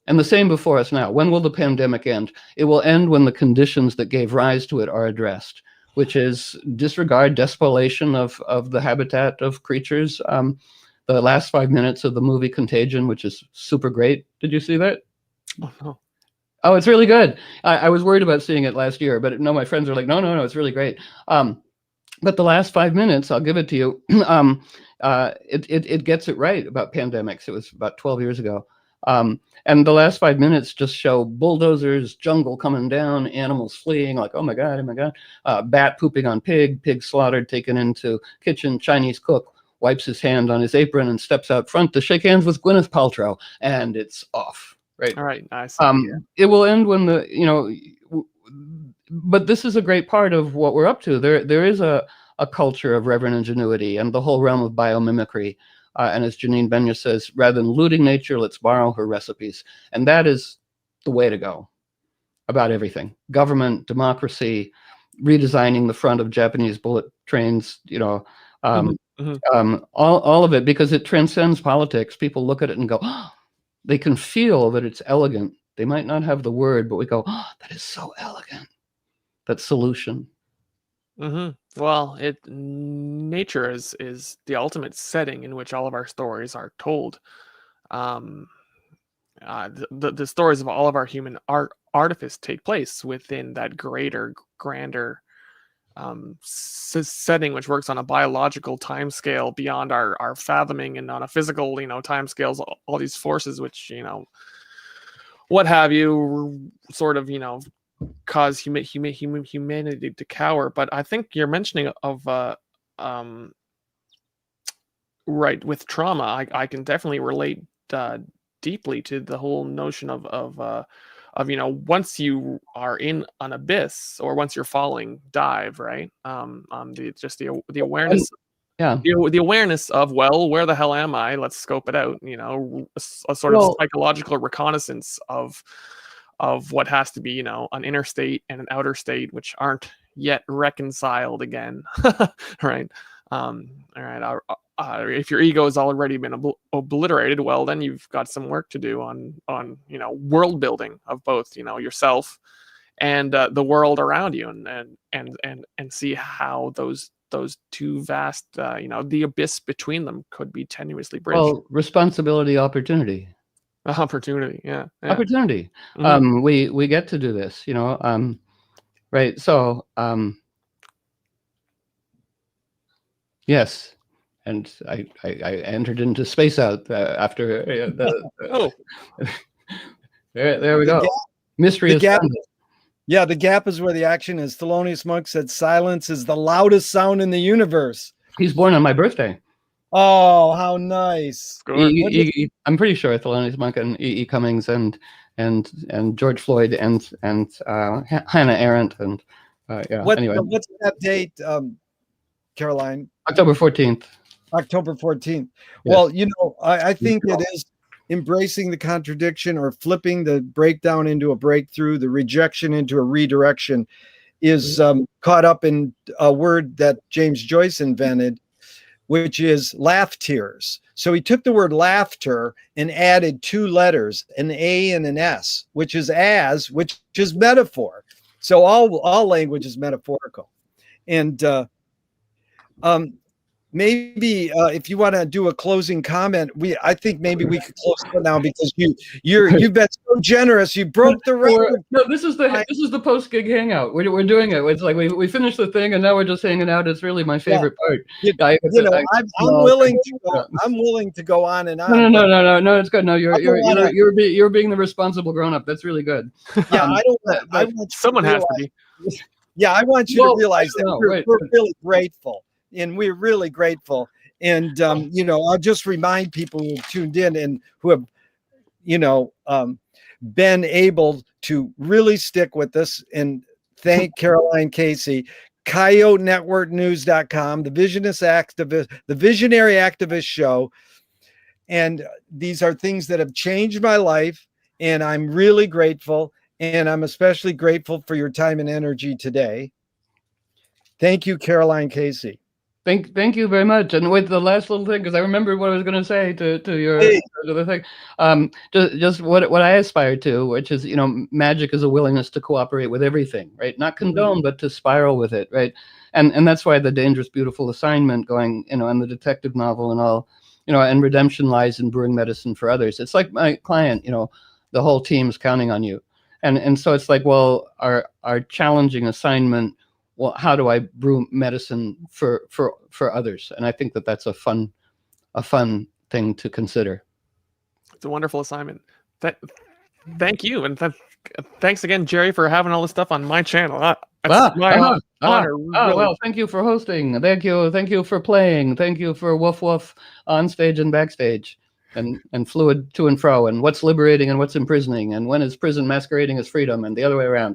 [SPEAKER 3] And the same before us now. When will the pandemic end? It will end when the conditions that gave rise to it are addressed. which is disregard, despoliation of the habitat of creatures. The last 5 minutes of the movie Contagion, which is super great. Did you see that?
[SPEAKER 4] Oh no.
[SPEAKER 3] Oh, it's really good. I was worried about seeing it last year, but no, my friends are like, no, it's really great. But the last 5 minutes, I'll give it to you. It gets it right about pandemics. It was about 12 years ago. And the last 5 minutes just show bulldozers, jungle coming down, animals fleeing, like, oh my God. Bat pooping on pig slaughtered, taken into kitchen, Chinese cook wipes his hand on his apron and steps out front to shake hands with Gwyneth Paltrow, and it's off. Right.
[SPEAKER 4] All right. Nice.
[SPEAKER 3] It will end when but this is a great part of what we're up to. There is a culture of reverent ingenuity and the whole realm of biomimicry. And as Janine Benyus says, rather than looting nature, let's borrow her recipes. And that is the way to go about everything. Government, democracy, redesigning the front of Japanese bullet trains, all of it, because it transcends politics. People look at it and go, oh, they can feel that it's elegant. They might not have the word, but we go, oh, that is so elegant. That solution.
[SPEAKER 4] Well, nature is the ultimate setting in which all of our stories are told. The stories of all of our human artifice take place within that greater, grander setting, which works on a biological time scale beyond our fathoming, and on a physical, time scales, all these forces which, what have you, sort of, cause humanity to cower. But I think you're mentioning of right, with trauma, I can definitely relate deeply to the whole notion of once you are in an abyss, or once you're falling, dive, right? The awareness.
[SPEAKER 3] Yeah.
[SPEAKER 4] The awareness of, well, where the hell am I? Let's scope it out. A sort of psychological reconnaissance of what has to be, an inner state and an outer state, which aren't yet reconciled again. Right. All right. If your ego has already been obliterated, well, then you've got some work to do on world building of both, yourself and the world around you, and see how those two vast, the abyss between them could be tenuously bridged.
[SPEAKER 3] Well, responsibility, opportunity.
[SPEAKER 4] Yeah.
[SPEAKER 3] Opportunity. We get to do this, right? So, yes. And I entered into Space Out after
[SPEAKER 4] oh.
[SPEAKER 3] There we go. Mystery is found.
[SPEAKER 2] Yeah, the gap is where the action is. Thelonious Monk said silence is the loudest sound in the universe.
[SPEAKER 3] He's born on my birthday.
[SPEAKER 2] Oh, how nice.
[SPEAKER 3] I'm pretty sure Thelonious Monk and E.E. Cummings and George Floyd and Hannah Arendt and anyway.
[SPEAKER 2] What's that date, Caroline?
[SPEAKER 3] October 14th.
[SPEAKER 2] October 14th.
[SPEAKER 3] Yes.
[SPEAKER 2] Well, I think it is embracing the contradiction, or flipping the breakdown into a breakthrough, the rejection into a redirection, is caught up in a word that James Joyce invented, which is laugh tears. So he took the word laughter and added 2 letters, an A and an S, which is metaphor. So all language is metaphorical. And maybe if you want to do a closing comment, I think maybe we could close it now, because you've been so generous. You broke the record.
[SPEAKER 3] No, this is the post gig hangout. We're doing it. It's like we finished the thing and now we're just hanging out. It's really my favorite part.
[SPEAKER 2] I'm willing to go on and on.
[SPEAKER 3] No, it's good. No, you're being the responsible grown up. That's really good.
[SPEAKER 2] Yeah, I want
[SPEAKER 4] someone has to be.
[SPEAKER 2] Yeah, I want you to realize that we're really grateful. And we're really grateful. And, I'll just remind people who have tuned in and who have, been able to really stick with us, and thank Caroline Casey, CoyoteNetworkNews.com, the Visionary Activist Show. And these are things that have changed my life, and I'm really grateful. And I'm especially grateful for your time and energy today. Thank you, Caroline Casey.
[SPEAKER 3] Thank you very much. And with the last little thing, because I remembered what I was going to say to your
[SPEAKER 2] Hey.
[SPEAKER 3] other thing, just what I aspire to, which is, magic is a willingness to cooperate with everything, right? Not condone, but to spiral with it, right? And that's why the dangerous, beautiful assignment going, and the detective novel and all, and redemption lies in brewing medicine for others. It's like my client, the whole team's counting on you, and so it's like, well, our challenging assignment. Well, how do I brew medicine for others? And I think that's a fun thing to consider.
[SPEAKER 4] It's a wonderful assignment. Thank you, and thanks again, Gerry, for having all this stuff on my channel. That's my honor. Really.
[SPEAKER 3] Well, thank you for hosting. Thank you for playing. Thank you for woof woof on stage and backstage, and fluid to and fro, and what's liberating and what's imprisoning, and when is prison masquerading as freedom, and the other way around.